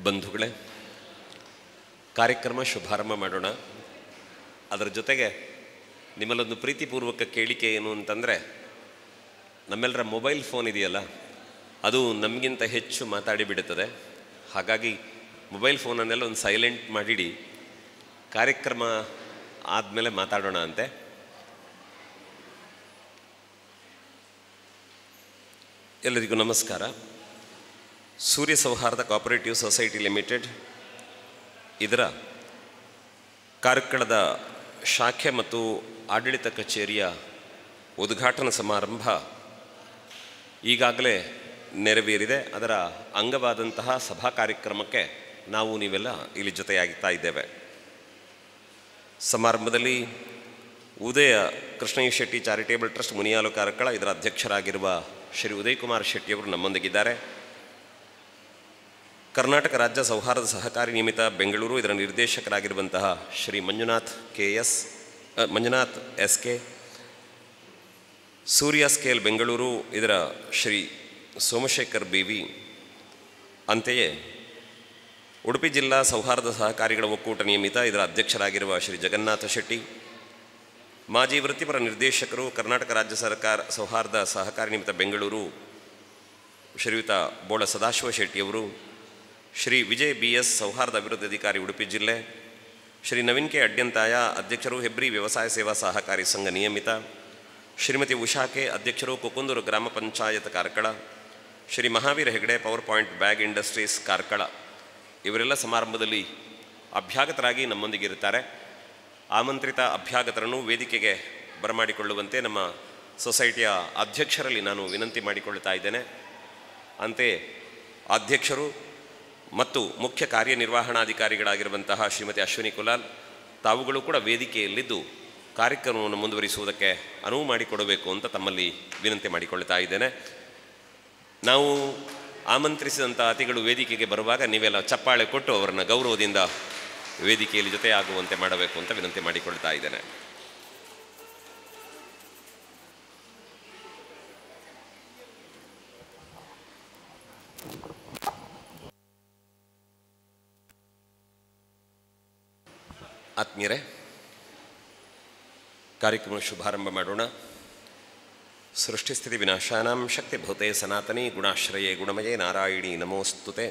ಬಂಧುಗಳೇ, ಕಾರ್ಯಕ್ರಮ ಶುಭಾರಂಭ ಮಾಡೋಣ. ಅದರ ಜೊತೆಗೆ ನಿಮ್ಮಲ್ಲೊಂದು ಪ್ರೀತಿಪೂರ್ವಕ ಕೇಳಿಕೆ ಏನು ಅಂತಂದರೆ, ನಮ್ಮೆಲ್ಲರ ಮೊಬೈಲ್ ಫೋನ್ ಇದೆಯಲ್ಲ, ಅದು ನಮಗಿಂತ ಹೆಚ್ಚು ಮಾತಾಡಿಬಿಡುತ್ತದೆ. ಹಾಗಾಗಿ ಮೊಬೈಲ್ ಫೋನನ್ನೆಲ್ಲ ಒಂದು ಸೈಲೆಂಟ್ ಮಾಡಿಡಿ, ಕಾರ್ಯಕ್ರಮ ಆದಮೇಲೆ ಮಾತಾಡೋಣ ಅಂತೆ. ಎಲ್ಲರಿಗೂ ನಮಸ್ಕಾರ. ಸೂರ್ಯ ಸೌಹಾರ್ದ ಕೋಆಪರೇಟಿವ್ ಸೊಸೈಟಿ ಲಿಮಿಟೆಡ್ ಇದರ ಕಾರ್ಕಳದ ಶಾಖೆ ಮತ್ತು ಆಡಳಿತ ಕಚೇರಿಯ ಉದ್ಘಾಟನಾ ಸಮಾರಂಭ ಈಗಾಗಲೇ ನೆರವೇರಿದೆ. ಅದರ ಅಂಗವಾದಂತಹ ಸಭಾ ಕಾರ್ಯಕ್ರಮಕ್ಕೆ ನಾವು ನೀವೆಲ್ಲ ಇಲ್ಲಿ ಜೊತೆಯಾಗ್ತಾ ಇದ್ದೇವೆ. ಸಮಾರಂಭದಲ್ಲಿ ಉದಯ ಕೃಷ್ಣಯ್ಯ ಶೆಟ್ಟಿ ಚಾರಿಟೇಬಲ್ ಟ್ರಸ್ಟ್ ಮುನಿಯಾಲು ಕಾರ್ಕಳ ಇದರ ಅಧ್ಯಕ್ಷರಾಗಿರುವ ಶ್ರೀ ಉದಯ್ ಕುಮಾರ್ ಶೆಟ್ಟಿಯವರು ನಮ್ಮೊಂದಿಗಿದ್ದಾರೆ. ಕರ್ನಾಟಕ ರಾಜ್ಯ ಸೌಹಾರ್ದ ಸಹಕಾರಿ ನಿಯಮಿತ ಬೆಂಗಳೂರು ಇದರ ನಿರ್ದೇಶಕರಾಗಿರುವಂತಹ ಶ್ರೀ ಮಂಜುನಾಥ್ ಎಸ್ ಕೆ, ಸೂರ್ಯ ಸ್ಕೇಲ್ ಬೆಂಗಳೂರು ಇದರ ಶ್ರೀ ಸೋಮಶೇಖರ್ BV, ಅಂತೆಯೇ ಉಡುಪಿ ಜಿಲ್ಲಾ ಸೌಹಾರ್ದ ಸಹಕಾರಿಗಳ ಒಕ್ಕೂಟ ನಿಯಮಿತ ಇದರ ಅಧ್ಯಕ್ಷರಾಗಿರುವ ಶ್ರೀ ಜಗನ್ನಾಥ ಶೆಟ್ಟಿ, ಮಾಜಿ ವೃತ್ತಿಪರ ನಿರ್ದೇಶಕರು ಕರ್ನಾಟಕ ರಾಜ್ಯ ಸರ್ಕಾರ ಸೌಹಾರ್ದ ಸಹಕಾರಿ ನಿಮಿತ್ತ ಬೆಂಗಳೂರು ಶ್ರೀಯುತ ಬೋಳ ಸದಾಶಿವ ಶೆಟ್ಟಿಯವರು, ಶ್ರೀ ವಿಜಯ್ BS ಸೌಹಾರ್ದ ಅಭಿವೃದ್ಧಿ ಅಧಿಕಾರಿ ಉಡುಪಿ ಜಿಲ್ಲೆ, ಶ್ರೀ ನವೀನ್ ಕೆ ಅಡ್ಯಂತಾಯ ಅಧ್ಯಕ್ಷರು ಹೆಬ್ರಿ ವ್ಯವಸಾಯ ಸೇವಾ ಸಹಕಾರಿ ಸಂಘ ನಿಯಮಿತ, ಶ್ರೀಮತಿ ಉಷಾ ಕೆ ಅಧ್ಯಕ್ಷರು ಕುಕುಂದೂರು ಗ್ರಾಮ panchayat Karkala, Shri Mahaveer Hegde power point bag industries Karkala ಇವರೆಲ್ಲ ಸಮಾರಂಭದಲ್ಲಿ ಅಭ್ಯಾಗತರಾಗಿ ನಮ್ಮೊಂದಿಗಿರುತ್ತಾರೆ. ಆಮಂತ್ರಿತ ಅಭ್ಯಾಗತರನ್ನು ವೇದಿಕೆಗೆ ಬರಮಾಡಿಕೊಳ್ಳುವಂತೆ ನಮ್ಮ ಸೊಸೈಟಿಯ ಅಧ್ಯಕ್ಷರಲ್ಲಿ ನಾನು ವಿನಂತಿ ಮಾಡಿಕೊಳ್ಳುತ್ತಾ ಇದ್ದೇನೆ. ಅಂತೆಯೇ ಅಧ್ಯಕ್ಷರು ಮತ್ತು ಮುಖ್ಯ ಕಾರ್ಯನಿರ್ವಹಣಾಧಿಕಾರಿಗಳಾಗಿರುವಂತಹ ಶ್ರೀಮತಿ ಅಶ್ವಿನಿ ಕುಲಾಲ್ ತಾವುಗಳು ಕೂಡ ವೇದಿಕೆಯಲ್ಲಿದ್ದು ಕಾರ್ಯಕ್ರಮವನ್ನು ಮುಂದುವರಿಸುವುದಕ್ಕೆ ಅನುವು ಮಾಡಿಕೊಡಬೇಕು ಅಂತ ತಮ್ಮಲ್ಲಿ ವಿನಂತಿ ಮಾಡಿಕೊಳ್ಳುತ್ತಾ ಇದ್ದೇನೆ. ನಾವು ಆಮಂತ್ರಿಸಿದಂಥ ಅತಿಥಿಗಳು ವೇದಿಕೆಗೆ ಬರುವಾಗ ನೀವೆಲ್ಲ ಚಪ್ಪಾಳೆ ಕೊಟ್ಟು ಅವರನ್ನು ಗೌರವದಿಂದ ವೇದಿಕೆಯಲ್ಲಿ ಜೊತೆಯಾಗುವಂತೆ ಮಾಡಬೇಕು ಅಂತ ವಿನಂತಿ ಮಾಡಿಕೊಳ್ತಾ ಇದ್ದೇನೆ. ಆತ್ಮೀಯರೇ, ಕಾರ್ಯಕ್ರಮ ಶುಭಾರಂಭ ಮಾಡೋಣ. ಸೃಷ್ಟಿಸ್ಥಿತಿ ವಿನಾಶಾನಾಂ ಶಕ್ತಿಭೂತೆ ಸನಾತನಿ ಗುಣಾಶ್ರಯೇ ಗುಣಮಯೇ ನಾರಾಯಣಿ ನಮೋಸ್ತುತೆ.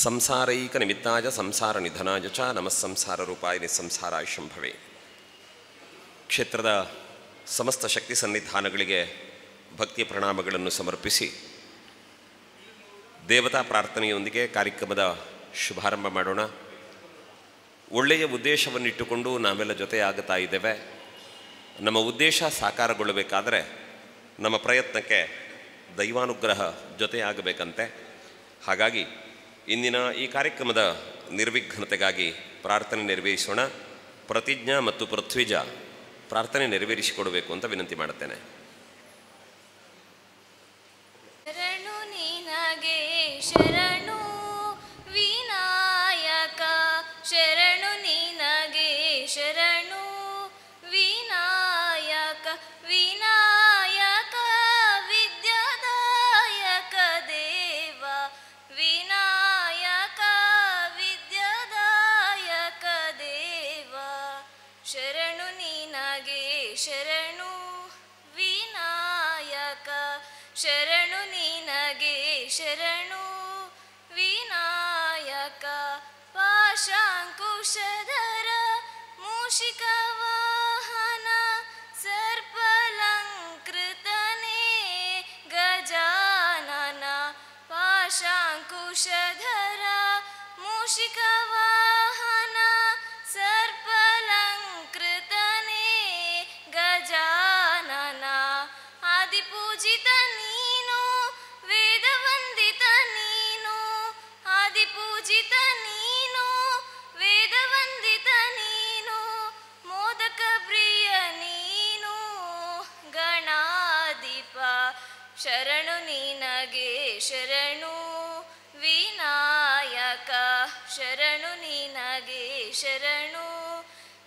ಸಂಸಾರೈಕ ನಿಮಿತ್ತಾಯ ಸಂಸಾರ ನಿಧನಾಯ ಚ ನಮಃ ಸಂಸಾರ ರೂಪಾಯ ನಿಸ್ಸಂಸಾರಾಯ ಶಂಭವೇ. ಕ್ಷೇತ್ರದ ಸಮಸ್ತ ಶಕ್ತಿ ಸನ್ನಿಧಾನಗಳಿಗೆ ಭಕ್ತಿಯ ಪ್ರಣಾಮಗಳನ್ನು ಸಮರ್ಪಿಸಿ ದೇವತಾ ಪ್ರಾರ್ಥನೆಯೊಂದಿಗೆ ಕಾರ್ಯಕ್ರಮದ ಶುಭಾರಂಭ ಮಾಡೋಣ. ಒಳ್ಳೆಯ ಉದ್ದೇಶವನ್ನಿಟ್ಟುಕೊಂಡು ನಾವೆಲ್ಲ ಜೊತೆಯಾಗುತ್ತಾ ಇದ್ದೇವೆ. ನಮ್ಮ ಉದ್ದೇಶ ಸಾಕಾರಗೊಳ್ಳಬೇಕಾದರೆ ನಮ್ಮ ಪ್ರಯತ್ನಕ್ಕೆ ದೈವಾನುಗ್ರಹ ಜೊತೆಯಾಗಬೇಕಂತೆ. ಹಾಗಾಗಿ ಇಂದಿನ ಈ ಕಾರ್ಯಕ್ರಮದ ನಿರ್ವಿಘ್ನತೆಗಾಗಿ ಪ್ರಾರ್ಥನೆ ನೆರವೇರಿಸೋಣ. ಪ್ರತಿಜ್ಞಾ ಮತ್ತು ಪೃಥ್ವಿಜ ಪ್ರಾರ್ಥನೆ ನೆರವೇರಿಸಿಕೊಡಬೇಕು ಅಂತ ವಿನಂತಿ ಮಾಡುತ್ತೇನೆ. ಶರಣು ನಿನಗೆ ಶರಣು ವಿನಾಯಕ, ಶರಣು ನಿನಗೆ ಶರಣು ವಿನಾಯಕ, ವಿನಾಯಕ ವಿದ್ಯಾದಾಯಕ ದೇವ, ವಿನಾಯಕ ವಿದ್ಯಾದಾಯಕ ದೇವ, ಶರಣು ನಿನಗೆ ಶರಣು ವಿನಾಯಕ, ಶರಣು ನಿನಗೆ ಶರಣು ವಿನಾಯಕ, ಪಾಶಾಂಕುಶಧರ ಮೂಷಿಕ ವಾಹನ ಸರ್ಪಲಂಕೃತನೇ ಗಜಾನನ, ಪಾಶಾಂಕುಶಧರ ಮೂಷಿಕ ವಾಹನ ಸರ್ಪಲಂಕೃತನೇ ಗಜಾನನ, ಆದಿಪೂಜಿತ ನೀನು ವೇದವಂದಿತ ನೀನು, ಆದಿಪೂಜಿತ ನೀನು ವೇದವಂದಿತ ನೀನು, ಮೋದಕ ಪ್ರಿಯ ನೀನು ಗಣಾಧಿಪ, ಶರಣು ನಿನಗೆ ಶರಣು ವಿನಾಯಕ, ಶರಣು ನಿನಗೆ ಶರಣು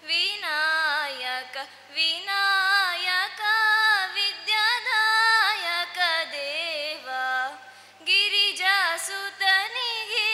ವಿನಾಯಕ, ವಿನಾಯಕ ವಿದ್ಯಾದಾಯಕ ದೇವ, ಗಿರಿಜಾಸುತನಿಗೆ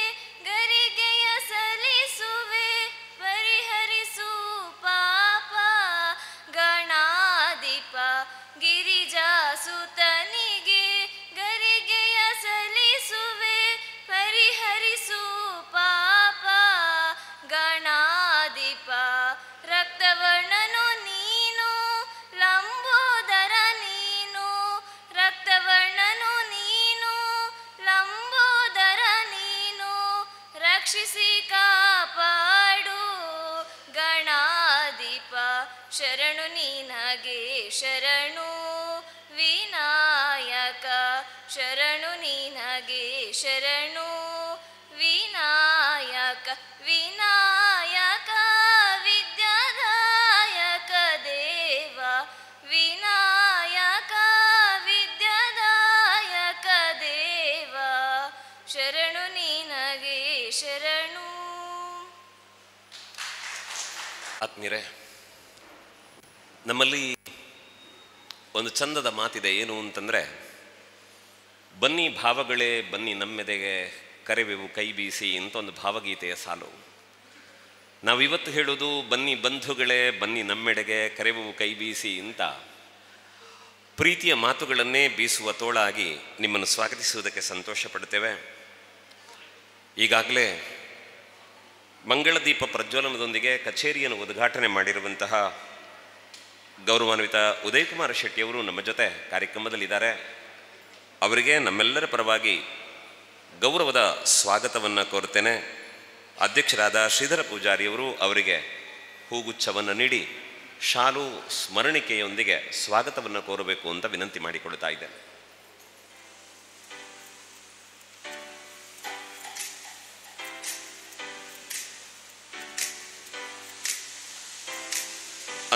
ರಕ್ಷಿಸಿ ಕಾಪಾಡು ಗಣಾಧಿಪ ಶರಣು ನಿನಗೆ ಶರಣು ವಿನಾಯಕ ಶರಣು ನಿನಗೆ ಶರಣು ವಿನಾಯಕ ವಿನಾಯಕ ವಿದ್ಯಾದಾಯಕ ದೇವ ವಿನಾಯಕ ವಿದ್ಯಾದಾಯಕ ದೇವ ಶರಣು ನಿನಗೆ ಶರಣು. ಆತ್ಮೀಯರೇ, ನಮ್ಮಲ್ಲಿ ಒಂದು ಚಂದದ ಮಾತಿದೆ. ಏನು ಅಂತಂದರೆ, ಬನ್ನಿ ಭಾವಗಳೇ ಬನ್ನಿ ನಮ್ಮೆದೆಗೆ ಕರೆವೆವು ಕೈ ಬೀಸಿ ಅಂತ ಒಂದು ಭಾವಗೀತೆಯ ಸಾಲು. ನಾವಿವತ್ತು ಹೇಳೋದು ಬನ್ನಿ ಬಂಧುಗಳೇ ಬನ್ನಿ ನಮ್ಮೆಡೆಗೆ ಕರೆವೆವು ಕೈ ಬೀಸಿ ಅಂತ ಪ್ರೀತಿಯ ಮಾತುಗಳನ್ನೇ ಬೀಸುವ ತೋಳಾಗಿ ನಿಮ್ಮನ್ನು ಸ್ವಾಗತಿಸುವುದಕ್ಕೆ ಸಂತೋಷ ಪಡ್ತೇವೆ. ಈಗಾಗಲೇ ಮಂಗಳದೀಪ ಪ್ರಜ್ವಲನದೊಂದಿಗೆ ಕಚೇರಿಯನ್ನು ಉದ್ಘಾಟನೆ ಮಾಡಿರುವಂತಹ ಗೌರವಾನ್ವಿತ ಉದಯಕುಮಾರ ಶೆಟ್ಟಿಯವರು ನಮ್ಮ ಜೊತೆ ಕಾರ್ಯಕ್ರಮದಲ್ಲಿದ್ದಾರೆ. ಅವರಿಗೆ ನಮ್ಮೆಲ್ಲರ ಪರವಾಗಿ ಗೌರವದ ಸ್ವಾಗತವನ್ನು ಕೋರುತ್ತೇನೆ. ಅಧ್ಯಕ್ಷರಾದ ಶ್ರೀಧರ ಪೂಜಾರಿಯವರು ಅವರಿಗೆ ಹೂಗುಚ್ಛವನ್ನು ನೀಡಿ ಶಾಲು ಸ್ಮರಣಿಕೆಯೊಂದಿಗೆ ಸ್ವಾಗತವನ್ನು ಕೋರಬೇಕು ಅಂತ ವಿನಂತಿ ಮಾಡಿಕೊಳ್ತಾ ಇದ್ದೇನೆ.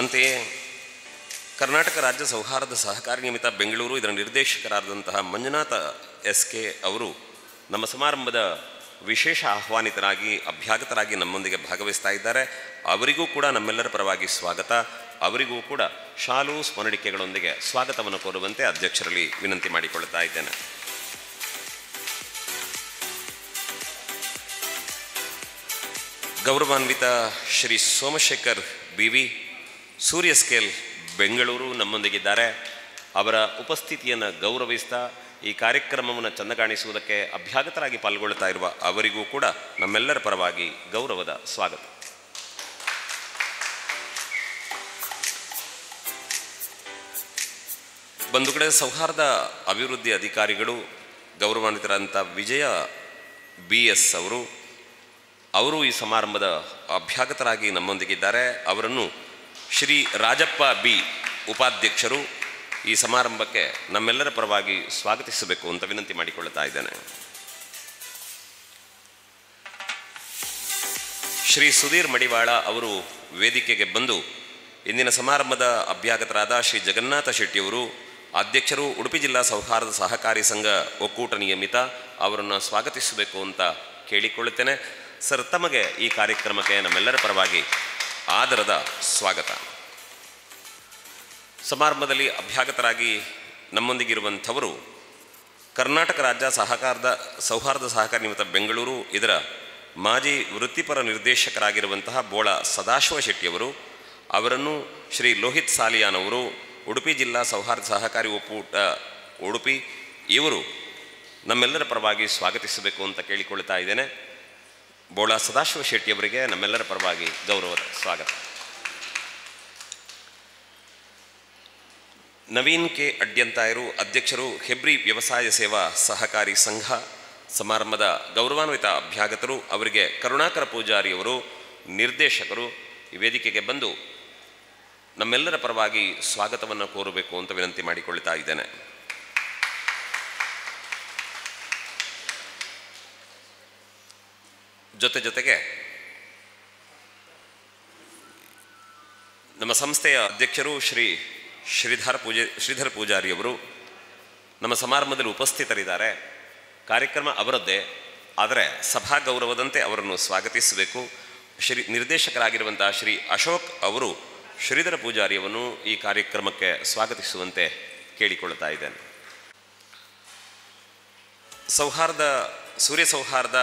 ಅಂತೆಯೇ ಕರ್ನಾಟಕ ರಾಜ್ಯ ಸೌಹಾರ್ದ ಸಹಕಾರಿ ನಿಮಿತ್ತ ಬೆಂಗಳೂರು ಇದರ ನಿರ್ದೇಶಕರಾದಂತಹ ಮಂಜುನಾಥ SK ಅವರು ನಮ್ಮ ಸಮಾರಂಭದ ವಿಶೇಷ ಆಹ್ವಾನಿತರಾಗಿ ಅಭ್ಯಾಗತರಾಗಿ ನಮ್ಮೊಂದಿಗೆ ಭಾಗವಹಿಸ್ತಾ ಇದ್ದಾರೆ. ಅವರಿಗೂ ಕೂಡ ನಮ್ಮೆಲ್ಲರ ಪರವಾಗಿ ಸ್ವಾಗತ. ಅವರಿಗೂ ಕೂಡ ಶಾಲು ಸ್ಮರಣಿಕೆಗಳೊಂದಿಗೆ ಸ್ವಾಗತವನ್ನು ಕೋರುವಂತೆ ಅಧ್ಯಕ್ಷರಲ್ಲಿ ವಿನಂತಿ ಮಾಡಿಕೊಳ್ಳುತ್ತಾ ಇದ್ದೇನೆ. ಗೌರವಾನ್ವಿತ ಶ್ರೀ ಸೋಮಶೇಖರ್ BV ಸೂರ್ಯ ಸ್ಕೇಲ್ ಬೆಂಗಳೂರು ನಮ್ಮೊಂದಿಗಿದ್ದಾರೆ. ಅವರ ಉಪಸ್ಥಿತಿಯನ್ನು ಗೌರವಿಸ್ತಾ ಈ ಕಾರ್ಯಕ್ರಮವನ್ನು ಚೆಂದ ಕಾಣಿಸುವುದಕ್ಕೆ ಅಭ್ಯಾಗತರಾಗಿ ಪಾಲ್ಗೊಳ್ಳುತ್ತಾ ಇರುವ ಅವರಿಗೂ ಕೂಡ ನಮ್ಮೆಲ್ಲರ ಪರವಾಗಿ ಗೌರವದ ಸ್ವಾಗತ. ಬಂಧುಗಳೇ, ಸೌಹಾರ್ದ ಅಭಿವೃದ್ಧಿ ಅಧಿಕಾರಿಗಳು ಗೌರವಾನ್ವಿತರಂಥ ವಿಜಯ BS ಅವರು ಈ ಸಮಾರಂಭದ ಅಭ್ಯಾಗತರಾಗಿ ನಮ್ಮೊಂದಿಗಿದ್ದಾರೆ. ಅವರನ್ನು ಶ್ರೀ ರಾಜಪ್ಪ B ಉಪಾಧ್ಯಕ್ಷರು ಈ ಸಮಾರಂಭಕ್ಕೆ ನಮ್ಮೆಲ್ಲರ ಪರವಾಗಿ ಸ್ವಾಗತಿಸಬೇಕು ಅಂತ ವಿನಂತಿ ಮಾಡಿಕೊಳ್ಳುತ್ತಾ ಇದ್ದೇನೆ. ಶ್ರೀ ಸುಧೀರ್ ಮಡಿವಾಳ ಅವರು ವೇದಿಕೆಗೆ ಬಂದು ಇಂದಿನ ಸಮಾರಂಭದ ಅಭ್ಯಾಗತರಾದ ಶ್ರೀ ಜಗನ್ನಾಥ ಶೆಟ್ಟಿಯವರು ಅಧ್ಯಕ್ಷರು ಉಡುಪಿ ಜಿಲ್ಲಾ ಸೌಹಾರ್ದ ಸಹಕಾರಿ ಸಂಘ ಒಕ್ಕೂಟ ನಿಯಮಿತ ಅವರನ್ನು ಸ್ವಾಗತಿಸಬೇಕು ಅಂತ ಕೇಳಿಕೊಳ್ಳುತ್ತೇನೆ. ಸರ್, ತಮಗೆ ಈ ಕಾರ್ಯಕ್ರಮಕ್ಕೆ ನಮ್ಮೆಲ್ಲರ ಪರವಾಗಿ ಆದರದ ಸ್ವಾಗತ. ಸಮಾರಂಭದಲ್ಲಿ ಅಭ್ಯಾಗತರಾಗಿ ನಮ್ಮೊಂದಿಗಿರುವಂಥವರು ಕರ್ನಾಟಕ ರಾಜ್ಯ ಸೌಹಾರ್ದ ಸಹಕಾರಿ ನಿಮಿತ್ತ ಬೆಂಗಳೂರು ಇದರ ಮಾಜಿ ವೃತ್ತಿಪರ ನಿರ್ದೇಶಕರಾಗಿರುವಂತಹ ಬೋಳ ಸದಾಶಿವ ಶೆಟ್ಟಿಯವರು. ಅವರನ್ನು ಶ್ರೀ ಲೋಹಿತ್ ಸಾಲಿಯಾನ್ ಅವರು ಉಡುಪಿ ಜಿಲ್ಲಾ ಸೌಹಾರ್ದ ಸಹಕಾರಿ ಒಕ್ಕೂಟ ಉಡುಪಿ ಇವರು ನಮ್ಮೆಲ್ಲರ ಪರವಾಗಿ ಸ್ವಾಗತಿಸಬೇಕು ಅಂತ ಕೇಳಿಕೊಳ್ತಾ ಇದ್ದೇನೆ. ಬೋಳ ಸದಾಶಿವ ಶೆಟ್ಟಿಯವರಿಗೆ ನಮ್ಮೆಲ್ಲರ ಪರವಾಗಿ ಗೌರವದ ಸ್ವಾಗತ. ನವೀನ್ ಕೆ ಅಡ್ಯಂತಾಯರು ಅಧ್ಯಕ್ಷರು ಹೆಬ್ರಿ ವ್ಯವಸಾಯ ಸೇವಾ ಸಹಕಾರಿ ಸಂಘ ಸಮಾರಂಭದ ಗೌರವಾನ್ವಿತ ಅಭ್ಯಾಗತರು. ಅವರಿಗೆ ಕರುಣಾಕರ ಪೂಜಾರಿಯವರು ನಿರ್ದೇಶಕರು ಈ ವೇದಿಕೆಗೆ ಬಂದು ನಮ್ಮೆಲ್ಲರ ಪರವಾಗಿ ಸ್ವಾಗತವನ್ನು ಕೋರಬೇಕು ಅಂತ ವಿನಂತಿ ಮಾಡಿಕೊಳ್ತಾ ಇದ್ದೇನೆ. ಜೊತೆಗೆ ನಮ್ಮ ಸಂಸ್ಥೆಯ ಅಧ್ಯಕ್ಷರು ಶ್ರೀಧರ್ ಪೂಜಾರಿಯವರು ನಮ್ಮ ಸಮಾರಂಭದಲ್ಲಿ ಉಪಸ್ಥಿತರಿದ್ದಾರೆ. ಕಾರ್ಯಕ್ರಮ ಅವರದ್ದೇ, ಆದರೆ ಸಭಾ ಗೌರವದಂತೆ ಅವರನ್ನು ಸ್ವಾಗತಿಸಬೇಕು. ನಿರ್ದೇಶಕರಾಗಿರುವಂತಹ ಶ್ರೀ ಅಶೋಕ್ ಅವರು ಶ್ರೀಧರ ಪೂಜಾರಿಯನ್ನು ಈ ಕಾರ್ಯಕ್ರಮಕ್ಕೆ ಸ್ವಾಗತಿಸುವಂತೆ ಕೇಳಿಕೊಳ್ಳುತ್ತಾ ಇದ್ದೇನೆ. ಸೂರ್ಯ ಸೌಹಾರ್ದ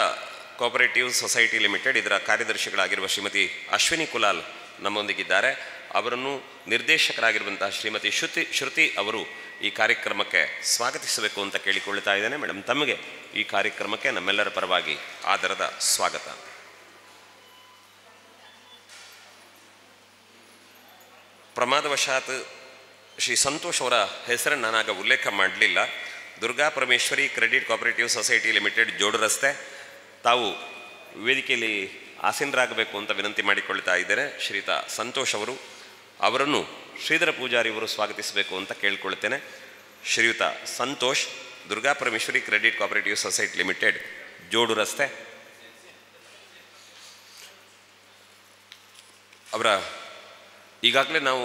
ಕೋಆಪರೇಟಿವ್ ಸೊಸೈಟಿ ಲಿಮಿಟೆಡ್ ಇದರ ಕಾರ್ಯದರ್ಶಿಗಳಾಗಿರುವ ಶ್ರೀಮತಿ ಅಶ್ವಿನಿ ಕುಲಾಲ್ ನಮ್ಮೊಂದಿಗಿದ್ದಾರೆ. ಅವರನ್ನು ನಿರ್ದೇಶಕರಾಗಿರುವಂತಹ ಶ್ರೀಮತಿ ಶ್ರುತಿ ಅವರು ಈ ಕಾರ್ಯಕ್ರಮಕ್ಕೆ ಸ್ವಾಗತಿಸಬೇಕು ಅಂತ ಕೇಳಿಕೊಳ್ಳುತ್ತಾ ಇದ್ದೇನೆ. ಮೇಡಮ್, ತಮಗೆ ಈ ಕಾರ್ಯಕ್ರಮಕ್ಕೆ ನಮ್ಮೆಲ್ಲರ ಪರವಾಗಿ ಆದರದ ಸ್ವಾಗತ. ಪ್ರಮಾದವಶಾತ್ ಶ್ರೀ ಸಂತೋಷ್ ಅವರ ಹೆಸರನ್ನು ನಾನಾಗ ಉಲ್ಲೇಖ ಮಾಡಲಿಲ್ಲ. Durga Parameshwari credit cooperative society limited ಜೋಡು ರಸ್ತೆ. ತಾವು ವೇದಿಕೆಯಲ್ಲಿ ಆಸೀನರಾಗಬೇಕು ಅಂತ ವಿನಂತಿ ಮಾಡಿಕೊಳ್ತಾ ಇದ್ದೇನೆ. ಶ್ರೀಯುತ ಸಂತೋಷ್ ಅವರನ್ನು ಶ್ರೀಧರ ಪೂಜಾರಿ ಅವರು ಸ್ವಾಗತಿಸಬೇಕು ಅಂತ ಕೇಳ್ಕೊಳ್ತೇನೆ. ಶ್ರೀಯುತ Santosh, Durga Parameshwari credit cooperative society limited, ಜೋಡು ರಸ್ತೆ. ಅವರ ಈಗಾಗಲೇ ನಾವು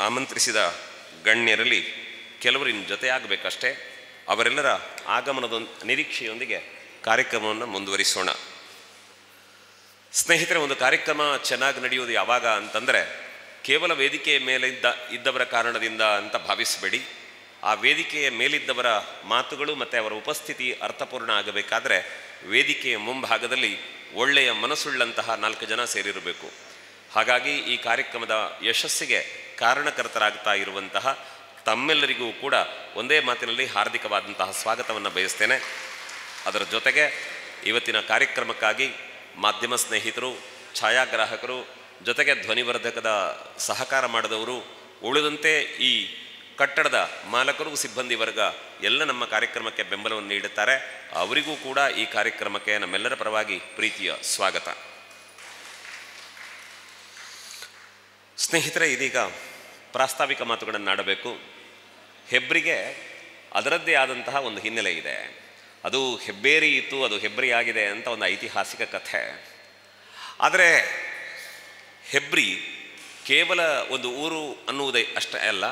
ಆಮಂತ್ರಿಸಿದ ಗಣ್ಯರಲ್ಲಿ ಕೆಲವರು ಇನ್ನು ಜೊತೆಯಾಗಬೇಕಷ್ಟೇ. ಅವರೆಲ್ಲರ ಆಗಮನದ ನಿರೀಕ್ಷೆಯೊಂದಿಗೆ ಕಾರ್ಯಕ್ರಮವನ್ನು ಮುಂದುವರಿಸೋಣ. ಸ್ನೇಹಿತರೆ, ಒಂದು ಕಾರ್ಯಕ್ರಮ ಚೆನ್ನಾಗಿ ನಡೆಯುವುದು ಯಾವಾಗ ಅಂತಂದರೆ ಕೇವಲ ವೇದಿಕೆಯ ಮೇಲೆ ಇದ್ದವರ ಕಾರಣದಿಂದ ಅಂತ ಭಾವಿಸಬೇಡಿ. ಆ ವೇದಿಕೆಯ ಮೇಲಿದ್ದವರ ಮಾತುಗಳು ಮತ್ತು ಅವರ ಉಪಸ್ಥಿತಿ ಅರ್ಥಪೂರ್ಣ ಆಗಬೇಕಾದ್ರೆ ವೇದಿಕೆಯ ಮುಂಭಾಗದಲ್ಲಿ ಒಳ್ಳೆಯ ಮನಸ್ಸುಳ್ಳಂತಹ 4 ಜನ ಸೇರಿರಬೇಕು. ಹಾಗಾಗಿ ಈ ಕಾರ್ಯಕ್ರಮದ ಯಶಸ್ಸಿಗೆ ಕಾರಣಕರ್ತರಾಗ್ತಾ ಇರುವಂತಹ ತಮ್ಮೆಲ್ಲರಿಗೂ ಕೂಡ ಒಂದೇ ಮಾತಿನಲ್ಲಿ ಹಾರ್ದಿಕವಾದಂತಹ ಸ್ವಾಗತವನ್ನು ಬಯಸ್ತೇನೆ. ಅದರ ಜೊತೆಗೆ ಇವತ್ತಿನ ಕಾರ್ಯಕ್ರಮಕ್ಕಾಗಿ ಮಾಧ್ಯಮ ಸ್ನೇಹಿತರು, ಛಾಯಾಗ್ರಾಹಕರು, ಜೊತೆಗೆ ಧ್ವನಿವರ್ಧಕದ ಸಹಕಾರ ಮಾಡಿದವರು, ಉಳಿದಂತೆ ಈ ಕಟ್ಟಡದ ಮಾಲಕರು, ಸಿಬ್ಬಂದಿ ವರ್ಗ ಎಲ್ಲ ನಮ್ಮ ಕಾರ್ಯಕ್ರಮಕ್ಕೆ ಬೆಂಬಲವನ್ನು ನೀಡುತ್ತಾರೆ. ಅವರಿಗೂ ಕೂಡ ಈ ಕಾರ್ಯಕ್ರಮಕ್ಕೆ ನಮ್ಮೆಲ್ಲರ ಪರವಾಗಿ ಪ್ರೀತಿಯ ಸ್ವಾಗತ. ಸ್ನೇಹಿತರೆ, ಇದೀಗ ಪ್ರಾಸ್ತಾವಿಕ ಮಾತುಗಳನ್ನಾಡಬೇಕು. ಹೆಬ್ರಿಗೆ ಅದರದ್ದೇ ಆದಂತಹ ಒಂದು ಹಿನ್ನೆಲೆ ಇದೆ. ಅದು ಹೆಬ್ಬೇರಿ ಇತ್ತು, ಅದು ಹೆಬ್ರಿ ಆಗಿದೆ ಅಂತ ಒಂದು ಐತಿಹಾಸಿಕ ಕಥೆ. ಆದರೆ ಹೆಬ್ರಿ ಕೇವಲ ಒಂದು ಊರು ಅನ್ನುವುದೇ ಅಷ್ಟೇ ಅಲ್ಲ,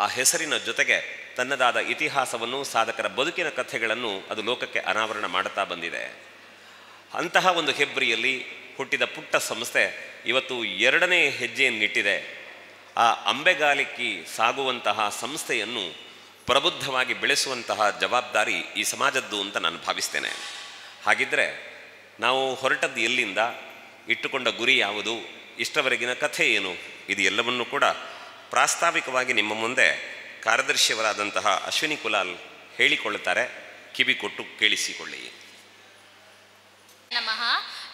ಆ ಹೆಸರಿನ ಜೊತೆಗೆ ತನ್ನದಾದ ಇತಿಹಾಸವನ್ನು, ಸಾಧಕರ ಬದುಕಿನ ಕಥೆಗಳನ್ನು ಅದು ಲೋಕಕ್ಕೆ ಅನಾವರಣ ಮಾಡುತ್ತಾ ಬಂದಿದೆ. ಅಂತಹ ಒಂದು ಹೆಬ್ರಿಯಲ್ಲಿ ಹುಟ್ಟಿದ ಪುಟ್ಟ ಸಂಸ್ಥೆ ಇವತ್ತು 2ನೇ ಹೆಜ್ಜೆಯನ್ನಿಟ್ಟಿದೆ. ಆ ಅಂಬೆಗಾಲಿಕ್ಕಿ ಸಾಗುವಂತಹ ಸಂಸ್ಥೆಯನ್ನು ಪ್ರಬುದ್ಧವಾಗಿ ಬೆಳೆಸುವಂತಹ ಜವಾಬ್ದಾರಿ ಈ ಸಮಾಜದ್ದು ಅಂತ ನಾನು ಭಾವಿಸ್ತೇನೆ. ಹಾಗಿದ್ದರೆ ನಾವು ಹೊರಟದ್ದು ಎಲ್ಲಿಂದ, ಇಟ್ಟುಕೊಂಡ ಗುರಿ ಯಾವುದು, ಇಷ್ಟವರೆಗಿನ ಕಥೆ ಏನು, ಇದು ಎಲ್ಲವನ್ನೂ ಕೂಡ ಪ್ರಾಸ್ತಾವಿಕವಾಗಿ ನಿಮ್ಮ ಮುಂದೆ ಕಾರ್ಯದರ್ಶಿಯವರಾದಂತಹ ಅಶ್ವಿನಿ ಕುಲಾಲ್ ಹೇಳಿಕೊಳ್ಳುತ್ತಾರೆ. ಕಿವಿ ಕೊಟ್ಟು ಕೇಳಿಸಿಕೊಳ್ಳಿ. ನಮಃ.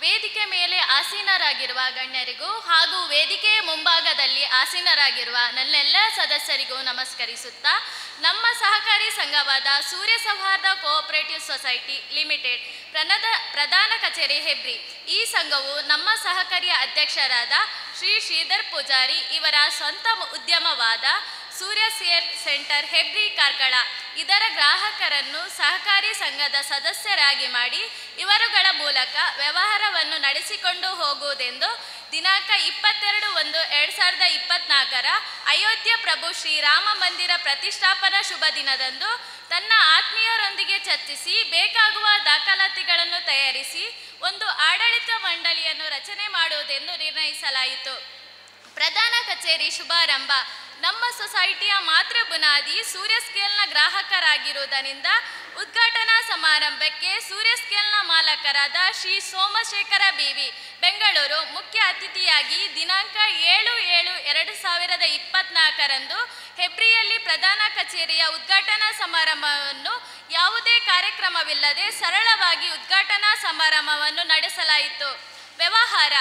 ವೇದಿಕೆ ಮೇಲೆ ಆಸೀನರಾಗಿರುವ ಗಣ್ಯರಿಗೂ ಹಾಗೂ ವೇದಿಕೆಯ ಮುಂಭಾಗದಲ್ಲಿ ಆಸೀನರಾಗಿರುವ ನನ್ನೆಲ್ಲ ಸದಸ್ಯರಿಗೂ ನಮಸ್ಕರಿಸುತ್ತಾ, ನಮ್ಮ ಸಹಕಾರಿ ಸಂಘವಾದ ಸೂರ್ಯ ಸೌಹಾರ್ದ ಕೋಆಪರೇಟಿವ್ ಸೊಸೈಟಿ ಲಿಮಿಟೆಡ್ ಪ್ರಧಾನ ಕಚೇರಿ ಹೆಬ್ರಿ, ಈ ಸಂಘವು ನಮ್ಮ ಸಹಕಾರಿಯ ಅಧ್ಯಕ್ಷರಾದ ಶ್ರೀ ಶ್ರೀಧರ್ ಪೂಜಾರಿ ಇವರ ಸ್ವಂತ ಉದ್ಯಮವಾದ ಸೂರ್ಯ ಸೇಲ್ ಸೆಂಟರ್ ಹೆಬ್ರಿ ಕಾರ್ಕಳ ಇದರ ಗ್ರಾಹಕರನ್ನು ಸಹಕಾರಿ ಸಂಘದ ಸದಸ್ಯರಾಗಿ ಮಾಡಿ ಇವರುಗಳ ಮೂಲಕ ವ್ಯವಹಾರವನ್ನು ನಡೆಸಿಕೊಂಡು ಹೋಗುವುದೆಂದು ದಿನಾಂಕ 22/1/2024 ಅಯೋಧ್ಯ ಪ್ರಭು ಶ್ರೀರಾಮ ಮಂದಿರ ಪ್ರತಿಷ್ಠಾಪನಾ ಶುಭ ದಿನದಂದು ತನ್ನ ಆತ್ಮೀಯರೊಂದಿಗೆ ಚರ್ಚಿಸಿ ಬೇಕಾಗುವ ದಾಖಲಾತಿಗಳನ್ನು ತಯಾರಿಸಿ ಒಂದು ಆಡಳಿತ ಮಂಡಳಿಯನ್ನು ರಚನೆ ಮಾಡುವುದೆಂದು ನಿರ್ಣಯಿಸಲಾಯಿತು. ಪ್ರಧಾನ ಕಚೇರಿ ಶುಭಾರಂಭ. ನಮ್ಮ ಸೊಸೈಟಿಯ ಮಾತೃ ಬುನಾದಿ ಸೂರ್ಯ ಸ್ಕೇಲ್ನ ಗ್ರಾಹಕರಾಗಿರುವುದರಿಂದ ಉದ್ಘಾಟನಾ ಸಮಾರಂಭಕ್ಕೆ ಸೂರ್ಯ ಸ್ಕೇಲ್ನ ಮಾಲಕರಾದ ಶ್ರೀ ಸೋಮಶೇಖರ ಬಿವಿ ಬೆಂಗಳೂರು ಮುಖ್ಯ ಅತಿಥಿಯಾಗಿ ದಿನಾಂಕ 7/7/2024 ಹೆಬ್ರಿಯಲ್ಲಿ ಪ್ರಧಾನ ಕಚೇರಿಯ ಉದ್ಘಾಟನಾ ಸಮಾರಂಭವನ್ನು ಯಾವುದೇ ಕಾರ್ಯಕ್ರಮವಿಲ್ಲದೆ ಸರಳವಾಗಿ ಉದ್ಘಾಟನಾ ಸಮಾರಂಭವನ್ನು ನಡೆಸಲಾಯಿತು. ವ್ಯವಹಾರ.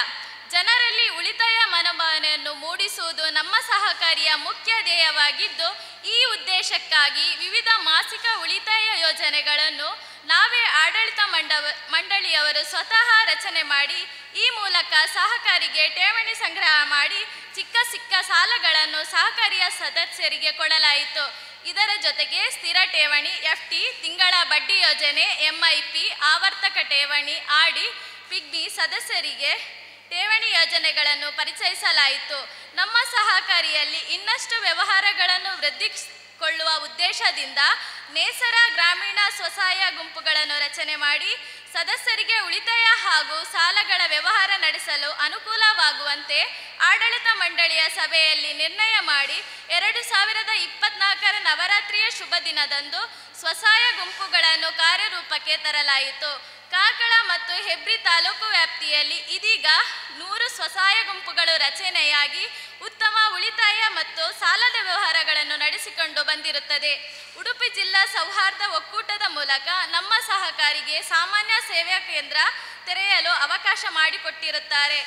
ಜನರಲ್ಲಿ ಉಳಿತಾಯ ಮನೋಭಾವನೆಯನ್ನು ಮೂಡಿಸುವುದು ನಮ್ಮ ಸಹಕಾರಿಯ ಮುಖ್ಯ ಧ್ಯೇಯವಾಗಿದ್ದು, ಈ ಉದ್ದೇಶಕ್ಕಾಗಿ ವಿವಿಧ ಮಾಸಿಕ ಉಳಿತಾಯ ಯೋಜನೆಗಳನ್ನು ನಾವೇ ಆಡಳಿತ ಮಂಡಳಿಯವರು ಸ್ವತಃ ರಚನೆ ಮಾಡಿ ಈ ಮೂಲಕ ಸಹಕಾರಿಗೆ ಠೇವಣಿ ಸಂಗ್ರಹ ಮಾಡಿ ಚಿಕ್ಕ ಸಾಲಗಳನ್ನು ಸಹಕಾರಿಯ ಸದಸ್ಯರಿಗೆ ಕೊಡಲಾಯಿತು. ಇದರ ಜೊತೆಗೆ ಸ್ಥಿರ ಠೇವಣಿ, FT, ತಿಂಗಳ ಬಡ್ಡಿ ಯೋಜನೆ, MIP, ಆವರ್ತಕ ಠೇವಣಿ, ಆಡಿ, ಪಿಗ್ಮಿ ಸದಸ್ಯರಿಗೆ ಠೇವಣಿ ಯೋಜನೆಗಳನ್ನು ಪರಿಚಯಿಸಲಾಯಿತು. ನಮ್ಮ ಸಹಕಾರಿಯಲ್ಲಿ ಇನ್ನಷ್ಟು ವ್ಯವಹಾರಗಳನ್ನು ವೃದ್ಧಿಸಿಕೊಳ್ಳುವ ಉದ್ದೇಶದಿಂದ ನೇಸರ ಗ್ರಾಮೀಣ ಸ್ವಸಹಾಯ ಗುಂಪುಗಳನ್ನು ರಚನೆ ಮಾಡಿ ಸದಸ್ಯರಿಗೆ ಉಳಿತಾಯ ಹಾಗೂ ಸಾಲಗಳ ವ್ಯವಹಾರ ನಡೆಸಲು ಅನುಕೂಲವಾಗುವಂತೆ ಆಡಳಿತ ಮಂಡಳಿಯ ಸಭೆಯಲ್ಲಿ ನಿರ್ಣಯ ಮಾಡಿ 2024 ನವರಾತ್ರಿಯ ಶುಭ ದಿನದಂದು ಸ್ವಸಹಾಯ ಗುಂಪುಗಳನ್ನು ಕಾರ್ಯರೂಪಕ್ಕೆ ತರಲಾಯಿತು. ಕಾರ್ಕಳ ಮತ್ತು ಹೆಬ್ರಿ ತಾಲೂಕು ವ್ಯಾಪ್ತಿಯಲ್ಲಿ ಇದೀಗ 100 ಸ್ವಸಹಾಯ ಗುಂಪುಗಳು ರಚನೆಯಾಗಿ ಉತ್ತಮ ಉಳಿತಾಯ ಮತ್ತು ಸಾಲದ ವ್ಯವಹಾರಗಳನ್ನು ನಡೆಸಿಕೊಂಡು ಬಂದಿರುತ್ತದೆ. ಉಡುಪಿ ಜಿಲ್ಲಾ ಸೌಹಾರ್ದ ಒಕ್ಕೂಟದ ಮೂಲಕ ನಮ್ಮ ಸಹಕಾರಿಗೆ ಸಾಮಾನ್ಯ ಸೇವಾ ಕೇಂದ್ರ ತೆರೆಯಲು ಅವಕಾಶ ಮಾಡಿಕೊಟ್ಟಿರುತ್ತಾರೆ.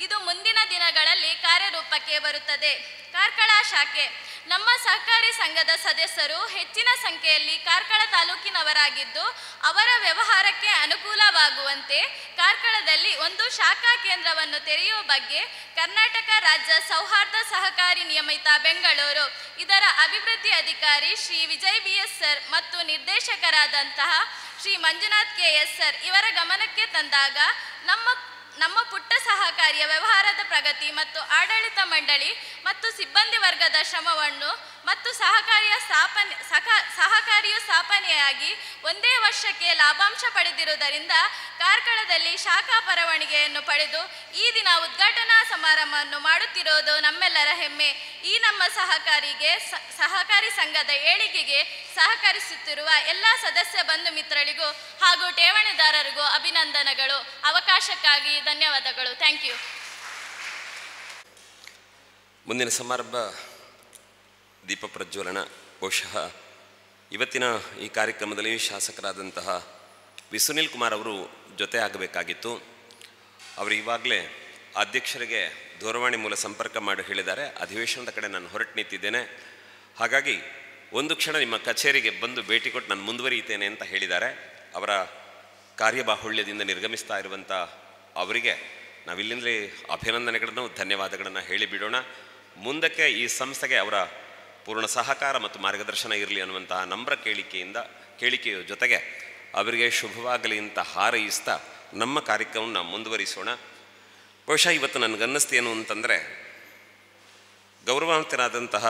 ಇದು ಮುಂದಿನ ದಿನಗಳಲ್ಲಿ ಕಾರ್ಯರೂಪಕ್ಕೆ ಬರುತ್ತದೆ. ಕಾರ್ಕಳ ಶಾಖೆ. ನಮ್ಮ ಸಹಕಾರಿ ಸಂಘದ ಸದಸ್ಯರು ಹೆಚ್ಚಿನ ಸಂಖ್ಯೆಯಲ್ಲಿ ಕಾರ್ಕಳ ತಾಲೂಕಿನವರಾಗಿದ್ದು, ಅವರ ವ್ಯವಹಾರಕ್ಕೆ ಅನುಕೂಲವಾಗುವಂತೆ ಕಾರ್ಕಳದಲ್ಲಿ ಒಂದು ಶಾಖಾ ಕೇಂದ್ರವನ್ನು ತೆರೆಯುವ ಬಗ್ಗೆ ಕರ್ನಾಟಕ ರಾಜ್ಯ ಸೌಹಾರ್ದ ಸಹಕಾರಿ ನಿಯಮಿತ ಬೆಂಗಳೂರು ಇದರ ಅಭಿವೃದ್ಧಿ ಅಧಿಕಾರಿ ಶ್ರೀ ವಿಜಯ್ BS ಸರ್ ಮತ್ತು ನಿರ್ದೇಶಕರಾದಂತಹ ಶ್ರೀ ಮಂಜುನಾಥ್ KS ಸರ್ ಇವರ ಗಮನಕ್ಕೆ ತಂದಾಗ ನಮ್ಮ ಪುಟ್ಟ ಸಹಕಾರಿಯ ವ್ಯವಹಾರದ ಪ್ರಗತಿ ಮತ್ತು ಆಡಳಿತ ಮಂಡಳಿ ಮತ್ತು ಸಿಬ್ಬಂದಿ ವರ್ಗದ ಶ್ರಮವನ್ನು ಮತ್ತು ಸಹಕಾರಿಯು ಸ್ಥಾಪನೆಯಾಗಿ ಒಂದೇ ವರ್ಷಕ್ಕೆ ಲಾಭಾಂಶ ಪಡೆದಿರುವುದರಿಂದ ಕಾರ್ಕಳದಲ್ಲಿ ಶಾಖಾ ಪರವಾನಗಿಯನ್ನು ಪಡೆದು ಈ ದಿನ ಉದ್ಘಾಟನಾ ಸಮಾರಂಭವನ್ನು ಮಾಡುತ್ತಿರುವುದು ನಮ್ಮೆಲ್ಲರ ಹೆಮ್ಮೆ. ಈ ನಮ್ಮ ಸಹಕಾರಿ ಸಂಘದ ಏಳಿಗೆಗೆ ಸಹಕರಿಸುತ್ತಿರುವ ಎಲ್ಲ ಸದಸ್ಯ ಬಂಧು ಮಿತ್ರರಿಗೂ ಹಾಗೂ ಠೇವಣಿದಾರರಿಗೂ ಅಭಿನಂದನೆಗಳು. ಅವಕಾಶಕ್ಕಾಗಿ ಧನ್ಯವಾದಗಳು. Thank you. ಮುಂದಿನ ಸಮಾರಂಭ ದೀಪ ಪ್ರಜ್ವಲನ. ಬಹುಶಃ ಇವತ್ತಿನ ಈ ಕಾರ್ಯಕ್ರಮದಲ್ಲಿ ಶಾಸಕರಾದಂತಹ ವಿ ಸುನೀಲ್ ಕುಮಾರ್ ಅವರು ಜೊತೆ ಆಗಬೇಕಾಗಿತ್ತು. ಅವರು ಇವಾಗಲೇ ಅಧ್ಯಕ್ಷರಿಗೆ ದೂರವಾಣಿ ಮೂಲ ಸಂಪರ್ಕ ಮಾಡಿ ಹೇಳಿದ್ದಾರೆ, ಅಧಿವೇಶನದ ಕಡೆ ನಾನು ಹೊರಟು ನಿಂತಿದ್ದೇನೆ, ಹಾಗಾಗಿ ಒಂದು ಕ್ಷಣ ನಿಮ್ಮ ಕಚೇರಿಗೆ ಬಂದು ಭೇಟಿ ಕೊಟ್ಟು ನಾನು ಮುಂದುವರಿಯುತ್ತೇನೆ ಅಂತ ಹೇಳಿದ್ದಾರೆ. ಅವರ ಕಾರ್ಯಬಾಹುಳ್ಯದಿಂದ ನಿರ್ಗಮಿಸ್ತಾ ಇರುವಂಥ ಅವರಿಗೆ ನಾವಿಲ್ಲಿಂದಲೇ ಅಭಿನಂದನೆಗಳನ್ನು ಧನ್ಯವಾದಗಳನ್ನು ಹೇಳಿಬಿಡೋಣ. ಮುಂದಕ್ಕೆ ಈ ಸಂಸ್ಥೆಗೆ ಅವರ ಪೂರ್ಣ ಸಹಕಾರ ಮತ್ತು ಮಾರ್ಗದರ್ಶನ ಇರಲಿ ಅನ್ನುವಂತಹ ನಮ್ರ ಕೇಳಿಕೆಯ ಜೊತೆಗೆ ಅವರಿಗೆ ಶುಭವಾಗಲಿ ಅಂತ ಹಾರೈಸ್ತಾ ನಮ್ಮ ಕಾರ್ಯಕ್ರಮವನ್ನು ಮುಂದುವರಿಸೋಣ. ಬಹುಶಃ ಇವತ್ತು ನನಗನ್ನಿಸ್ತೇನು ಅಂತಂದರೆ, ಗೌರವಾನ್ವಿತರಾದಂತಹ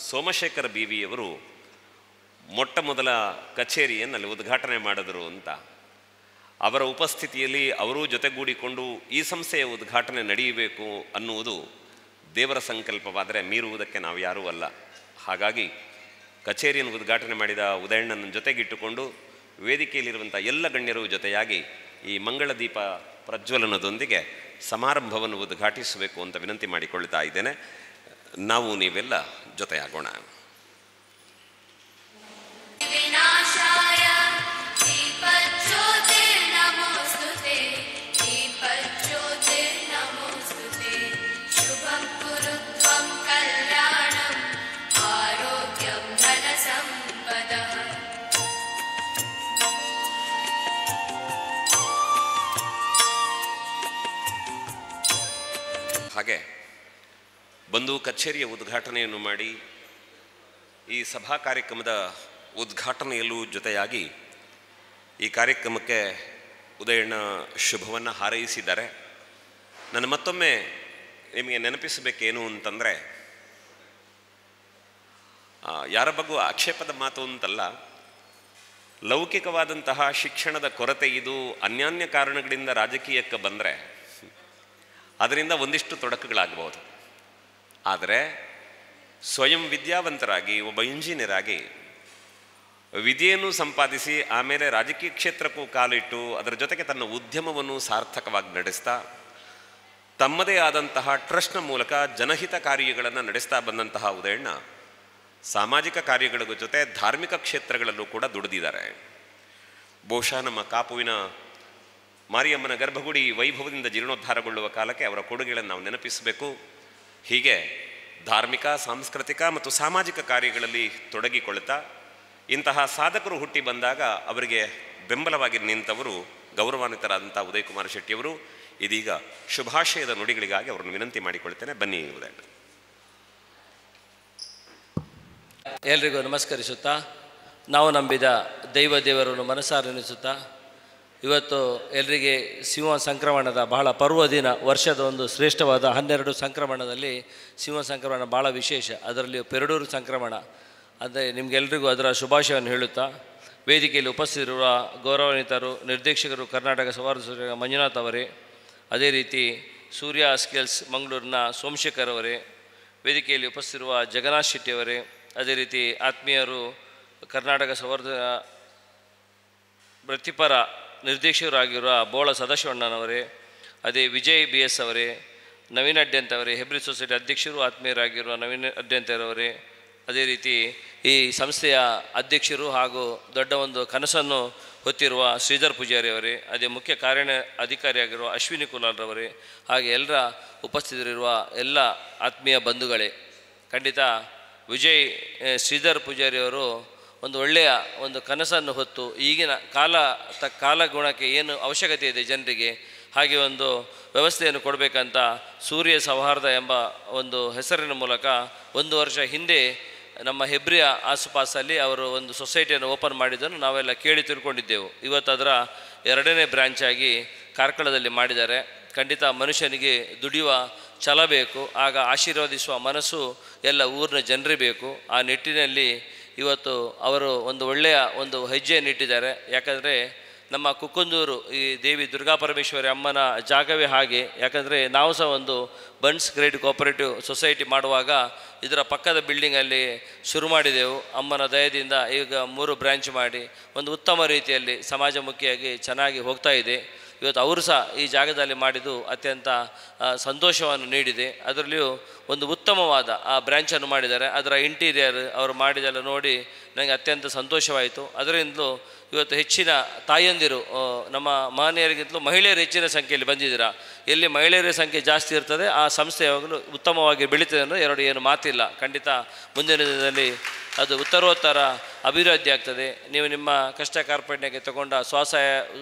ಸೋಮಶೇಖರ್ BV ಅವರು ಮೊಟ್ಟ ಮೊದಲ ಕಚೇರಿಯನ್ನು ಅಲ್ಲಿ ಉದ್ಘಾಟನೆ ಮಾಡಿದ್ರು ಅಂತ. ಅವರ ಉಪಸ್ಥಿತಿಯಲ್ಲಿ ಅವರೂ ಜೊತೆಗೂಡಿಕೊಂಡು ಈ ಸಂಸ್ಥೆಯ ಉದ್ಘಾಟನೆ ನಡೆಯಬೇಕು ಅನ್ನುವುದು ದೇವರ ಸಂಕಲ್ಪವಾದರೆ ಮೀರುವುದಕ್ಕೆ ನಾವು ಯಾರೂ ಅಲ್ಲ. ಹಾಗಾಗಿ ಕಚೇರಿಯನ್ನು ಉದ್ಘಾಟನೆ ಮಾಡಿದ ಉದಯಣ್ಣನ ಜೊತೆಗಿಟ್ಟುಕೊಂಡು ವೇದಿಕೆಯಲ್ಲಿರುವಂಥ ಎಲ್ಲ ಗಣ್ಯರು ಜೊತೆಯಾಗಿ ಈ ಮಂಗಳ ದೀಪ ಪ್ರಜ್ವಲನದೊಂದಿಗೆ ಸಮಾರಂಭವನ್ನು ಉದ್ಘಾಟಿಸಬೇಕು ಅಂತ ವಿನಂತಿ ಮಾಡಿಕೊಳ್ತಾ ಇದ್ದೇನೆ. ನಾವು ನೀವೆಲ್ಲ ಜೊತೆಯಾಗೋಣ. ಹಾಗೆ ಬಂದು ಕಚೇರಿಯ ಉದ್ಘಾಟನೆಯನ್ನು ಮಾಡಿ ಈ ಸಭಾ ಕಾರ್ಯಕ್ರಮದ ಉದ್ಘಾಟನೆಯಲ್ಲೂ ಜೊತೆಯಾಗಿ ಈ ಕಾರ್ಯಕ್ರಮಕ್ಕೆ ಉದಯಣ್ಣ ಶುಭವನ್ನು ಹಾರೈಸಿದ್ದಾರೆ. ನಾನು ಮತ್ತೊಮ್ಮೆ ನಿಮಗೆ ನೆನಪಿಸಬೇಕೇನು ಅಂತಂದರೆ, ಯಾರ ಬಗ್ಗೂ ಆಕ್ಷೇಪದ ಮಾತು ಅಂತಲ್ಲ, ಲೌಕಿಕವಾದಂತಹ ಶಿಕ್ಷಣದ ಕೊರತೆ ಇದು ಅನ್ಯಾನ್ಯ ಕಾರಣಗಳಿಂದ ರಾಜಕೀಯಕ್ಕೆ ಬಂದರೆ ಅದರಿಂದ ಒಂದಿಷ್ಟು ತೊಡಕುಗಳಾಗಬಹುದು. ಆದರೆ ಸ್ವಯಂ ವಿದ್ಯಾವಂತರಾಗಿ ಒಬ್ಬ ಇಂಜಿನಿಯರ್ ಆಗಿ ವಿದ್ಯೆಯನ್ನು ಸಂಪಾದಿಸಿ ಆಮೇಲೆ ರಾಜಕೀಯ ಕ್ಷೇತ್ರಕ್ಕೂ ಕಾಲಿಟ್ಟು ಅದರ ಜೊತೆಗೆ ತನ್ನ ಉದ್ಯಮವನ್ನು ಸಾರ್ಥಕವಾಗಿ ನಡೆಸ್ತಾ ತಮ್ಮದೇ ಆದಂತಹ ಟ್ರಸ್ಟ್ನ ಮೂಲಕ ಜನಹಿತ ಕಾರ್ಯಗಳನ್ನು ನಡೆಸ್ತಾ ಬಂದಂತಹ ಉದಯಣ್ಣ ಸಾಮಾಜಿಕ ಕಾರ್ಯಗಳ ಜೊತೆ ಧಾರ್ಮಿಕ ಕ್ಷೇತ್ರಗಳಲ್ಲೂ ಕೂಡ ದುಡಿದಿದ್ದಾರೆ. ಬಹುಶಃ ನಮ್ಮ ಕಾಪುವಿನ ಮಾರಿಯಮ್ಮನ ಗರ್ಭಗುಡಿ ವೈಭವದಿಂದ ಜೀರ್ಣೋದ್ಧಾರಗೊಳ್ಳುವ ಕಾಲಕ್ಕೆ ಅವರ ಕೊಡುಗೆಗಳನ್ನು ನಾವು ನೆನಪಿಸಬೇಕು. ಹೀಗೆ ಧಾರ್ಮಿಕ, ಸಾಂಸ್ಕೃತಿಕ ಮತ್ತು ಸಾಮಾಜಿಕ ಕಾರ್ಯಗಳಲ್ಲಿ ತೊಡಗಿಕೊಳ್ತಾ ಇಂತಹ ಸಾಧಕರು ಹುಟ್ಟಿ ಬಂದಾಗ ಅವರಿಗೆ ಬೆಂಬಲವಾಗಿ ನಿಂತವರು ಗೌರವಾನ್ವಿತರಾದಂಥ ಉದಯ್ ಕುಮಾರ್ ಶೆಟ್ಟಿಯವರು. ಇದೀಗ ಶುಭಾಶಯದ ನುಡಿಗಳಿಗಾಗಿ ಅವರನ್ನು ವಿನಂತಿ ಮಾಡಿಕೊಳ್ತೇನೆ. ಬನ್ನಿ ಉದಯ್. ಎಲ್ರಿಗೂ ನಮಸ್ಕರಿಸುತ್ತಾ, ನಾವು ನಂಬಿದ ದೇವರನ್ನು ಮನಸಾರೆನಿಸುತ್ತಾ, ಇವತ್ತು ಎಲ್ಲರಿಗೆ ಸಿಂಹ ಸಂಕ್ರಮಣದ ಬಹಳ ಪರ್ವ ದಿನ, ವರ್ಷದ ಒಂದು ಶ್ರೇಷ್ಠವಾದ 12 ಸಂಕ್ರಮಣದಲ್ಲಿ ಸಿಂಹ ಸಂಕ್ರಮಣ ಭಾಳ ವಿಶೇಷ. ಅದರಲ್ಲಿ ಪೆರಡೂರು ಸಂಕ್ರಮಣ. ಅಂದರೆ ನಿಮಗೆಲ್ಲರಿಗೂ ಅದರ ಶುಭಾಶಯವನ್ನು ಹೇಳುತ್ತಾ, ವೇದಿಕೆಯಲ್ಲಿ ಉಪಸ್ಥಿತಿರುವ ಗೌರವಾನ್ವಿತರು, ನಿರ್ದೇಶಕರು ಕರ್ನಾಟಕ ಸೌಹಾರ್ದ ಮಂಜುನಾಥ್ ಅವರೇ, ಅದೇ ರೀತಿ ಸೂರ್ಯ ಸ್ಕಿಲ್ಸ್ ಮಂಗಳೂರಿನ ಸೋಮಶೇಖರ್ ಅವರೇ, ವೇದಿಕೆಯಲ್ಲಿ ಉಪಸ್ಥಿತಿರುವ ಜಗನ್ನಾಥ್ ಶೆಟ್ಟಿಯವರೇ, ಅದೇ ರೀತಿ ಆತ್ಮೀಯರು ಕರ್ನಾಟಕ ಸೌಹಾರ್ದ ವೃತ್ತಿಪರ ನಿರ್ದೇಶಕರಾಗಿರುವ ಬೋಳ ಸದಾಶಿವಣ್ಣನವರೇ, ಅದೇ ವಿಜಯ್ BS ಅವರೇ, ನವೀನ್ ಅಡ್ಯಂತವರೇ, ಹೆಬ್ರಿ ಸೊಸೈಟಿ ಅಧ್ಯಕ್ಷರು ಆತ್ಮೀಯರಾಗಿರುವ ನವೀನ್ ಅಡ್ಯಂತರವರೇ, ಅದೇ ರೀತಿ ಈ ಸಂಸ್ಥೆಯ ಅಧ್ಯಕ್ಷರು ಹಾಗೂ ದೊಡ್ಡ ಒಂದು ಕನಸನ್ನು ಹೊತ್ತಿರುವ ಶ್ರೀಧರ್ ಪೂಜಾರಿ ಅವರೇ, ಅದೇ ಮುಖ್ಯ ಕಾರ್ಯ ಅಧಿಕಾರಿಯಾಗಿರುವ ಅಶ್ವಿನಿ ಕುಲಾಲ್ರವರೇ, ಹಾಗೆ ಎಲ್ಲರ ಉಪಸ್ಥಿತರಿರುವ ಎಲ್ಲ ಆತ್ಮೀಯ ಬಂಧುಗಳೇ, ಖಂಡಿತ ಶ್ರೀಧರ್ ಪೂಜಾರಿಯವರು ಒಂದು ಒಳ್ಳೆಯ ಒಂದು ಕನಸನ್ನು ಹೊತ್ತು ಈಗಿನ ಕಾಲಗುಣಕ್ಕೆ ಏನು ಅವಶ್ಯಕತೆ ಇದೆ ಜನರಿಗೆ, ಹಾಗೆ ಒಂದು ವ್ಯವಸ್ಥೆಯನ್ನು ಕೊಡಬೇಕಂತ ಸೂರ್ಯ ಸೌಹಾರ್ದ ಎಂಬ ಒಂದು ಹೆಸರಿನ ಮೂಲಕ 1 ವರ್ಷ ಹಿಂದೆ ನಮ್ಮ ಹೆಬ್ರಿಯ ಆಸುಪಾಸಲ್ಲಿ ಅವರು ಒಂದು ಸೊಸೈಟಿಯನ್ನು ಓಪನ್ ಮಾಡಿದ್ದನ್ನು ನಾವೆಲ್ಲ ಕೇಳಿ ತಿಳ್ಕೊಂಡಿದ್ದೆವು. ಇವತ್ತು ಅದರ 2ನೇ ಬ್ರ್ಯಾಂಚ್ ಆಗಿ ಕಾರ್ಕಳದಲ್ಲಿ ಮಾಡಿದ್ದಾರೆ. ಖಂಡಿತ ಮನುಷ್ಯನಿಗೆ ದುಡಿಯುವ ಛಲ ಬೇಕು, ಆಗ ಆಶೀರ್ವದಿಸುವ ಮನಸ್ಸು ಎಲ್ಲ ಊರಿನ ಜನರೇ ಬೇಕು. ಆ ನಿಟ್ಟಿನಲ್ಲಿ ಇವತ್ತು ಅವರು ಒಂದು ಒಳ್ಳೆಯ ಒಂದು ಹೆಜ್ಜೆಯನ್ನಿಟ್ಟಿದ್ದಾರೆ. ಯಾಕಂದರೆ ನಮ್ಮ ಕುಕ್ಕುಂದೂರು ಈ ದೇವಿ ದುರ್ಗಾ ಪರಮೇಶ್ವರಿ ಅಮ್ಮನ ಜಾಗವೇ ಹಾಗೆ. ಯಾಕಂದರೆ ನಾವು ಸಹ ಒಂದು ಬನ್ಸ್ ಗ್ರೇಡ್ ಕೋಆಪರೇಟಿವ್ ಸೊಸೈಟಿ ಮಾಡುವಾಗ ಇದರ ಪಕ್ಕದ ಬಿಲ್ಡಿಂಗಲ್ಲಿ ಶುರು ಮಾಡಿದೆವು. ಅಮ್ಮನ ದಯದಿಂದ ಈಗ 3 ಬ್ರ್ಯಾಂಚ್ ಮಾಡಿ ಒಂದು ಉತ್ತಮ ರೀತಿಯಲ್ಲಿ ಸಮಾಜಮುಖಿಯಾಗಿ ಚೆನ್ನಾಗಿ ಹೋಗ್ತಾ ಇದೆ. ಇವತ್ತು ಅವರು ಸಹ ಈ ಜಾಗದಲ್ಲಿ ಮಾಡಿದ್ದು ಅತ್ಯಂತ ಸಂತೋಷವನ್ನು ನೀಡಿದೆ. ಅದರಲ್ಲಿಯೂ ಒಂದು ಉತ್ತಮವಾದ ಆ ಬ್ರ್ಯಾಂಚನ್ನು ಮಾಡಿದ್ದಾರೆ. ಅದರ ಇಂಟೀರಿಯರ್ ಅವರು ಮಾಡಿದೆಲ್ಲ ನೋಡಿ ನನಗೆ ಅತ್ಯಂತ ಸಂತೋಷವಾಯಿತು. ಅದರಿಂದಲೂ ಇವತ್ತು ಹೆಚ್ಚಿನ ತಾಯಂದಿರು ನಮ್ಮ ಮಹನೀಯರಿಗಿಂತಲೂ ಮಹಿಳೆಯರು ಹೆಚ್ಚಿನ ಸಂಖ್ಯೆಯಲ್ಲಿ ಬಂದಿದ್ದೀರಾ. ಎಲ್ಲಿ ಮಹಿಳೆಯರ ಸಂಖ್ಯೆ ಜಾಸ್ತಿ ಇರ್ತದೆ ಆ ಸಂಸ್ಥೆ ಯಾವಾಗಲೂ ಉತ್ತಮವಾಗಿ ಬೆಳೀತದೆ ಅನ್ನೋದು ಏನು ಮಾತಿಲ್ಲ. ಖಂಡಿತ ಮುಂದಿನ ದಿನದಲ್ಲಿ ಅದು ಉತ್ತರೋತ್ತರ ಅಭಿವೃದ್ಧಿ ಆಗ್ತದೆ. ನೀವು ನಿಮ್ಮ ಕಷ್ಟ ಕಾರ್ಪಣ್ಯಕ್ಕೆ ತಗೊಂಡ ಸ್ವಸಹಾಯ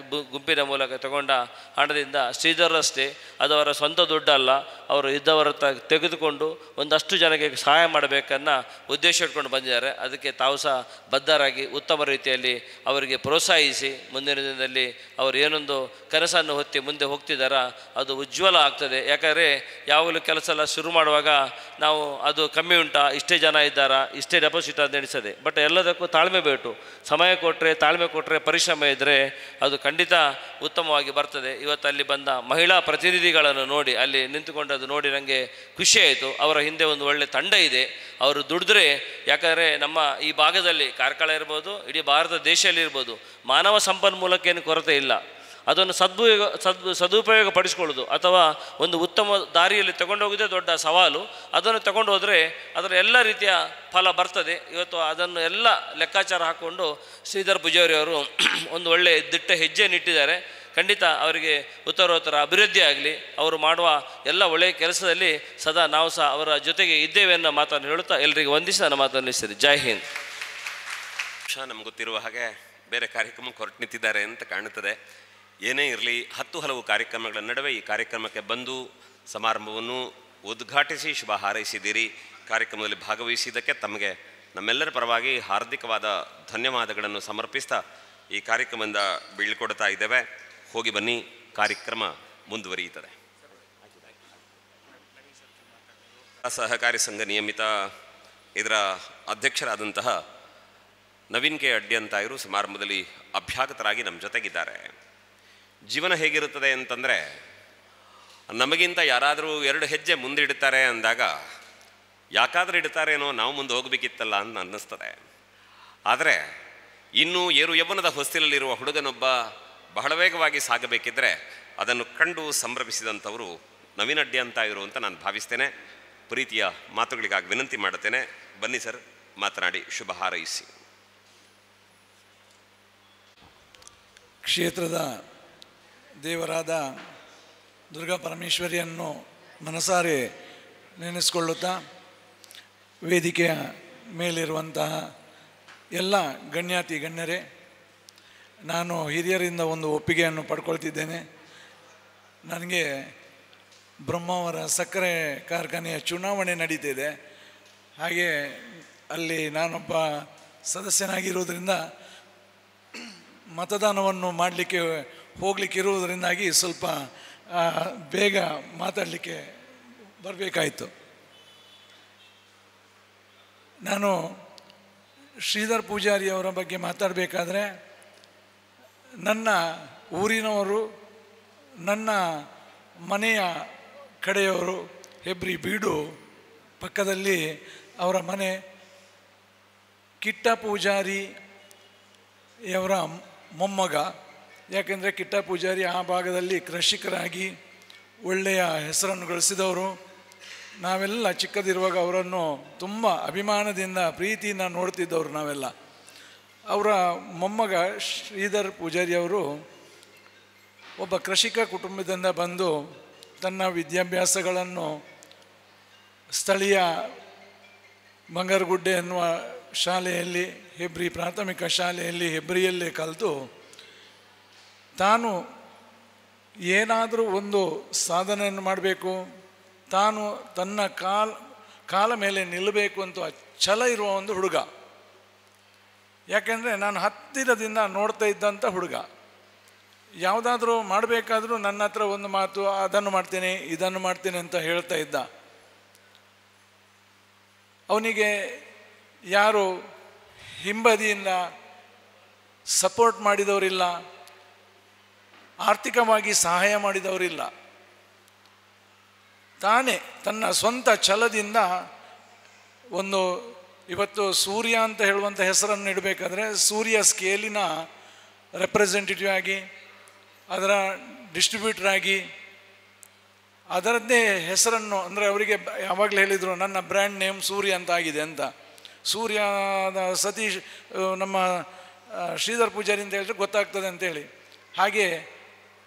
ಗುಂಪಿನ ಮೂಲಕ ತಗೊಂಡ ಹಣದಿಂದ ಶ್ರೀಧರಷ್ಟೇ ಅದು ಅವರ ಸ್ವಂತ ದುಡ್ಡಲ್ಲ, ಅವರು ಇದ್ದವರ ತೆಗೆದುಕೊಂಡು ಒಂದಷ್ಟು ಜನಕ್ಕೆ ಸಹಾಯ ಮಾಡಬೇಕನ್ನ ಉದ್ದೇಶ ಇಟ್ಕೊಂಡು ಬಂದಿದ್ದಾರೆ. ಅದಕ್ಕೆ ತಾವು ಸಹ ಬದ್ಧರಾಗಿ ಉತ್ತಮ ರೀತಿಯಲ್ಲಿ ಅವರಿಗೆ ಪ್ರೋತ್ಸಾಹಿಸಿ ಮುಂದಿನ ದಿನದಲ್ಲಿ ಅವರು ಏನೊಂದು ಕನಸನ್ನು ಹೊತ್ತಿ ಮುಂದೆ ಹೋಗ್ತಿದ್ದಾರಾ ಅದು ಉಜ್ವಲ ಆಗ್ತದೆ. ಯಾಕಂದರೆ ಯಾವಾಗಲೂ ಕೆಲಸ ಎಲ್ಲ ಶುರು ಮಾಡುವಾಗ ನಾವು ಅದು ಕಮ್ಮಿ ಉಂಟಾ, ಇಷ್ಟೇ ಜನ ಇದ್ದಾರಾ, ಇಷ್ಟೇ ಡೆಪಾಸಿಟ್ ಅಂತ ಎಣಿಸದೆ. ಬಟ್ ಎಲ್ಲದಕ್ಕೂ ತಾಳ್ಮೆ ಬೇಕು. ಸಮಯ ಕೊಟ್ಟರೆ, ತಾಳ್ಮೆ ಕೊಟ್ಟರೆ, ಪರಿಶ್ರಮ ಇದ್ದರೆ ಅದು ಖಂಡಿತ ಉತ್ತಮವಾಗಿ ಬರ್ತದೆ. ಇವತ್ತು ಅಲ್ಲಿ ಬಂದ ಮಹಿಳಾ ಪ್ರತಿನಿಧಿಗಳನ್ನು ನೋಡಿ, ಅಲ್ಲಿ ನಿಂತುಕೊಂಡದ್ದು ನೋಡಿ ನನಗೆ ಖುಷಿಯಾಯಿತು. ಅವರ ಹಿಂದೆ ಒಂದು ಒಳ್ಳೆ ತಂಡ ಇದೆ. ಅವರು ದುಡಿದ್ರೆ, ಯಾಕಂದರೆ ನಮ್ಮ ಈ ಭಾಗದಲ್ಲಿ ಕಾರ್ಕಳ ಇರ್ಬೋದು, ಇಡೀ ಭಾರತ ದೇಶದಲ್ಲಿ ಇರ್ಬೋದು, ಮಾನವ ಸಂಪನ್ಮೂಲಕ್ಕೇನು ಕೊರತೆ ಇಲ್ಲ. ಅದನ್ನು ಸದುಪಯೋಗ ಪಡಿಸ್ಕೊಳ್ಳೋದು ಅಥವಾ ಒಂದು ಉತ್ತಮ ದಾರಿಯಲ್ಲಿ ತಗೊಂಡೋಗೋದೇ ದೊಡ್ಡ ಸವಾಲು. ಅದನ್ನು ತಗೊಂಡು ಹೋದರೆ ಅದರ ಎಲ್ಲ ರೀತಿಯ ಫಲ ಬರ್ತದೆ. ಇವತ್ತು ಅದನ್ನು ಎಲ್ಲ ಲೆಕ್ಕಾಚಾರ ಹಾಕ್ಕೊಂಡು ಶ್ರೀಧರ್ ಪೂಜಾರಿ ಅವರು ಒಂದು ಒಳ್ಳೆಯ ದಿಟ್ಟ ಹೆಜ್ಜೆಯನ್ನಿಟ್ಟಿದ್ದಾರೆ. ಖಂಡಿತ ಅವರಿಗೆ ಉತ್ತರೋತ್ತರ ಅಭಿವೃದ್ಧಿ ಆಗಲಿ. ಅವರು ಮಾಡುವ ಎಲ್ಲ ಒಳ್ಳೆಯ ಕೆಲಸದಲ್ಲಿ ಸದಾ ನಾವು ಸಹ ಅವರ ಜೊತೆಗೆ ಇದ್ದೇವೆ ಅನ್ನೋ ಮಾತನ್ನು ಹೇಳುತ್ತಾ ಎಲ್ಲರಿಗೆ ವಂದಿಸಿ ನನ್ನ ಮಾತನ್ನು ನಿಲ್ಲಿಸಿದೆ. ಜೈ ಹಿಂದ್. ನಮ್ಗೆ ಗೊತ್ತಿರುವ ಹಾಗೆ ಬೇರೆ ಕಾರ್ಯಕ್ರಮಕ್ಕೆ ಹೊರಟು ನಿಂತಿದ್ದಾರೆ ಅಂತ ಕಾಣುತ್ತದೆ. ಏನೇ ಇರಲಿ, 10 ಹಲವು ಕಾರ್ಯಕ್ರಮಗಳ ನಡುವೆ ಈ ಕಾರ್ಯಕ್ರಮಕ್ಕೆ ಬಂದು ಸಮಾರಂಭವನ್ನು ಉದ್ಘಾಟಿಸಿ ಶುಭ ಹಾರೈಸಿದ್ದೀರಿ. ಕಾರ್ಯಕ್ರಮದಲ್ಲಿ ಭಾಗವಹಿಸಿದ್ದಕ್ಕೆ ತಮಗೆ ನಮ್ಮೆಲ್ಲರ ಪರವಾಗಿ ಹಾರ್ದಿಕವಾದ ಧನ್ಯವಾದಗಳನ್ನು ಸಮರ್ಪಿಸ್ತಾ ಈ ಕಾರ್ಯಕ್ರಮದಿಂದ ಬೀಳ್ಕೊಡ್ತಾ ಇದ್ದೇವೆ. ಹೋಗಿ ಬನ್ನಿ, ಕಾರ್ಯಕ್ರಮ ಮುಂದುವರಿಯುತ್ತದೆ. ಸಹಕಾರಿ ಸಂಘ ನಿಯಮಿತ ಇದರ ಅಧ್ಯಕ್ಷರಾದಂತಹ ನವೀನ್ ಕೆ ಅಡ್ಡಿ ಅಂತ ಇವರು ಸಮಾರಂಭದಲ್ಲಿ ಅಭ್ಯಾಗತರಾಗಿ ನಮ್ಮ ಜೊತೆಗಿದ್ದಾರೆ. ಜೀವನ ಹೇಗಿರುತ್ತದೆ ಅಂತಂದರೆ, ನಮಗಿಂತ ಯಾರಾದರೂ 2 ಹೆಜ್ಜೆ ಮುಂದೆ ಇಡ್ತಾರೆ ಅಂದಾಗ ಯಾಕಾದರೂ ಇಡ್ತಾರೇನೋ, ನಾವು ಮುಂದೆ ಹೋಗಬೇಕಿತ್ತಲ್ಲ ಅಂತ ಅನ್ನಿಸ್ತದೆ. ಆದರೆ ಇನ್ನೂ ಏರು ಯೌವನದ ಹೊಸ್ತಿಲಲ್ಲಿರುವ ಹುಡುಗನೊಬ್ಬ ಬಹಳ ವೇಗವಾಗಿ ಸಾಗಬೇಕಿದ್ರೆ ಅದನ್ನು ಕಂಡು ಸಂಭ್ರಮಿಸಿದಂಥವರು ನವೀನ್ ಅಡ್ಡಿ ಅಂತ ಇವರು ಅಂತ ನಾನು ಭಾವಿಸ್ತೇನೆ. ಪ್ರೀತಿಯ ಮಾತುಗಳಿಗಾಗಿ ವಿನಂತಿ ಮಾಡುತ್ತೇನೆ. ಬನ್ನಿ ಸರ್, ಮಾತನಾಡಿ ಶುಭ ಹಾರೈಸಿ. ಕ್ಷೇತ್ರದ ದೇವರಾದ ದುರ್ಗಾ ಪರಮೇಶ್ವರಿಯನ್ನು ಮನಸಾರೆ ನೆನೆಸಿಕೊಳ್ಳುತ್ತಾ, ವೇದಿಕೆಯ ಮೇಲಿರುವಂತಹ ಎಲ್ಲ ಗಣ್ಯಾತಿ ಗಣ್ಯರೇ, ನಾನು ಹಿರಿಯರಿಂದ ಒಂದು ಒಪ್ಪಿಗೆಯನ್ನು ಪಡ್ಕೊಳ್ತಿದ್ದೇನೆ. ನನಗೆ ಬ್ರಹ್ಮಾವರ ಸಕ್ಕರೆ ಕಾರ್ಖಾನೆಯ ಚುನಾವಣೆ ನಡೀತಿದೆ. ಹಾಗೆ ಅಲ್ಲಿ ನಾನೊಬ್ಬ ಸದಸ್ಯನಾಗಿರುವುದರಿಂದ ಮತದಾನವನ್ನು ಮಾಡಲಿಕ್ಕೆ ಹೋಗಲಿಕ್ಕಿರುವುದರಿಂದಾಗಿ ಸ್ವಲ್ಪ ಬೇಗ ಮಾತಾಡಲಿಕ್ಕೆ ಬರಬೇಕಾಯಿತು. ನಾನು ಶ್ರೀಧರ್ ಪೂಜಾರಿಯವರ ಬಗ್ಗೆ ಮಾತಾಡಬೇಕಾದ್ರೆ, ನನ್ನ ಊರಿನವರು, ನನ್ನ ಮನೆಯ ಕಡೆಯವರು, ಹೆಬ್ರಿ ಬೀಡು ಪಕ್ಕದಲ್ಲಿ ಅವರ ಮನೆ. ಕಿಟ್ಟ ಪೂಜಾರಿಯವರ ಮೊಮ್ಮಗ. ಯಾಕೆಂದರೆ ಕಿಟ್ಟ ಪೂಜಾರಿ ಆ ಭಾಗದಲ್ಲಿ ಕೃಷಿಕರಾಗಿ ಒಳ್ಳೆಯ ಹೆಸರನ್ನು ಗಳಿಸಿದವರು. ನಾವೆಲ್ಲ ಚಿಕ್ಕದಿರುವಾಗ ಅವರನ್ನು ತುಂಬ ಅಭಿಮಾನದಿಂದ ಪ್ರೀತಿಯಿಂದ ನೋಡ್ತಿದ್ದವರು ನಾವೆಲ್ಲ. ಅವರ ಮೊಮ್ಮಗ ಶ್ರೀಧರ್ ಪೂಜಾರಿಯವರು ಒಬ್ಬ ಕೃಷಿಕ ಕುಟುಂಬದಿಂದ ಬಂದು ತನ್ನ ವಿದ್ಯಾಭ್ಯಾಸಗಳನ್ನು ಸ್ಥಳೀಯ ಬಂಗಾರಗುಡ್ಡೆ ಎನ್ನುವ ಶಾಲೆಯಲ್ಲಿ ಹೆಬ್ರಿ ಪ್ರಾಥಮಿಕ ಶಾಲೆಯಲ್ಲಿ ಹೆಬ್ರಿಯಲ್ಲೇ ಕಲಿತು ತಾನು ಏನಾದರೂ ಒಂದು ಸಾಧನೆಯನ್ನು ಮಾಡಬೇಕು, ತಾನು ತನ್ನ ಕಾಲ ಮೇಲೆ ನಿಲ್ಲಬೇಕು ಅಂತ ಛಲ ಇರುವ ಒಂದು ಹುಡುಗ. ಯಾಕೆಂದರೆ ನಾನು ಹತ್ತಿರದಿಂದ ನೋಡ್ತಾ ಇದ್ದಂಥ ಹುಡುಗ. ಯಾವುದಾದ್ರೂ ಮಾಡಬೇಕಾದ್ರೂ ನನ್ನ ಹತ್ರ ಒಂದು ಮಾತು, ಅದನ್ನು ಮಾಡ್ತೇನೆ ಇದನ್ನು ಮಾಡ್ತೇನೆ ಅಂತ ಹೇಳ್ತಾ ಇದ್ದ. ಅವನಿಗೆ ಯಾರು ಹಿಂಬದಿಯಿಂದ ಸಪೋರ್ಟ್ ಮಾಡಿದವರಿಲ್ಲ, ಆರ್ಥಿಕವಾಗಿ ಸಹಾಯ ಮಾಡಿದವರಿಲ್ಲ. ತಾನೇ ತನ್ನ ಸ್ವಂತ ಛಲದಿಂದ ಒಂದು ಇವತ್ತು ಸೂರ್ಯ ಅಂತ ಹೇಳುವಂಥ ಹೆಸರನ್ನು ಇಡಬೇಕಾದ್ರೆ ಸೂರ್ಯ ಸ್ಕೇಲಿನ ರೆಪ್ರೆಸೆಂಟೇಟಿವ್ ಆಗಿ, ಅದರ ಡಿಸ್ಟ್ರಿಬ್ಯೂಟರ್ ಆಗಿ, ಅದರದ್ದೇ ಹೆಸರನ್ನು, ಅಂದರೆ ಅವರಿಗೆ ಯಾವಾಗಲೂ ಹೇಳಿದರು ನನ್ನ ಬ್ರ್ಯಾಂಡ್ ನೇಮ್ ಸೂರ್ಯ ಅಂತ ಆಗಿದೆ ಅಂತ. ಸೂರ್ಯದ ಸತೀಶ್ ನಮ್ಮ ಶ್ರೀಧರ್ ಪೂಜಾರಿ ಅಂತ ಹೇಳಿದ್ರೆ ಗೊತ್ತಾಗ್ತದೆ ಅಂತೇಳಿ. ಹಾಗೆ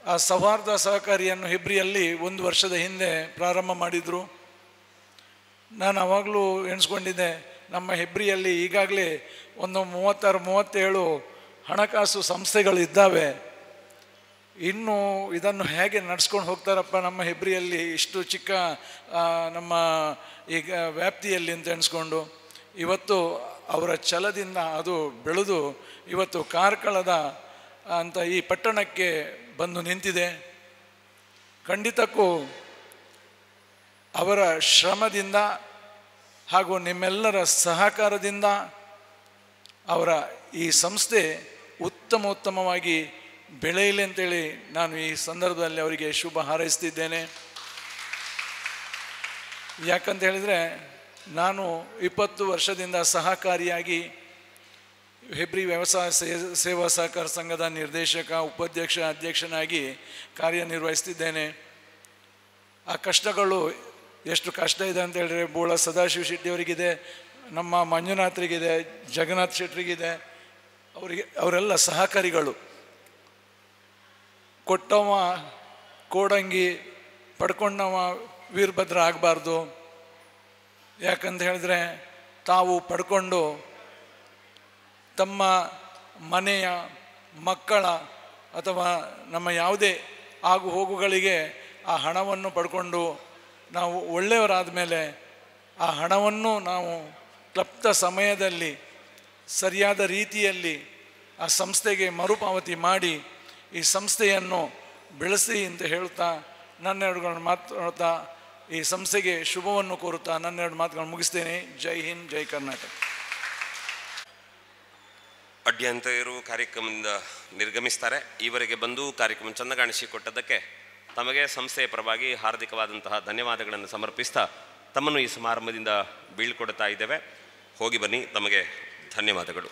ಆ ಸೌಹಾರ್ದ ಸಹಕಾರಿಯನ್ನು ಹೆಬ್ರಿಯಲ್ಲಿ 1 ವರ್ಷದ ಹಿಂದೆ ಪ್ರಾರಂಭ ಮಾಡಿದರು. ನಾನು ಆವಾಗಲೂ ಎಣಿಸ್ಕೊಂಡಿದ್ದೆ, ನಮ್ಮ ಹೆಬ್ರಿಯಲ್ಲಿ ಈಗಾಗಲೇ ಒಂದು 36-37 ಹಣಕಾಸು ಸಂಸ್ಥೆಗಳಿದ್ದಾವೆ. ಇನ್ನು ಇದನ್ನು ಹೇಗೆ ನಡೆಸ್ಕೊಂಡು ಹೋಗ್ತಾರಪ್ಪ ನಮ್ಮ ಹೆಬ್ರಿಯಲ್ಲಿ ಇಷ್ಟು ಚಿಕ್ಕ ನಮ್ಮ ಈಗ ವ್ಯಾಪ್ತಿಯಲ್ಲಿ ಅಂತ ಎಣಿಸ್ಕೊಂಡು, ಇವತ್ತು ಅವರ ಛಲದಿಂದ ಅದು ಬೆಳೆದು ಇವತ್ತು ಕಾರ್ಕಳದ ಅಂತ ಈ ಪಟ್ಟಣಕ್ಕೆ ಬಂದು ನಿಂತಿದೆ. ಖಂಡಿತಕ್ಕೂ ಅವರ ಶ್ರಮದಿಂದ ಹಾಗೂ ನಿಮ್ಮೆಲ್ಲರ ಸಹಕಾರದಿಂದ ಅವರ ಈ ಸಂಸ್ಥೆ ಉತ್ತಮವಾಗಿ ಬೆಳೆಯಲಿ ಅಂತೇಳಿ ನಾನು ಈ ಸಂದರ್ಭದಲ್ಲಿ ಅವರಿಗೆ ಶುಭ ಹಾರೈಸ್ತಿದ್ದೇನೆ. ಯಾಕಂತ ಹೇಳಿದರೆ ನಾನು 20 ವರ್ಷದಿಂದ ಸಹಕಾರಿಯಾಗಿ ಹೆಬ್ರಿ ವ್ಯವಸಾಯ ಸೇವಾ ಸಹಕಾರ ಸಂಘದ ನಿರ್ದೇಶಕ, ಉಪಾಧ್ಯಕ್ಷ, ಅಧ್ಯಕ್ಷನಾಗಿ ಕಾರ್ಯನಿರ್ವಹಿಸ್ತಿದ್ದೇನೆ. ಆ ಕಷ್ಟಗಳು ಎಷ್ಟು ಕಷ್ಟ ಇದೆ ಅಂತ ಹೇಳಿದ್ರೆ ಬೋಳ ಸದಾಶಿವ ಶೆಟ್ಟಿಯವರಿಗಿದೆ, ನಮ್ಮ ಮಂಜುನಾಥರಿಗಿದೆ, ಜಗನ್ನಾಥ್ ಶೆಟ್ಟರಿಗಿದೆ. ಅವರೆಲ್ಲ ಸಹಕಾರಿಗಳು. ಕೊಟ್ಟವ ಕೋಡಂಗಿ, ಪಡ್ಕೊಂಡವ ವೀರಭದ್ರ ಆಗಬಾರ್ದು. ಯಾಕಂತ ಹೇಳಿದ್ರೆ ತಾವು ಪಡ್ಕೊಂಡು ತಮ್ಮ ಮನೆಯ ಮಕ್ಕಳ ಅಥವಾ ನಮ್ಮ ಯಾವುದೇ ಆಗು ಹೋಗುಗಳಿಗೆ ಆ ಹಣವನ್ನು ಪಡ್ಕೊಂಡು ನಾವು ಒಳ್ಳೆಯವರಾದ ಮೇಲೆ ಆ ಹಣವನ್ನು ನಾವು ಕ್ಲಪ್ತ ಸಮಯದಲ್ಲಿ ಸರಿಯಾದ ರೀತಿಯಲ್ಲಿ ಆ ಸಂಸ್ಥೆಗೆ ಮರುಪಾವತಿ ಮಾಡಿ ಈ ಸಂಸ್ಥೆಯನ್ನು ಬೆಳೆಸಿ ಅಂತ ಹೇಳ್ತಾ ನನ್ನೆರಡುಗಳನ್ನು ಮಾತಾಡ್ತಾ ಈ ಸಂಸ್ಥೆಗೆ ಶುಭವನ್ನು ಕೋರುತ್ತಾ ನನ್ನೆರಡು ಮಾತುಗಳನ್ನು ಮುಗಿಸ್ತೇನೆ. ಜೈ ಹಿಂದ್, ಜೈ ಕರ್ನಾಟಕ. ಅಡ್ಯಂತರು ಕಾರ್ಯಕ್ರಮದಿಂದ ನಿರ್ಗಮಿಸ್ತಾರೆ. ಈವರೆಗೆ ಬಂದು ಕಾರ್ಯಕ್ರಮ ಚೆಂದ ಕಾಣಿಸಿಕೊಟ್ಟದ್ದಕ್ಕೆ ತಮಗೆ ಸಂಸ್ಥೆಯ ಪರವಾಗಿ ಹಾರ್ದಿಕವಾದಂತಹ ಧನ್ಯವಾದಗಳನ್ನು ಸಮರ್ಪಿಸ್ತಾ ತಮ್ಮನ್ನು ಈ ಸಮಾರಂಭದಿಂದ ಬೀಳ್ಕೊಡ್ತಾ ಇದ್ದೇವೆ. ಹೋಗಿ ಬನ್ನಿ. ತಮಗೆ ಧನ್ಯವಾದಗಳು.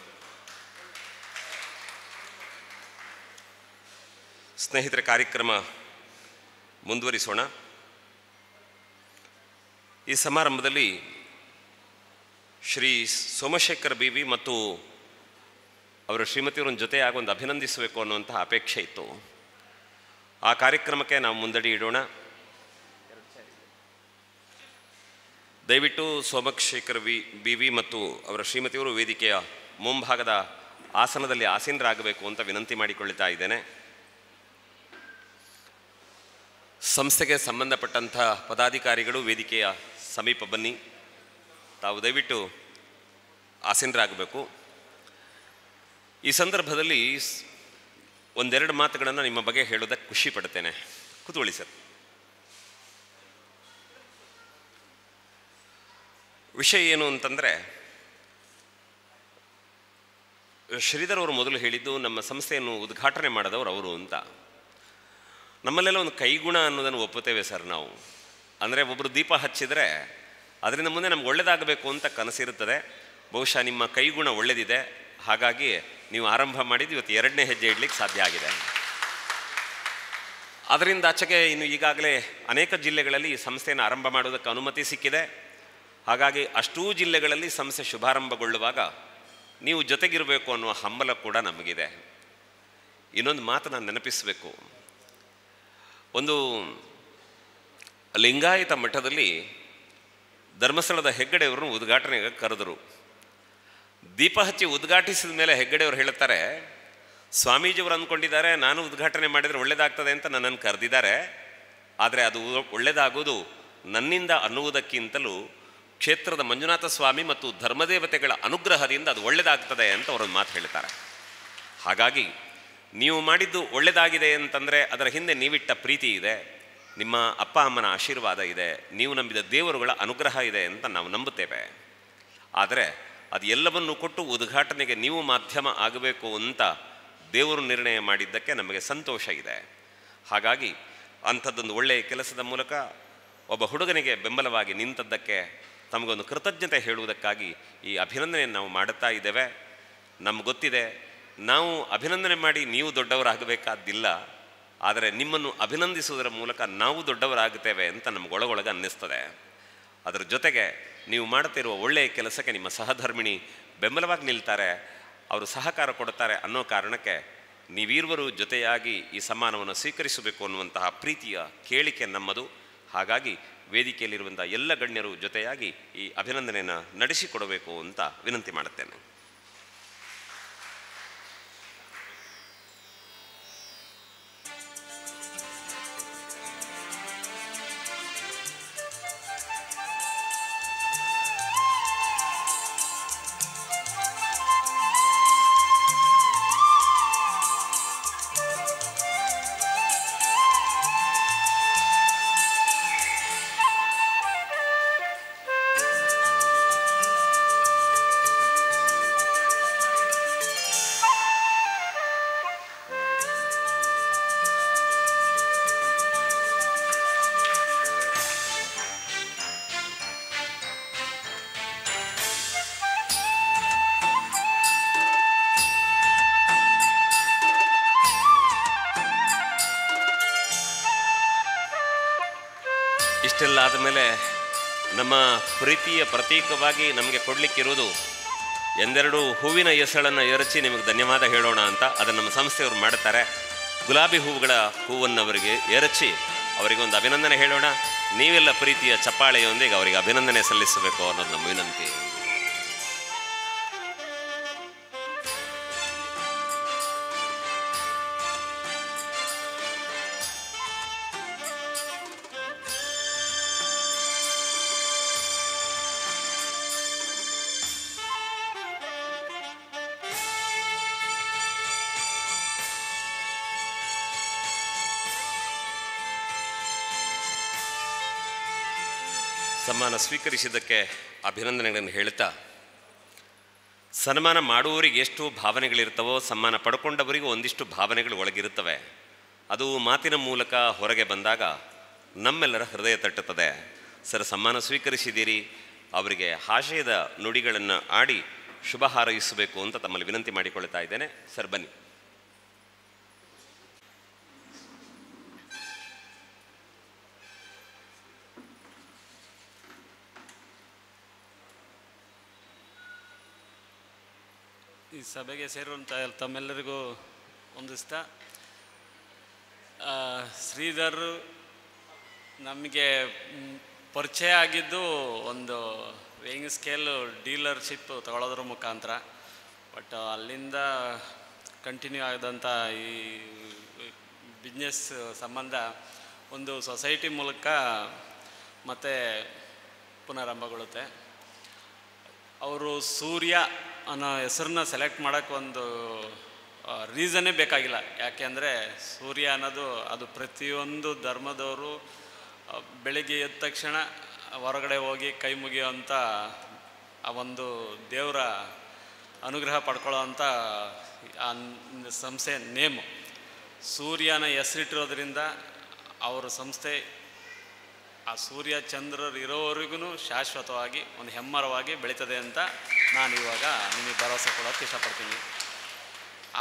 ಸ್ನೇಹಿತರ ಕಾರ್ಯಕ್ರಮ ಮುಂದುವರಿಸೋಣ. ಈ ಸಮಾರಂಭದಲ್ಲಿ ಶ್ರೀ ಸೋಮಶೇಖರ್ ಬಿ.ವಿ. ಮತ್ತು ಅವರ ಶ್ರೀಮತಿಯವರನ್ನ ಜೊತೆಯಾಗಿ ಒಂದು ಅಭಿನಂದಿಸಬೇಕು ಅನ್ನುವಂತಹ ಅಪೇಕ್ಷೆ ಇತ್ತು. ಆ ಕಾರ್ಯಕ್ರಮಕ್ಕೆ ನಾವು ಮುಂದಡಿ ಇಡೋಣ. ದಯವಿಟ್ಟು ಸೋಮಶೇಖರ್ ಬಿ.ವಿ. ಮತ್ತು ಅವರ ಶ್ರೀಮತಿಯವರು ವೇದಿಕೆಯ ಮುಂಭಾಗದ ಆಸನದಲ್ಲಿ ಆಸೀನರಾಗಬೇಕು ಅಂತ ವಿನಂತಿ ಮಾಡಿಕೊಳ್ಳುತ್ತಾ ಇದ್ದೇನೆ. ಸಂಸ್ಥೆಗೆ ಸಂಬಂಧಪಟ್ಟಂಥ ಪದಾಧಿಕಾರಿಗಳು ವೇದಿಕೆಯ ಸಮೀಪ ಬನ್ನಿ. ತಾವು ದಯವಿಟ್ಟು ಆಸೀನರಾಗಬೇಕು. ಈ ಸಂದರ್ಭದಲ್ಲಿ ಒಂದೆರಡು ಮಾತುಗಳನ್ನು ನಿಮ್ಮ ಬಗ್ಗೆ ಹೇಳೋದಕ್ಕೆ ಖುಷಿ ಪಡ್ತೇನೆ. ಕೂತ್ಕೊಳ್ಳಿ ಸರ್. ವಿಷಯ ಏನು ಅಂತಂದರೆ, ಶ್ರೀಧರ್ ಅವರು ಮೊದಲು ಹೇಳಿದ್ದು ನಮ್ಮ ಸಂಸ್ಥೆಯನ್ನು ಉದ್ಘಾಟನೆ ಮಾಡಿದವರು ಅವರು ಅಂತ. ನಮ್ಮಲ್ಲೆಲ್ಲ ಒಂದು ಕೈಗುಣ ಅನ್ನೋದನ್ನು ಒಪ್ಪುತ್ತೇವೆ ಸರ್ ನಾವು. ಅಂದರೆ ಒಬ್ಬರು ದೀಪ ಹಚ್ಚಿದರೆ ಅದರಿಂದ ಮುಂದೆ ನಮ್ಗೆ ಒಳ್ಳೆಯದಾಗಬೇಕು ಅಂತ ಕನಸಿರುತ್ತದೆ. ಬಹುಶಃ ನಿಮ್ಮ ಕೈಗುಣ ಒಳ್ಳೆಯದಿದೆ. ಹಾಗಾಗಿ ನೀವು ಆರಂಭ ಮಾಡಿದ್ದು ಇವತ್ತು 2ನೇ ಹೆಜ್ಜೆ ಇಡಲಿಕ್ಕೆ ಸಾಧ್ಯ ಆಗಿದೆ. ಅದರಿಂದ ಆಚೆಗೆ ಇನ್ನು ಈಗಾಗಲೇ ಅನೇಕ ಜಿಲ್ಲೆಗಳಲ್ಲಿ ಈ ಸಂಸ್ಥೆಯನ್ನು ಆರಂಭ ಮಾಡೋದಕ್ಕೆ ಅನುಮತಿ ಸಿಕ್ಕಿದೆ. ಹಾಗಾಗಿ ಅಷ್ಟೂ ಜಿಲ್ಲೆಗಳಲ್ಲಿ ಸಂಸ್ಥೆ ಶುಭಾರಂಭಗೊಳ್ಳುವಾಗ ನೀವು ಜೊತೆಗಿರಬೇಕು ಅನ್ನುವ ಹಂಬಲ ಕೂಡ ನಮಗಿದೆ. ಇನ್ನೊಂದು ಮಾತು ನಾನು ನೆನಪಿಸಬೇಕು. ಒಂದು ಲಿಂಗಾಯತ ಮಠದಲ್ಲಿ ಧರ್ಮಸ್ಥಳದ ಹೆಗ್ಗಡೆಯವ್ರನ್ನ ಉದ್ಘಾಟನೆಗೆ ಕರೆದರು. ದೀಪ ಹಚ್ಚಿ ಉದ್ಘಾಟಿಸಿದ ಮೇಲೆ ಹೆಗ್ಗಡೆಯವರು ಹೇಳುತ್ತಾರೆ, ಸ್ವಾಮೀಜಿಯವರು ಅಂದ್ಕೊಂಡಿದ್ದಾರೆ ನಾನು ಉದ್ಘಾಟನೆ ಮಾಡಿದರೆ ಒಳ್ಳೆಯದಾಗ್ತದೆ ಅಂತ ನನ್ನನ್ನು ಕರೆದಿದ್ದಾರೆ, ಆದರೆ ಅದು ಒಳ್ಳೆಯದಾಗೋದು ನನ್ನಿಂದ ಅನ್ನುವುದಕ್ಕಿಂತಲೂ ಕ್ಷೇತ್ರದ ಮಂಜುನಾಥ ಸ್ವಾಮಿ ಮತ್ತು ಧರ್ಮದೇವತೆಗಳ ಅನುಗ್ರಹದಿಂದ ಅದು ಒಳ್ಳೆಯದಾಗ್ತದೆ ಅಂತ ಅವರೊಂದು ಮಾತು ಹೇಳ್ತಾರೆ. ಹಾಗಾಗಿ ನೀವು ಮಾಡಿದ್ದು ಒಳ್ಳೆಯದಾಗಿದೆ ಅಂತಂದರೆ ಅದರ ಹಿಂದೆ ನೀವಿಟ್ಟ ಪ್ರೀತಿ ಇದೆ, ನಿಮ್ಮ ಅಪ್ಪ ಅಮ್ಮನ ಆಶೀರ್ವಾದ ಇದೆ, ನೀವು ನಂಬಿದ ದೇವರುಗಳ ಅನುಗ್ರಹ ಇದೆ ಅಂತ ನಾವು ನಂಬುತ್ತೇವೆ. ಆದರೆ ಅದು ಎಲ್ಲವನ್ನೂ ಕೊಟ್ಟು ಉದ್ಘಾಟನೆಗೆ ನೀವು ಮಾಧ್ಯಮ ಆಗಬೇಕು ಅಂತ ದೇವರು ನಿರ್ಣಯ ಮಾಡಿದ್ದಕ್ಕೆ ನಮಗೆ ಸಂತೋಷ ಇದೆ. ಹಾಗಾಗಿ ಅಂಥದ್ದೊಂದು ಒಳ್ಳೆಯ ಕೆಲಸದ ಮೂಲಕ ಒಬ್ಬ ಹುಡುಗನಿಗೆ ಬೆಂಬಲವಾಗಿ ನಿಂತದ್ದಕ್ಕೆ ತಮಗೊಂದು ಕೃತಜ್ಞತೆ ಹೇಳುವುದಕ್ಕಾಗಿ ಈ ಅಭಿನಂದನೆಯನ್ನು ನಾವು ಮಾಡುತ್ತಾ ಇದ್ದೇವೆ. ನಮ್ಗೆ ಗೊತ್ತಿದೆ, ನಾವು ಅಭಿನಂದನೆ ಮಾಡಿ ನೀವು ದೊಡ್ಡವರಾಗಬೇಕಾದ್ದಿಲ್ಲ, ಆದರೆ ನಿಮ್ಮನ್ನು ಅಭಿನಂದಿಸುವುದರ ಮೂಲಕ ನಾವು ದೊಡ್ಡವರಾಗುತ್ತೇವೆ ಅಂತ ನಮಗೊಳಗೊಳಗೆ ಅನ್ನಿಸ್ತದೆ. ಅದರ ಜೊತೆಗೆ ನೀವು ಮಾಡುತ್ತಿರುವ ಒಳ್ಳೆಯ ಕೆಲಸಕ್ಕೆ ನಿಮ್ಮ ಸಹಧರ್ಮಿಣಿ ಬೆಂಬಲವಾಗಿ ನಿಲ್ತಾರೆ, ಅವರು ಸಹಕಾರ ಕೊಡುತ್ತಾರೆ ಅನ್ನೋ ಕಾರಣಕ್ಕೆ ನೀವೀರ್ವರು ಜೊತೆಯಾಗಿ ಈ ಸಮ್ಮಾನವನ್ನು ಸ್ವೀಕರಿಸಬೇಕು ಅನ್ನುವಂತಹ ಪ್ರೀತಿಯ ಕೇಳಿಕೆ ನಮ್ಮದು. ಹಾಗಾಗಿ ವೇದಿಕೆಯಲ್ಲಿರುವಂಥ ಎಲ್ಲ ಗಣ್ಯರು ಜೊತೆಯಾಗಿ ಈ ಅಭಿನಂದನೆಯನ್ನು ನಡೆಸಿಕೊಡಬೇಕು ಅಂತ ವಿನಂತಿ ಮಾಡುತ್ತೇನೆ. ಇಷ್ಟೆಲ್ಲ ಆದಮೇಲೆ ನಮ್ಮ ಪ್ರೀತಿಯ ಪ್ರತೀಕವಾಗಿ ನಮಗೆ ಕೊಡಲಿಕ್ಕಿರೋದು ಎಂದೆರಡು ಹೂವಿನ ಎಸಳನ್ನು ಎರಚಿ ನಿಮಗೆ ಧನ್ಯವಾದ ಹೇಳೋಣ ಅಂತ ಅದನ್ನು ನಮ್ಮ ಸಂಸ್ಥೆಯವರು ಮಾಡ್ತಾರೆ. ಗುಲಾಬಿ ಹೂವುಗಳ ಹೂವನ್ನು ಅವರಿಗೆ ಎರಚಿ ಅವರಿಗೊಂದು ಅಭಿನಂದನೆ ಹೇಳೋಣ. ನೀವೆಲ್ಲ ಪ್ರೀತಿಯ ಚಪ್ಪಾಳೆಯೊಂದಿಗೆ ಅವರಿಗೆ ಅಭಿನಂದನೆ ಸಲ್ಲಿಸಬೇಕು ಅನ್ನೋದು ನಮ್ಮ ವಿನಂತಿ. ಸನ್ಮಾನ ಸ್ವೀಕರಿಸಿದ್ದಕ್ಕೆ ಅಭಿನಂದನೆಗಳನ್ನು ಹೇಳ್ತಾ, ಸನ್ಮಾನ ಮಾಡುವವರಿಗೆ ಎಷ್ಟು ಭಾವನೆಗಳಿರ್ತವೋ ಸನ್ಮಾನ ಪಡ್ಕೊಂಡವರಿಗೂ ಒಂದಿಷ್ಟು ಭಾವನೆಗಳು ಒಳಗಿರುತ್ತವೆ. ಅದು ಮಾತಿನ ಮೂಲಕ ಹೊರಗೆ ಬಂದಾಗ ನಮ್ಮೆಲ್ಲರ ಹೃದಯ ತಟ್ಟುತ್ತದೆ. ಸರ್, ಸನ್ಮಾನ ಸ್ವೀಕರಿಸಿದ್ದೀರಿ, ಅವರಿಗೆ ಹಾಸ್ಯದ ನುಡಿಗಳನ್ನು ಆಡಿ ಶುಭ ಹಾರೈಸಬೇಕು ಅಂತ ತಮ್ಮಲ್ಲಿ ವಿನಂತಿ ಮಾಡಿಕೊಳ್ತಾ ಇದ್ದೇನೆ. ಸರ್, ಬನ್ನಿ. ಈ ಸಭೆಗೆ ಸೇರುವಂಥ ತಮ್ಮೆಲ್ಲರಿಗೂ ಒಂದಿಸ್ತಾ, ಶ್ರೀಧರ್ ನಮಗೆ ಪರಿಚಯ ಆಗಿದ್ದು ಒಂದು ವೇಯಿಂಗ್ ಸ್ಕೇಲು ಡೀಲರ್ಶಿಪ್ ತಗೊಳ್ಳೋದ್ರ ಮುಖಾಂತರ. ಬಟ್ ಅಲ್ಲಿಂದ ಕಂಟಿನ್ಯೂ ಆದಂಥ ಈ ಬಿಸ್ನೆಸ್ ಸಂಬಂಧ ಒಂದು ಸೊಸೈಟಿ ಮೂಲಕ ಮತ್ತೆ ಪುನರಾರಂಭಗೊಳ್ಳುತ್ತೆ. ಅವರು ಸೂರ್ಯ ಅನ್ನೋ ಹೆಸರನ್ನ ಸೆಲೆಕ್ಟ್ ಮಾಡೋಕ್ಕೆ ಒಂದು ರೀಸನ್ನೇ ಬೇಕಾಗಿಲ್ಲ. ಯಾಕೆಂದರೆ ಸೂರ್ಯ ಅನ್ನೋದು ಅದು ಪ್ರತಿಯೊಂದು ಧರ್ಮದವರು ಬೆಳಿಗ್ಗೆ ಎದ್ದ ತಕ್ಷಣ ಹೊರಗಡೆ ಹೋಗಿ ಕೈ ಮುಗಿಯೋವಂಥ ಆ ಒಂದು ದೇವರ ಅನುಗ್ರಹ ಪಡ್ಕೊಳ್ಳೋವಂಥ ಆ ಸಂಸ್ಥೆ ನೇಮು. ಸೂರ್ಯನ ಹೆಸರಿಟ್ಟಿರೋದ್ರಿಂದ ಅವರ ಸಂಸ್ಥೆ ಆ ಸೂರ್ಯ ಚಂದ್ರರು ಇರೋವರೆಗೂ ಶಾಶ್ವತವಾಗಿ ಒಂದು ಹೆಮ್ಮರವಾಗಿ ಬೆಳೀತದೆ ಅಂತ ನಾನು ಇವಾಗ ನಿಮಗೆ ಭರವಸೆ ಕೊಡೋಕ್ಕೆ ಇಷ್ಟಪಡ್ತೀನಿ.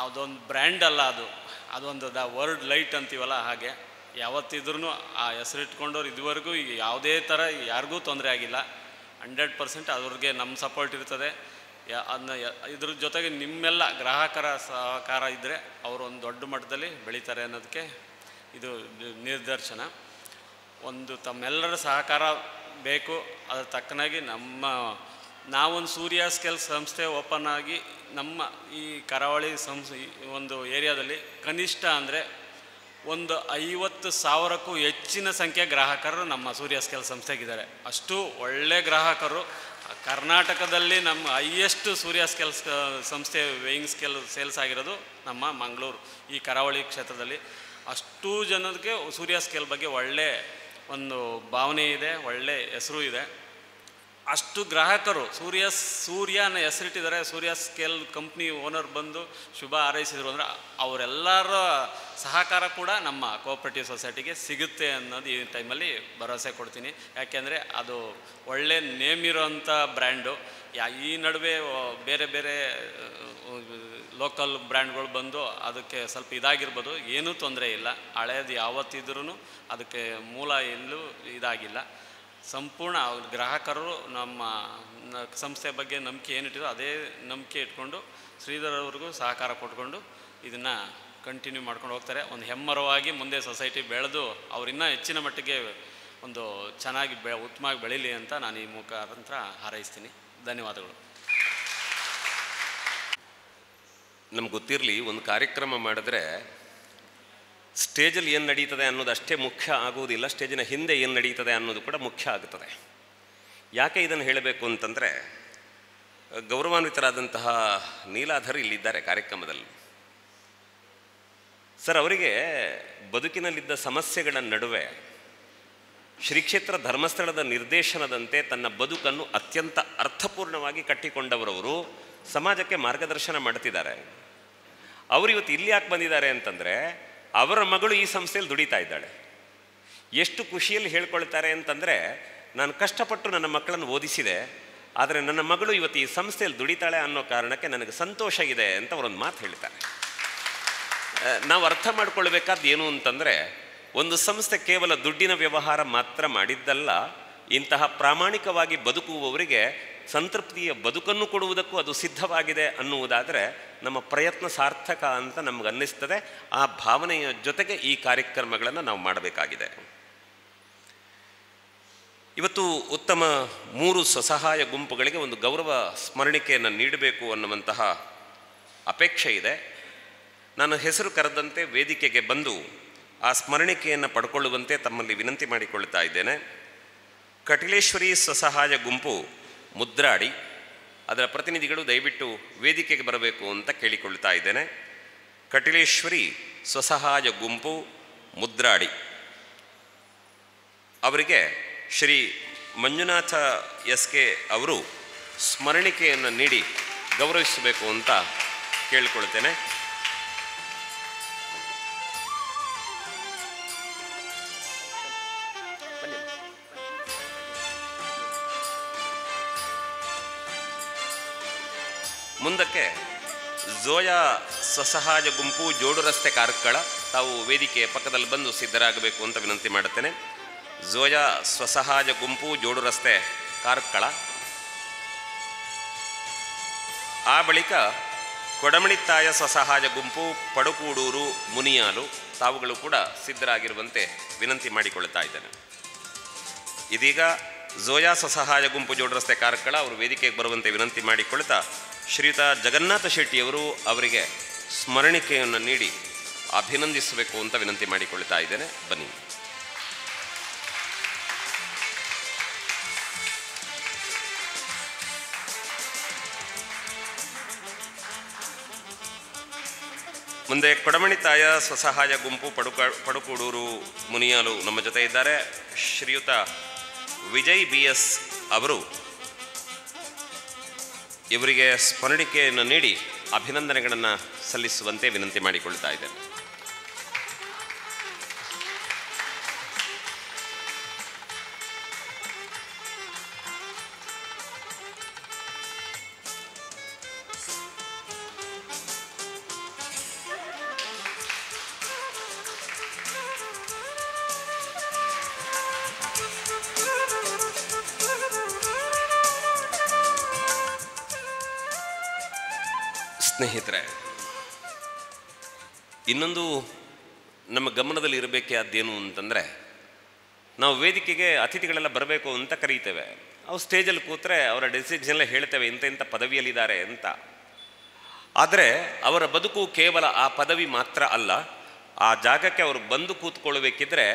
ಅದೊಂದು ಬ್ರ್ಯಾಂಡ್ ಅಲ್ಲ, ಅದೊಂದು ವರ್ಲ್ಡ್ ಲೈಟ್ ಅಂತೀವಲ್ಲ, ಹಾಗೆ ಯಾವತ್ತಿದ್ರೂ ಆ ಹೆಸರಿಟ್ಕೊಂಡವ್ರು ಇದುವರೆಗೂ ಈಗ ಯಾವುದೇ ಥರ ಯಾರಿಗೂ ತೊಂದರೆ ಆಗಿಲ್ಲ. 100% ಅವ್ರಿಗೆ ನಮ್ಮ ಸಪೋರ್ಟ್ ಇರ್ತದೆ. ಅದನ್ನ ಇದ್ರ ಜೊತೆಗೆ ನಿಮ್ಮೆಲ್ಲ ಗ್ರಾಹಕರ ಸಹಕಾರ ಇದ್ದರೆ ಅವರು ಒಂದು ದೊಡ್ಡ ಮಟ್ಟದಲ್ಲಿ ಬೆಳೀತಾರೆ ಅನ್ನೋದಕ್ಕೆ ಇದು ನಿದರ್ಶನ. ಒಂದು ತಮ್ಮೆಲ್ಲರ ಸಹಕಾರ ಬೇಕು. ಅದರ ತಕ್ಕನಾಗಿ ನಮ್ಮ ನಾವೊಂದು ಸೂರ್ಯ ಸ್ಕೇಲ್ ಸಂಸ್ಥೆ ಓಪನ್ ಆಗಿ ನಮ್ಮ ಈ ಕರಾವಳಿ ಒಂದು ಏರಿಯಾದಲ್ಲಿ ಕನಿಷ್ಠ ಅಂದರೆ ಒಂದು 50,000ಕ್ಕೂ ಹೆಚ್ಚಿನ ಸಂಖ್ಯೆ ಗ್ರಾಹಕರು ನಮ್ಮ ಸೂರ್ಯ ಸ್ಕೇಲ್ ಸಂಸ್ಥೆಗಿದ್ದಾರೆ. ಅಷ್ಟು ಒಳ್ಳೆ ಗ್ರಾಹಕರು. ಕರ್ನಾಟಕದಲ್ಲಿ ನಮ್ಮ ಹೈಯೆಸ್ಟ್ ಸೂರ್ಯ ಸ್ಕೇಲ್ ಸಂಸ್ಥೆ ವೇಯಿಂಗ್ ಸ್ಕೇಲ್ ಸೇಲ್ಸ್ ಆಗಿರೋದು ನಮ್ಮ ಮಂಗಳೂರು ಈ ಕರಾವಳಿ ಕ್ಷೇತ್ರದಲ್ಲಿ. ಅಷ್ಟು ಜನಕ್ಕೆ ಸೂರ್ಯ ಸ್ಕೇಲ್ ಬಗ್ಗೆ ಒಳ್ಳೆ ಒಂದು ಭಾವನೆ ಇದೆ, ಒಳ್ಳೆ ಹೆಸರು ಇದೆ. ಅಷ್ಟು ಗ್ರಾಹಕರು ಸೂರ್ಯನ ಹೆಸರಿಟ್ಟಿದ್ದಾರೆ. ಸೂರ್ಯ ಸ್ಕೇಲ್ ಕಂಪ್ನಿ ಓನರ್ ಬಂದು ಶುಭ ಹಾರೈಸಿದರು ಅಂದರೆ ಅವರೆಲ್ಲರ ಸಹಕಾರ ಕೂಡ ನಮ್ಮ ಕೋಆಪರೇಟಿವ್ ಸೊಸೈಟಿಗೆ ಸಿಗುತ್ತೆ ಅನ್ನೋದು ಈ ಟೈಮಲ್ಲಿ ಭರವಸೆ ಕೊಡ್ತೀನಿ. ಯಾಕೆಂದರೆ ಅದು ಒಳ್ಳೆ ನೇಮ್ ಇರೋಂಥ ಬ್ರ್ಯಾಂಡು. ಈ ನಡುವೆ ಬೇರೆ ಬೇರೆ ಲೋಕಲ್ ಬ್ರ್ಯಾಂಡ್ಗಳು ಬಂದು ಅದಕ್ಕೆ ಸ್ವಲ್ಪ ಇದಾಗಿರ್ಬೋದು, ಏನೂ ತೊಂದರೆ ಇಲ್ಲ. ಹಳೇದು ಯಾವತ್ತಿದ್ರೂ ಅದಕ್ಕೆ ಮೂಲ ಎಲ್ಲೂ ಇದಾಗಿಲ್ಲ. ಸಂಪೂರ್ಣ ಗ್ರಾಹಕರು ನಮ್ಮ ಸಂಸ್ಥೆ ಬಗ್ಗೆ ನಂಬಿಕೆ ಏನಿಟ್ಟಿರೋ ಅದೇ ನಂಬಿಕೆ ಇಟ್ಕೊಂಡು ಶ್ರೀಧರ್ ಅವ್ರಿಗೂ ಸಹಕಾರ ಕೊಟ್ಕೊಂಡು ಇದನ್ನು ಕಂಟಿನ್ಯೂ ಮಾಡ್ಕೊಂಡು ಹೋಗ್ತಾರೆ. ಒಂದು ಹೆಮ್ಮರವಾಗಿ ಮುಂದೆ ಸೊಸೈಟಿ ಬೆಳೆದು ಅವರಿನ್ನೂ ಹೆಚ್ಚಿನ ಮಟ್ಟಿಗೆ ಒಂದು ಚೆನ್ನಾಗಿ ಉತ್ತಮವಾಗಿ ಬೆಳೀಲಿ ಅಂತ ನಾನು ಈ ಮುಖಾಂತರ ಹಾರೈಸ್ತೀನಿ. ಧನ್ಯವಾದಗಳು. ನಮ್ಗೆ ಗೊತ್ತಿರಲಿ, ಒಂದು ಕಾರ್ಯಕ್ರಮ ಮಾಡಿದ್ರೆ ಸ್ಟೇಜಲ್ಲಿ ಏನು ನಡೀತದೆ ಅನ್ನೋದು ಅಷ್ಟೇ ಮುಖ್ಯ ಆಗುವುದಿಲ್ಲ, ಸ್ಟೇಜಿನ ಹಿಂದೆ ಏನು ನಡೀತದೆ ಅನ್ನೋದು ಕೂಡ ಮುಖ್ಯ ಆಗುತ್ತದೆ. ಯಾಕೆ ಇದನ್ನು ಹೇಳಬೇಕು ಅಂತಂದರೆ, ಗೌರವಾನ್ವಿತರಾದಂತಹ ನೀಲಾಧರ್ ಇಲ್ಲಿದ್ದಾರೆ ಕಾರ್ಯಕ್ರಮದಲ್ಲಿ. ಸರ್, ಅವರಿಗೆ ಬದುಕಿನಲ್ಲಿದ್ದ ಸಮಸ್ಯೆಗಳ ನಡುವೆ ಶ್ರೀಕ್ಷೇತ್ರ ಧರ್ಮಸ್ಥಳದ ನಿರ್ದೇಶನದಂತೆ ತನ್ನ ಬದುಕನ್ನು ಅತ್ಯಂತ ಅರ್ಥಪೂರ್ಣವಾಗಿ ಕಟ್ಟಿಕೊಂಡವರವರು ಸಮಾಜಕ್ಕೆ ಮಾರ್ಗದರ್ಶನ ಮಾಡ್ತಿದ್ದಾರೆ. ಅವರು ಇವತ್ತು ಇಲ್ಲಿ ಯಾಕೆ ಬಂದಿದ್ದಾರೆ ಅಂತಂದರೆ, ಅವರ ಮಗಳು ಈ ಸಂಸ್ಥೆಯಲ್ಲಿ ದುಡಿತಾ ಇದ್ದಾಳೆ. ಎಷ್ಟು ಖುಷಿಯಲ್ಲಿ ಹೇಳ್ಕೊಳ್ತಾರೆ ಅಂತಂದರೆ, ನಾನು ಕಷ್ಟಪಟ್ಟು ನನ್ನ ಮಕ್ಕಳನ್ನು ಓದಿಸಿದೆ, ಆದರೆ ನನ್ನ ಮಗಳು ಇವತ್ತು ಈ ಸಂಸ್ಥೆಯಲ್ಲಿ ದುಡಿತಾಳೆ ಅನ್ನೋ ಕಾರಣಕ್ಕೆ ನನಗೆ ಸಂತೋಷ ಇದೆ ಅಂತ ಅವರೊಂದು ಮಾತು ಹೇಳ್ತಾರೆ. ನಾವು ಅರ್ಥ ಮಾಡ್ಕೊಳ್ಬೇಕಾದ್ದು ಏನು ಅಂತಂದರೆ, ಒಂದು ಸಂಸ್ಥೆ ಕೇವಲ ದುಡ್ಡಿನ ವ್ಯವಹಾರ ಮಾತ್ರ ಮಾಡಿದ್ದಲ್ಲ, ಇಂತಹ ಪ್ರಾಮಾಣಿಕವಾಗಿ ಬದುಕುವವರಿಗೆ ಸಂತೃಪ್ತಿಯ ಬದುಕನ್ನು ಕೊಡುವುದಕ್ಕೂ ಅದು ಸಿದ್ಧವಾಗಿದೆ ಅನ್ನುವುದಾದರೆ ನಮ್ಮ ಪ್ರಯತ್ನ ಸಾರ್ಥಕ ಅಂತ ನಮ್ಗೆ ಅನ್ನಿಸ್ತದೆ. ಆ ಭಾವನೆಯ ಜೊತೆಗೆ ಈ ಕಾರ್ಯಕ್ರಮಗಳನ್ನು ನಾವು ಮಾಡಬೇಕಾಗಿದೆ. ಇವತ್ತು ಉತ್ತಮ 3 ಸ್ವಸಹಾಯ ಗುಂಪುಗಳಿಗೆ ಒಂದು ಗೌರವ ಸ್ಮರಣಿಕೆಯನ್ನು ನೀಡಬೇಕು ಅನ್ನುವಂತಹ ಅಪೇಕ್ಷೆ ಇದೆ. ನಾನು ಹೆಸರು ಕರೆದಂತೆ ವೇದಿಕೆಗೆ ಬಂದು ಆ ಸ್ಮರಣಿಕೆಯನ್ನು ಪಡ್ಕೊಳ್ಳುವಂತೆ ತಮ್ಮಲ್ಲಿ ವಿನಂತಿ ಮಾಡಿಕೊಳ್ತಾ ಇದ್ದೇನೆ. ಕಟಿಲೇಶ್ವರಿ ಸ್ವಸಹಾಯ ಗುಂಪು ಮುದ್ರಾಡಿ, ಅದರ ಪ್ರತಿನಿಧಿಗಳು ದಯವಿಟ್ಟು ವೇದಿಕೆಗೆ ಬರಬೇಕು ಅಂತ ಕೇಳಿಕೊಳ್ತಾ ಇದ್ದೇನೆ. ಕಟಿಲೇಶ್ವರಿ ಸ್ವಸಹಾಯ ಗುಂಪು ಮುದ್ರಾಡಿ ಅವರಿಗೆ ಶ್ರೀ ಮಂಜುನಾಥ ಎಸ್.ಕೆ. ಅವರು ಸ್ಮರಣಿಕೆಯನ್ನು ನೀಡಿ ಗೌರವಿಸಬೇಕು ಅಂತ ಕೇಳಿಕೊಳ್ತೇನೆ. ಮುಂದಕ್ಕೆ ಝೋಯಾ ಸ್ವಸಹಾಯ ಗುಂಪು ಜೋಡು ರಸ್ತೆ ಕಾರ್ಕಳ, ತಾವು ವೇದಿಕೆಯ ಪಕ್ಕದಲ್ಲಿ ಬಂದು ಸಿದ್ಧರಾಗಬೇಕು ಅಂತ ವಿನಂತಿ ಮಾಡುತ್ತೇನೆ. ಝೋಯಾ ಸ್ವಸಹಾಯ ಗುಂಪು ಜೋಡು ರಸ್ತೆ ಕಾರ್ಕಳ. ಆ ಬಳಿಕ ಕೊಡಮಣಿತ್ತಾಯ ಸ್ವಸಹಾಯ ಗುಂಪು ಪಡುಕೂಡೂರು ಮುನಿಯಾಲು, ತಾವುಗಳು ಕೂಡ ಸಿದ್ಧರಾಗಿರುವಂತೆ ವಿನಂತಿ ಮಾಡಿಕೊಳ್ತಾ ಇದ್ದೇನೆ. ಇದೀಗ ಝೋಯಾ ಸ್ವಸಹಾಯ ಗುಂಪು ಜೋಡು ರಸ್ತೆ ಕಾರ್ಕಳ ಅವರು ವೇದಿಕೆಗೆ ಬರುವಂತೆ ವಿನಂತಿ ಮಾಡಿಕೊಳ್ತಾ ಶ್ರೀಯುತ ಜಗನ್ನಾಥ ಶೆಟ್ಟಿಯವರು ಅವರಿಗೆ ಸ್ಮರಣಿಕೆಯನ್ನು ನೀಡಿ ಅಭಿನಂದಿಸಬೇಕು ಅಂತ ವಿನಂತಿ ಮಾಡಿಕೊಳ್ತಾ ಇದ್ದೇನೆ. ಬನ್ನಿ. ಮುಂದೆ ಕೊಡಮಣಿತ್ತಾಯ ಸ್ವಸಹಾಯ ಗುಂಪು ಪಡುಕೂಡೂರು ಮುನಿಯಾಲು ನಮ್ಮ ಜೊತೆ ಇದ್ದಾರೆ. ಶ್ರೀಯುತ ವಿಜಯ್ BS ಅವರು ಇವರಿಗೆ ಸ್ಮರಣಿಕೆಯನ್ನು ನೀಡಿ ಅಭಿನಂದನೆಗಳನ್ನು ಸಲ್ಲಿಸುವಂತೆ ವಿನಂತಿ ಮಾಡಿಕೊಳ್ತಾ ಇದ್ದೇನೆ. ಸ್ನೇಹಿತರೆ, ಇನ್ನೊಂದು ನಮ್ಮ ಗಮನದಲ್ಲಿ ಇರಬೇಕಾದ್ದೇನು ಅಂತಂದರೆ, ನಾವು ವೇದಿಕೆಗೆ ಅತಿಥಿಗಳೆಲ್ಲ ಬರಬೇಕು ಅಂತ ಕರೀತೇವೆ. ಅವ್ರು ಸ್ಟೇಜಲ್ಲಿ ಕೂತ್ರೆ ಅವರ ಡೆಸಿಷನ್ಲ್ಲ ಹೇಳ್ತೇವೆ ಇಂಥ ಪದವಿಯಲ್ಲಿದ್ದಾರೆ ಅಂತ. ಆದರೆ ಅವರ ಬದುಕು ಕೇವಲ ಆ ಪದವಿ ಮಾತ್ರ ಅಲ್ಲ. ಆ ಜಾಗಕ್ಕೆ ಅವರು ಬಂದು ಕೂತ್ಕೊಳ್ಬೇಕಿದ್ರೆ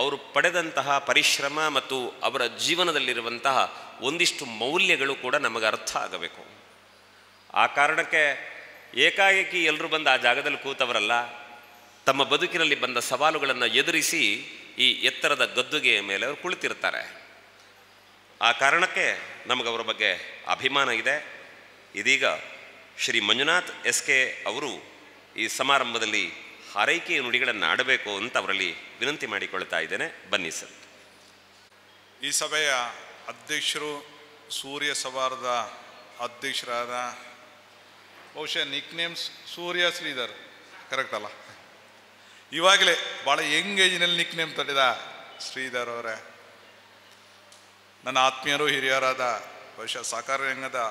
ಅವರು ಪಡೆದಂತಹ ಪರಿಶ್ರಮ ಮತ್ತು ಅವರ ಜೀವನದಲ್ಲಿರುವಂತಹ ಒಂದಿಷ್ಟು ಮೌಲ್ಯಗಳು ಕೂಡ ನಮಗೆ ಅರ್ಥ ಆಗಬೇಕು. ಆ ಕಾರಣಕ್ಕೆ ಏಕಾಏಕಿ ಎಲ್ಲರೂ ಬಂದು ಆ ಜಾಗದಲ್ಲಿ ಕೂತವರಲ್ಲ, ತಮ್ಮ ಬದುಕಿನಲ್ಲಿ ಬಂದ ಸವಾಲುಗಳನ್ನು ಎದುರಿಸಿ ಈ ಎತ್ತರದ ಗದ್ದುಗೆಯ ಮೇಲೆ ಅವರು ಕುಳಿತಿರ್ತಾರೆ. ಆ ಕಾರಣಕ್ಕೆ ನಮಗವರ ಬಗ್ಗೆ ಅಭಿಮಾನ ಇದೆ. ಇದೀಗ ಶ್ರೀ ಮಂಜುನಾಥ್ SK ಅವರು ಈ ಸಮಾರಂಭದಲ್ಲಿ ಹಾರೈಕೆಯ ನುಡಿಗಳನ್ನು ಆಡಬೇಕು ಅಂತ ಅವರಲ್ಲಿ ವಿನಂತಿ ಮಾಡಿಕೊಳ್ತಾ ಇದ್ದೇನೆ. ಬನ್ನಿ ಸರ್. ಈ ಸಭೆಯ ಅಧ್ಯಕ್ಷರು, ಸೂರ್ಯ ಸವಾರದ ಅಧ್ಯಕ್ಷರಾದ ಬಹುಶಃ ನಿಕ್ ನೇಮ್ಸ್ ಸೂರ್ಯ ಶ್ರೀಧರ್, ಕರೆಕ್ಟ್ ಅಲ್ಲ? ಇವಾಗಲೇ ಭಾಳ ಯಂಗ್ ಏಜಿನಲ್ಲಿ ನಿಕ್ ನೇಮ್ ತಟ್ಟಿದ ಶ್ರೀಧರ್ ಅವರೇ, ನನ್ನ ಆತ್ಮೀಯರು, ಹಿರಿಯರಾದ ಬಹುಶಃ ಸಹಕಾರ ರಂಗದ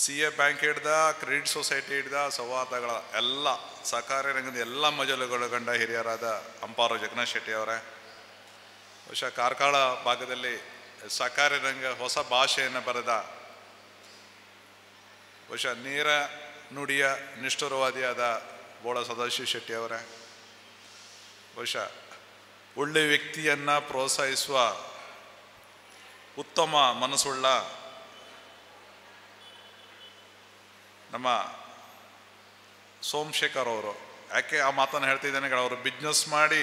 CA ಬ್ಯಾಂಕ್ ಹಿಡ್ದ, ಕ್ರೆಡಿಟ್ ಸೊಸೈಟಿ ಹಿಡ್ದ, ಸೌಹಾರ್ದಗಳ ಎಲ್ಲ ಸಹಕಾರಿ ರಂಗದ ಎಲ್ಲ ಮಜಲುಗಳೊಳಗೊಂಡ ಹಿರಿಯರಾದ ಅಂಪಾರು ಜಗನ್ನಾಥ್ ಶೆಟ್ಟಿ ಅವರೇ, ಬಹುಶಃ ಕಾರ್ಕಳ ಭಾಗದಲ್ಲಿ ಸಹಕಾರಿ ರಂಗ ಹೊಸ ಭಾಷೆಯನ್ನು ಬರೆದ ಬಹುಶಃ ನೇರ ನುಡಿಯ ನಿಷ್ಠುರವಾದಿಯಾದ ಬೋಳ ಸದಾಶಿವ ಶೆಟ್ಟಿ ಅವರೇ, ಬಹುಶಃ ಒಳ್ಳೆಯ ವ್ಯಕ್ತಿಯನ್ನು ಪ್ರೋತ್ಸಾಹಿಸುವ ಉತ್ತಮ ಮನಸ್ಸುಳ್ಳ ನಮ್ಮ ಸೋಮಶೇಖರ್ ಅವರು. ಯಾಕೆ ಆ ಮಾತನ್ನು ಹೇಳ್ತಿದ್ದೇನೆ, ಅವರು ಬಿಸ್ನೆಸ್ ಮಾಡಿ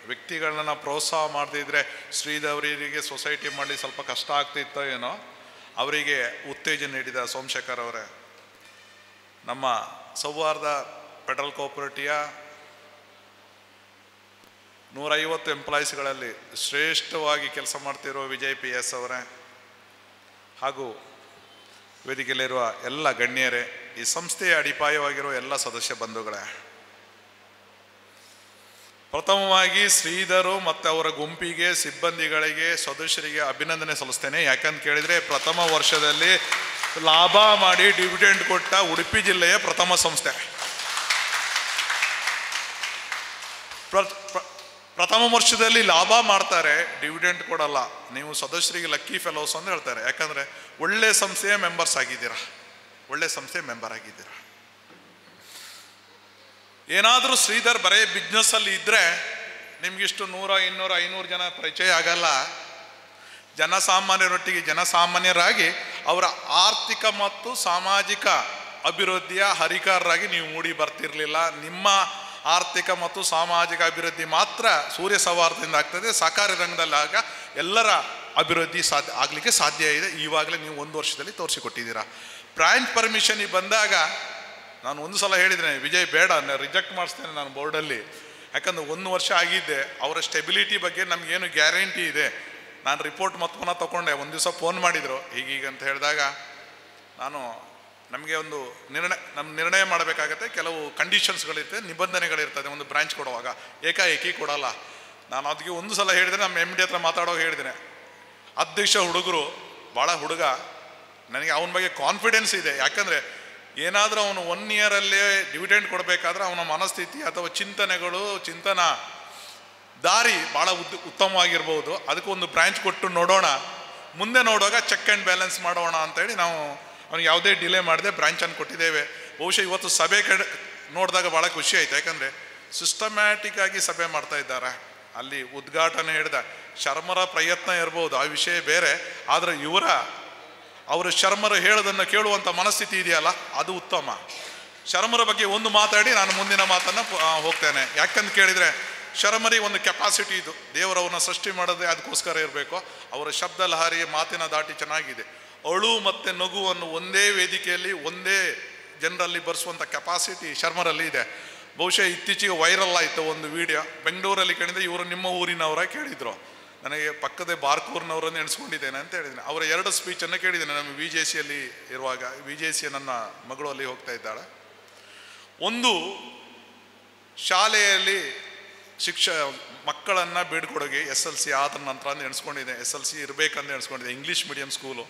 ವ್ಯಕ್ತಿಗಳನ್ನ ಪ್ರೋತ್ಸಾಹ ಮಾಡ್ತಿದ್ರೆ ಶ್ರೀಧವರಿಗೆ ಸೊಸೈಟಿ ಮಾಡಲಿ ಸ್ವಲ್ಪ ಕಷ್ಟ ಆಗ್ತಿತ್ತೋ ಏನೋ, ಅವರಿಗೆ ಉತ್ತೇಜನ ನೀಡಿದ ಸೋಮಶೇಖರ್ ಅವರೇ, ನಮ್ಮ ಸೌಹಾರ್ದ ಫೆಡರಲ್ ಕೋಆಪರೇಟಿವ 150 ಎಂಪ್ಲಾಯೀಸ್ಗಳಲ್ಲಿ ಶ್ರೇಷ್ಠವಾಗಿ ಕೆಲಸ ಮಾಡ್ತಿರೋ ವಿಜಯ್ PS ಅವರೇ, ಹಾಗೂ ವೇದಿಕೆಯಲ್ಲಿರುವ ಎಲ್ಲ ಗಣ್ಯರೇ, ಈ ಸಂಸ್ಥೆಯ ಅಡಿಪಾಯವಾಗಿರುವ ಎಲ್ಲ ಸದಸ್ಯ ಬಂಧುಗಳೇ, ಪ್ರಥಮವಾಗಿ ಶ್ರೀಧರು ಮತ್ತು ಅವರ ಗುಂಪಿಗೆ, ಸಿಬ್ಬಂದಿಗಳಿಗೆ, ಸದಸ್ಯರಿಗೆ ಅಭಿನಂದನೆ ಸಲ್ಲಿಸ್ತೇನೆ. ಯಾಕಂತ ಕೇಳಿದರೆ ಪ್ರಥಮ ವರ್ಷದಲ್ಲಿ ಲಾಭ ಮಾಡಿ ಡಿವಿಡೆಂಡ್ ಕೊಟ್ಟ ಉಡುಪಿ ಜಿಲ್ಲೆಯ ಪ್ರಥಮ ಸಂಸ್ಥೆ. ಪ್ರಥಮ ವರ್ಷದಲ್ಲಿ ಲಾಭ ಮಾಡ್ತಾರೆ, ಡಿವಿಡೆಂಡ್ ಕೊಡಲ್ಲ. ನೀವು ಸದಸ್ಯರಿಗೆ ಲಕ್ಕಿ ಫೆಲೋಸ್ ಅಂತ ಹೇಳ್ತಾರೆ. ಯಾಕಂದರೆ ಒಳ್ಳೆ ಸಂಸ್ಥೆಯ ಮೆಂಬರ್ಸ್ ಆಗಿದ್ದೀರಾ, ಒಳ್ಳೆ ಸಂಸ್ಥೆ ಮೆಂಬರ್ ಆಗಿದ್ದೀರಾ. ಏನಾದರೂ ಶ್ರೀಧರ್ ಬರೇ ಬಿಸ್ನೆಸ್ಸಲ್ಲಿ ಇದ್ದರೆ ನಿಮಗಿಷ್ಟು 100, 200, 500 ಜನ ಪರಿಚಯ ಆಗಲ್ಲ. ಜನಸಾಮಾನ್ಯರೊಟ್ಟಿಗೆ ಜನಸಾಮಾನ್ಯರಾಗಿ ಅವರ ಆರ್ಥಿಕ ಮತ್ತು ಸಾಮಾಜಿಕ ಅಭಿವೃದ್ಧಿಯ ಹರಿಕಾರರಾಗಿ ನೀವು ಮೂಡಿ ಬರ್ತಿರಲಿಲ್ಲ. ನಿಮ್ಮ ಆರ್ಥಿಕ ಮತ್ತು ಸಾಮಾಜಿಕ ಅಭಿವೃದ್ಧಿ ಮಾತ್ರ ಸೂರ್ಯ ಸೌಹಾರ್ದದಿಂದ ಆಗ್ತದೆ. ಸಹಕಾರಿ ರಂಗದಲ್ಲಾಗ ಎಲ್ಲರ ಅಭಿವೃದ್ಧಿ ಆಗಲಿಕ್ಕೆ ಸಾಧ್ಯ ಇದೆ. ಈವಾಗಲೇ ನೀವು 1 ವರ್ಷದಲ್ಲಿ ತೋರಿಸಿಕೊಟ್ಟಿದ್ದೀರಾ. ಬ್ರಾಂಚ್ ಪರ್ಮಿಷನಿಗೆ ಬಂದಾಗ ನಾನು ಒಂದು ಸಲ ಹೇಳಿದ್ದೇನೆ, ವಿಜಯ್ ಬೇಡ, ರಿಜೆಕ್ಟ್ ಮಾಡಿಸ್ತೇನೆ ನಾನು ಬೋರ್ಡಲ್ಲಿ. ಯಾಕಂದ್ರೆ 1 ವರ್ಷ ಆಗಿದ್ದೆ, ಅವರ ಸ್ಟೆಬಿಲಿಟಿ ಬಗ್ಗೆ ನಮಗೇನು ಗ್ಯಾರಂಟಿ ಇದೆ. ನಾನು ರಿಪೋರ್ಟ್ ಮೊತ್ತವನ್ನು ತೊಗೊಂಡೆ. ಒಂದು ದಿವಸ ಫೋನ್ ಮಾಡಿದರು ಹೀಗೀಗ ಅಂತ ಹೇಳಿದಾಗ, ನಾನು ನಮಗೆ ಒಂದು ನಿರ್ಣಯ ಮಾಡಬೇಕಾಗತ್ತೆ. ಕೆಲವು ಕಂಡೀಷನ್ಸ್ಗಳಿರ್ತದೆ, ನಿಬಂಧನೆಗಳಿರ್ತದೆ. ಒಂದು ಬ್ರಾಂಚ್ ಕೊಡುವಾಗ ಏಕಾಏಕಿ ಕೊಡಲ್ಲ. ನಾನು ಅದಕ್ಕೆ ಒಂದು ಸಲ ಹೇಳಿದರೆ, ನಮ್ಮ MD ಹತ್ರ ಮಾತಾಡೋವಾಗ ಹೇಳಿದ್ದೇನೆ, ಅಧ್ಯಕ್ಷ ಹುಡುಗರು ಭಾಳ ಹುಡುಗ, ನನಗೆ ಅವನ ಬಗ್ಗೆ ಕಾನ್ಫಿಡೆನ್ಸ್ ಇದೆ. ಯಾಕಂದರೆ ಏನಾದರೂ ಅವನು 1 ಇಯರಲ್ಲೇ ಡಿವಿಡೆಂಡ್ ಕೊಡಬೇಕಾದ್ರೆ ಅವನ ಮನಸ್ಥಿತಿ ಅಥವಾ ಚಿಂತನಾ ದಾರಿ ಭಾಳ ಉತ್ತಮವಾಗಿರ್ಬೋದು. ಅದಕ್ಕೆ ಒಂದು ಬ್ರಾಂಚ್ ಕೊಟ್ಟು ನೋಡೋಣ, ಮುಂದೆ ನೋಡುವಾಗ ಚೆಕ್ ಆ್ಯಂಡ್ ಬ್ಯಾಲೆನ್ಸ್ ಮಾಡೋಣ ಅಂತೇಳಿ ನಾವು ಅವ್ನಿಗೆ ಯಾವುದೇ ಡಿಲೇ ಮಾಡದೆ ಬ್ರಾಂಚನ್ನು ಕೊಟ್ಟಿದ್ದೇವೆ. ಬಹುಶಃ ಇವತ್ತು ಸಭೆ ನೋಡಿದಾಗ ಭಾಳ ಖುಷಿ ಆಯಿತು. ಯಾಕಂದರೆ ಸಿಸ್ಟಮ್ಯಾಟಿಕ್ ಆಗಿ ಸಭೆ ಮಾಡ್ತಾ ಇದ್ದಾರೆ. ಅಲ್ಲಿ ಉದ್ಘಾಟನೆ ಹಿಡಿದ ಶರ್ಮರ ಪ್ರಯತ್ನ ಇರ್ಬೋದು, ಆ ವಿಷಯ ಬೇರೆ. ಆದರೆ ಅವರು ಶರ್ಮರು ಹೇಳೋದನ್ನು ಕೇಳುವಂಥ ಮನಸ್ಥಿತಿ ಇದೆಯಲ್ಲ, ಅದು ಉತ್ತಮ. ಶರ್ಮರ ಬಗ್ಗೆ ಒಂದು ಮಾತಾಡಿ ನಾನು ಮುಂದಿನ ಮಾತನ್ನು ಹೋಗ್ತೇನೆ. ಯಾಕಂತ ಕೇಳಿದರೆ ಶರ್ಮರಿಗೆ ಒಂದು ಕೆಪಾಸಿಟಿ ಇದು. ದೇವರವ್ರನ್ನ ಸೃಷ್ಟಿ ಮಾಡೋದೇ ಅದಕ್ಕೋಸ್ಕರ ಇರಬೇಕು. ಅವರ ಶಬ್ದ ಲಹರಿ, ಮಾತಿನ ದಾಟಿ ಚೆನ್ನಾಗಿದೆ. ಅಳು ಮತ್ತು ನಗುವನ್ನು ಒಂದೇ ವೇದಿಕೆಯಲ್ಲಿ ಒಂದೇ ಜನರಲ್ಲಿ ಬರೆಸುವಂಥ ಕೆಪಾಸಿಟಿ ಶರ್ಮರಲ್ಲಿ ಇದೆ. ಬಹುಶಃ ಇತ್ತೀಚೆಗೆ ವೈರಲ್ ಆಯಿತು ಒಂದು ವಿಡಿಯೋ, ಬೆಂಗಳೂರಲ್ಲಿ ಕೇಳಿದರೆ ಇವರು ನಿಮ್ಮ ಊರಿನವರ ಕೇಳಿದರು. ನನಗೆ ಪಕ್ಕದ ಬಾರ್ಕೂರ್ನವರನ್ನು ಎಣಿಸ್ಕೊಂಡಿದ್ದೇನೆ ಅಂತ ಹೇಳಿದ್ದೀನಿ. ಅವರ 2 ಸ್ಪೀಚನ್ನು ಕೇಳಿದ್ದೇನೆ. ನಮ್ಮ VJCಯಲ್ಲಿ ಇರುವಾಗ, VJC ನನ್ನ ಮಗಳು ಅಲ್ಲಿ ಹೋಗ್ತಾ ಇದ್ದಾಳೆ. ಒಂದು ಶಾಲೆಯಲ್ಲಿ ಮಕ್ಕಳನ್ನು ಬೀಳ್ಕೊಡೋಗೆ SLC ಆದ ನಂತರ ಅಂತ ಎಣಿಸ್ಕೊಂಡಿದ್ದೆ. SLC ಇರಬೇಕಂತ ಎಣಿಸ್ಕೊಂಡಿದ್ದೆ. English medium school.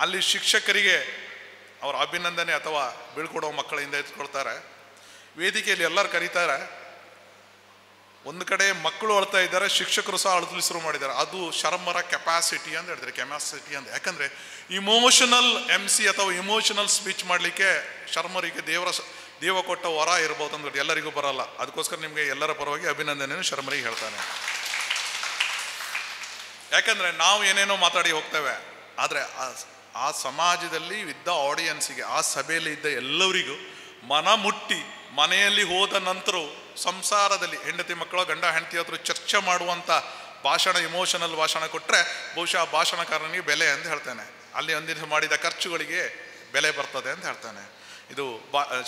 ಅಲ್ಲಿ ಶಿಕ್ಷಕರಿಗೆ ಅವರ ಅಭಿನಂದನೆ ಅಥವಾ ಬೀಳ್ಕೊಡೋ ಮಕ್ಕಳಿಂದ ಎತ್ಕೊಳ್ತಾರೆ. ವೇದಿಕೆಯಲ್ಲಿ ಎಲ್ಲರೂ ಕರೀತಾರೆ. ಒಂದು ಕಡೆ ಮಕ್ಕಳು ಅಳ್ತಾ ಇದ್ದಾರೆ, ಶಿಕ್ಷಕರು ಸಹ ಅಳಲು ಶುರು ಮಾಡಿದ್ದಾರೆ. ಅದು ಶರ್ಮರ ಕೆಪಾಸಿಟಿ ಅಂತ ಹೇಳ್ತಾರೆ. ಕೆಪಾಸಿಟಿ ಅಂತ ಯಾಕಂದರೆ ಇಮೋಷನಲ್ MC ಅಥವಾ ಇಮೋಷನಲ್ ಸ್ಪೀಚ್ ಮಾಡಲಿಕ್ಕೆ ಶರ್ಮರಿಗೆ ದೇವ ಕೊಟ್ಟ ವರ ಇರ್ಬೋದು ಅಂದ್ಬಿಟ್ಟು ಎಲ್ಲರಿಗೂ ಬರಲ್ಲ. ಅದಕ್ಕೋಸ್ಕರ ನಿಮಗೆ ಎಲ್ಲರ ಪರವಾಗಿ ಅಭಿನಂದನೆಯನ್ನು ಶರ್ಮರಿಗೆ ಹೇಳ್ತಾನೆ. ಯಾಕಂದರೆ ನಾವು ಏನೇನೋ ಮಾತಾಡಿ ಹೋಗ್ತೇವೆ, ಆದರೆ ಆ ಸಮಾಜದಲ್ಲಿ ಇದ್ದ ಆಡಿಯನ್ಸಿಗೆ, ಆ ಸಭೆಯಲ್ಲಿ ಇದ್ದ ಎಲ್ಲರಿಗೂ ಮನ ಮುಟ್ಟಿ ಮನೆಯಲ್ಲಿ ಹೋದ ನಂತರ ಸಂಸಾರದಲ್ಲಿ ಹೆಂಡತಿ ಮಕ್ಕಳು ಗಂಡ ಹೆಂಡತಿ ಹತ್ರ ಚರ್ಚೆ ಮಾಡುವಂಥ ಭಾಷಣ, ಇಮೋಷನಲ್ ಭಾಷಣ ಕೊಟ್ಟರೆ ಬಹುಶಃ ಆ ಭಾಷಣಕಾರನಿಗೆ ಬೆಲೆ ಅಂತ ಹೇಳ್ತಾನೆ. ಅಲ್ಲಿ ಒಂದಿನ ಮಾಡಿದ ಖರ್ಚುಗಳಿಗೆ ಬೆಲೆ ಬರ್ತದೆ ಅಂತ ಹೇಳ್ತಾನೆ. ಇದು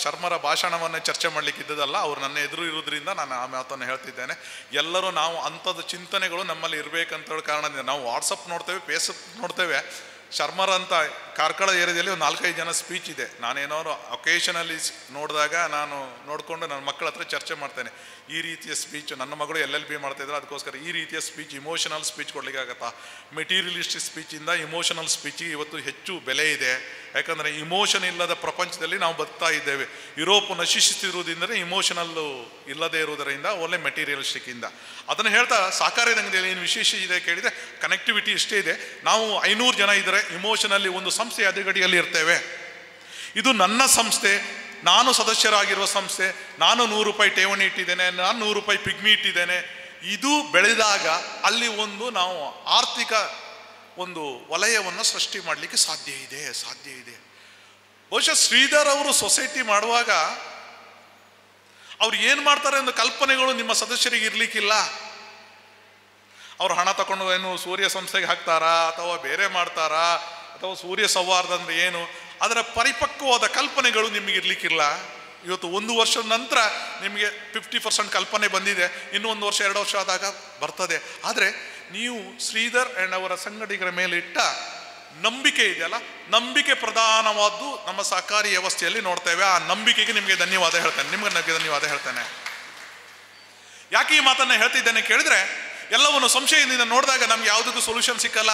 ಶರ್ಮರ ಭಾಷಣವನ್ನು ಚರ್ಚೆ ಮಾಡಲಿಕ್ಕೆ ಇದ್ದದಲ್ಲ, ಅವ್ರು ನನ್ನ ಎದುರು ಇರೋದ್ರಿಂದ ನಾನು ಆ ಮಾತನ್ನು ಹೇಳ್ತಿದ್ದೇನೆ. ಎಲ್ಲರೂ ನಾವು ಅಂಥದ್ದು ಚಿಂತನೆಗಳು ನಮ್ಮಲ್ಲಿ ಇರಬೇಕಂತ ಕಾರಣದಿಂದ ನಾವು ವಾಟ್ಸಪ್ ನೋಡ್ತೇವೆ, ಫೇಸ್ಬುಕ್ ನೋಡ್ತೇವೆ. ಶರ್ಮರ ಅಂತ ಕಾರ್ಕಳ ಏರಿಯಾದಲ್ಲಿ ಒಂದು 4-5 ಜನ ಸ್ಪೀಚ್ ಇದೆ. ನಾನೇನಾದ್ರು ಒಕೇಶನಲ್ಲಿ ನೋಡಿದಾಗ ನಾನು ನೋಡಿಕೊಂಡು ನನ್ನ ಮಕ್ಕಳ ಹತ್ರ ಚರ್ಚೆ ಮಾಡ್ತೇನೆ. ಈ ರೀತಿಯ ಸ್ಪೀಚ್ ನನ್ನ ಮಗಳು LLB ಮಾಡ್ತಾಯಿದ್ರು, ಅದಕ್ಕೋಸ್ಕರ ಈ ರೀತಿಯ ಸ್ಪೀಚ್, ಇಮೋಷನಲ್ ಸ್ಪೀಚ್ ಕೊಡ್ಲಿಕ್ಕೆ ಆಗತ್ತಾ? ಮೆಟೀರಿಯಲಿಸ್ಟಿಕ್ ಸ್ಪೀಚಿಂದ ಇಮೋಷನಲ್ ಸ್ಪೀಚಿಗೆ ಇವತ್ತು ಹೆಚ್ಚು ಬೆಲೆ ಇದೆ. ಯಾಕಂದರೆ ಇಮೋಷನ್ ಇಲ್ಲದ ಪ್ರಪಂಚದಲ್ಲಿ ನಾವು ಬದುಕ್ತಾ ಇದ್ದೇವೆ. ಯುರೋಪ್ ನಶಿಸುತ್ತಿರುವುದರಿಂದ ಇಮೋಷನಲ್ಲು ಇಲ್ಲದೆ ಇರುವುದರಿಂದ ಒಳ್ಳೆ ಮೆಟೀರಿಯಲಿಸ್ಟಿಕ್ಕಿಂದ. ಅದನ್ನು ಹೇಳ್ತಾ ಸಹಕಾರಿ ರಂಗದಲ್ಲಿ ಏನು ವಿಶೇಷ ಇದೆ ಕೇಳಿದರೆ ಕನೆಕ್ಟಿವಿಟಿ ಇಷ್ಟೇ ಇದೆ. ನಾವು 500 ಜನ ಇದ್ದರೆ ಇಮೋಷನಲ್ಲಿ ಒಂದು ಸಂಸ್ಥೆ ಅಧಿಗಡಿಯಲ್ಲಿ ಇರ್ತೇವೆ. ಇದು ನನ್ನ ಸಂಸ್ಥೆ, ನಾನು ಸದಸ್ಯರಾಗಿರುವ ಸಂಸ್ಥೆ, ನಾನು 100 ರೂಪಾಯಿ ಠೇವಣಿ ಇಟ್ಟಿದ್ದೇನೆ, ನಾನು 100 ರೂಪಾಯಿ ಪಿಗ್ಮಿ ಇಟ್ಟಿದ್ದೇನೆ. ಇದು ಬೆಳೆದಾಗ ಅಲ್ಲಿ ಒಂದು ನಾವು ಆರ್ಥಿಕ ಒಂದು ವಲಯವನ್ನು ಸೃಷ್ಟಿ ಮಾಡಲಿಕ್ಕೆ ಸಾಧ್ಯ ಇದೆ. ಬಹುಶಃ ಶ್ರೀಧರ್ ಅವರು ಸೊಸೈಟಿ ಮಾಡುವಾಗ ಅವ್ರು ಏನು ಮಾಡ್ತಾರೆ ಅನ್ನೋ ಕಲ್ಪನೆಗಳು ನಿಮ್ಮ ಸದಸ್ಯರಿಗೆ ಇರಲಿಕ್ಕಿಲ್ಲ. ಅವ್ರು ಹಣ ತಗೊಂಡು ಏನು ಸೂರ್ಯ ಸಂಸ್ಥೆಗೆ ಹಾಕ್ತಾರಾ ಅಥವಾ ಬೇರೆ ಮಾಡ್ತಾರಾ ಅಥವಾ ಸೂರ್ಯ ಸೌಹಾರ್ದ ಅಂದರೆ ಏನು, ಅದರ ಪರಿಪಕ್ವವಾದ ಕಲ್ಪನೆಗಳು ನಿಮಗೆ ಇರಲಿಕ್ಕಿಲ್ಲ. ಇವತ್ತು 1 ವರ್ಷದ ನಂತರ ನಿಮಗೆ 50% ಕಲ್ಪನೆ ಬಂದಿದೆ, ಇನ್ನೂ 1 ವರ್ಷ 2 ವರ್ಷ ಆದಾಗ ಬರ್ತದೆ. ಆದರೆ ನೀವು ಶ್ರೀಧರ್ ಆ್ಯಂಡ್ ಅವರ ಸಂಘಟಕರ ಮೇಲೆ ಇಟ್ಟ ನಂಬಿಕೆ ಇದೆಯಲ್ಲ, ನಂಬಿಕೆ ಪ್ರಧಾನವಾದ್ದು ನಮ್ಮ ಸಹಕಾರಿ ವ್ಯವಸ್ಥೆಯಲ್ಲಿ ನೋಡ್ತೇವೆ. ಆ ನಂಬಿಕೆಗೆ ನಿಮಗೆ ಧನ್ಯವಾದ ಹೇಳ್ತೇನೆ. ಯಾಕೆ ಈ ಮಾತನ್ನು ಹೇಳ್ತಿದ್ದೇನೆ ಕೇಳಿದ್ರೆ, ಎಲ್ಲವನ್ನು ಸಂಶಯದಿಂದ ನೋಡಿದಾಗ ನಮ್ಗೆ ಯಾವುದಕ್ಕೂ ಸೊಲ್ಯೂಷನ್ ಸಿಕ್ಕಲ್ಲ.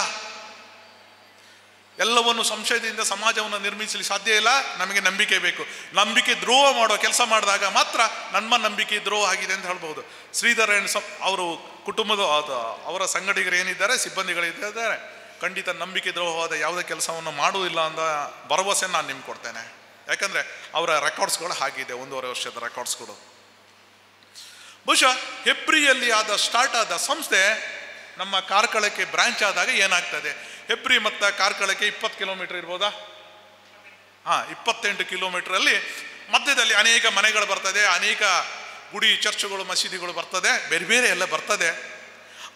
ಎಲ್ಲವನ್ನು ಸಂಶಯದಿಂದ ಸಮಾಜವನ್ನು ನಿರ್ಮಿಸಲಿ ಸಾಧ್ಯ ಇಲ್ಲ. ನಮಗೆ ನಂಬಿಕೆ ಬೇಕು. ನಂಬಿಕೆ ದ್ರೋಹ ಮಾಡೋ ಕೆಲಸ ಮಾಡಿದಾಗ ಮಾತ್ರ ನಮ್ಮ ನಂಬಿಕೆ ದ್ರೋಹ ಆಗಿದೆ ಅಂತ ಹೇಳ್ಬೋದು. ಶ್ರೀಧರ್ ಅವರು ಕುಟುಂಬದ ಅವರ ಸಂಘಟಕರು ಏನಿದ್ದಾರೆ, ಸಿಬ್ಬಂದಿಗಳಿದ್ದಾರೆ, ಖಂಡಿತ ನಂಬಿಕೆ ದ್ರೋಹವಾದ ಯಾವುದೇ ಕೆಲಸವನ್ನು ಮಾಡುವುದಿಲ್ಲ ಅಂತ ಭರವಸೆ ನಾನು ನಿಮ್ಗೆ ಕೊಡ್ತೇನೆ. ಯಾಕಂದರೆ ಅವರ ರೆಕಾರ್ಡ್ಸ್ಗಳು ಹಾಗಿದೆ, 1.5 ವರ್ಷದ ರೆಕಾರ್ಡ್ಸ್ಗಳು. ಬಹುಶಃ ಹೆಬ್ರಿಯಲ್ಲಿ ಸ್ಟಾರ್ಟ್ ಆದ ಸಂಸ್ಥೆ ನಮ್ಮ ಕಾರ್ಕಳಕ್ಕೆ ಬ್ರಾಂಚ್ ಆದಾಗ ಏನಾಗ್ತದೆ, ಹೆಬ್ರಿ ಮತ್ತು ಕಾರ್ಕಳಕ್ಕೆ 20 ಕಿಲೋಮೀಟರ್ ಇರ್ಬೋದಾ? 28 ಕಿಲೋಮೀಟರಲ್ಲಿ ಮಧ್ಯದಲ್ಲಿ ಅನೇಕ ಮನೆಗಳು ಬರ್ತದೆ, ಅನೇಕ ಗುಡಿ, ಚರ್ಚ್ಗಳು, ಮಸೀದಿಗಳು ಬರ್ತದೆ, ಬೇರೆ ಬೇರೆ ಎಲ್ಲ ಬರ್ತದೆ.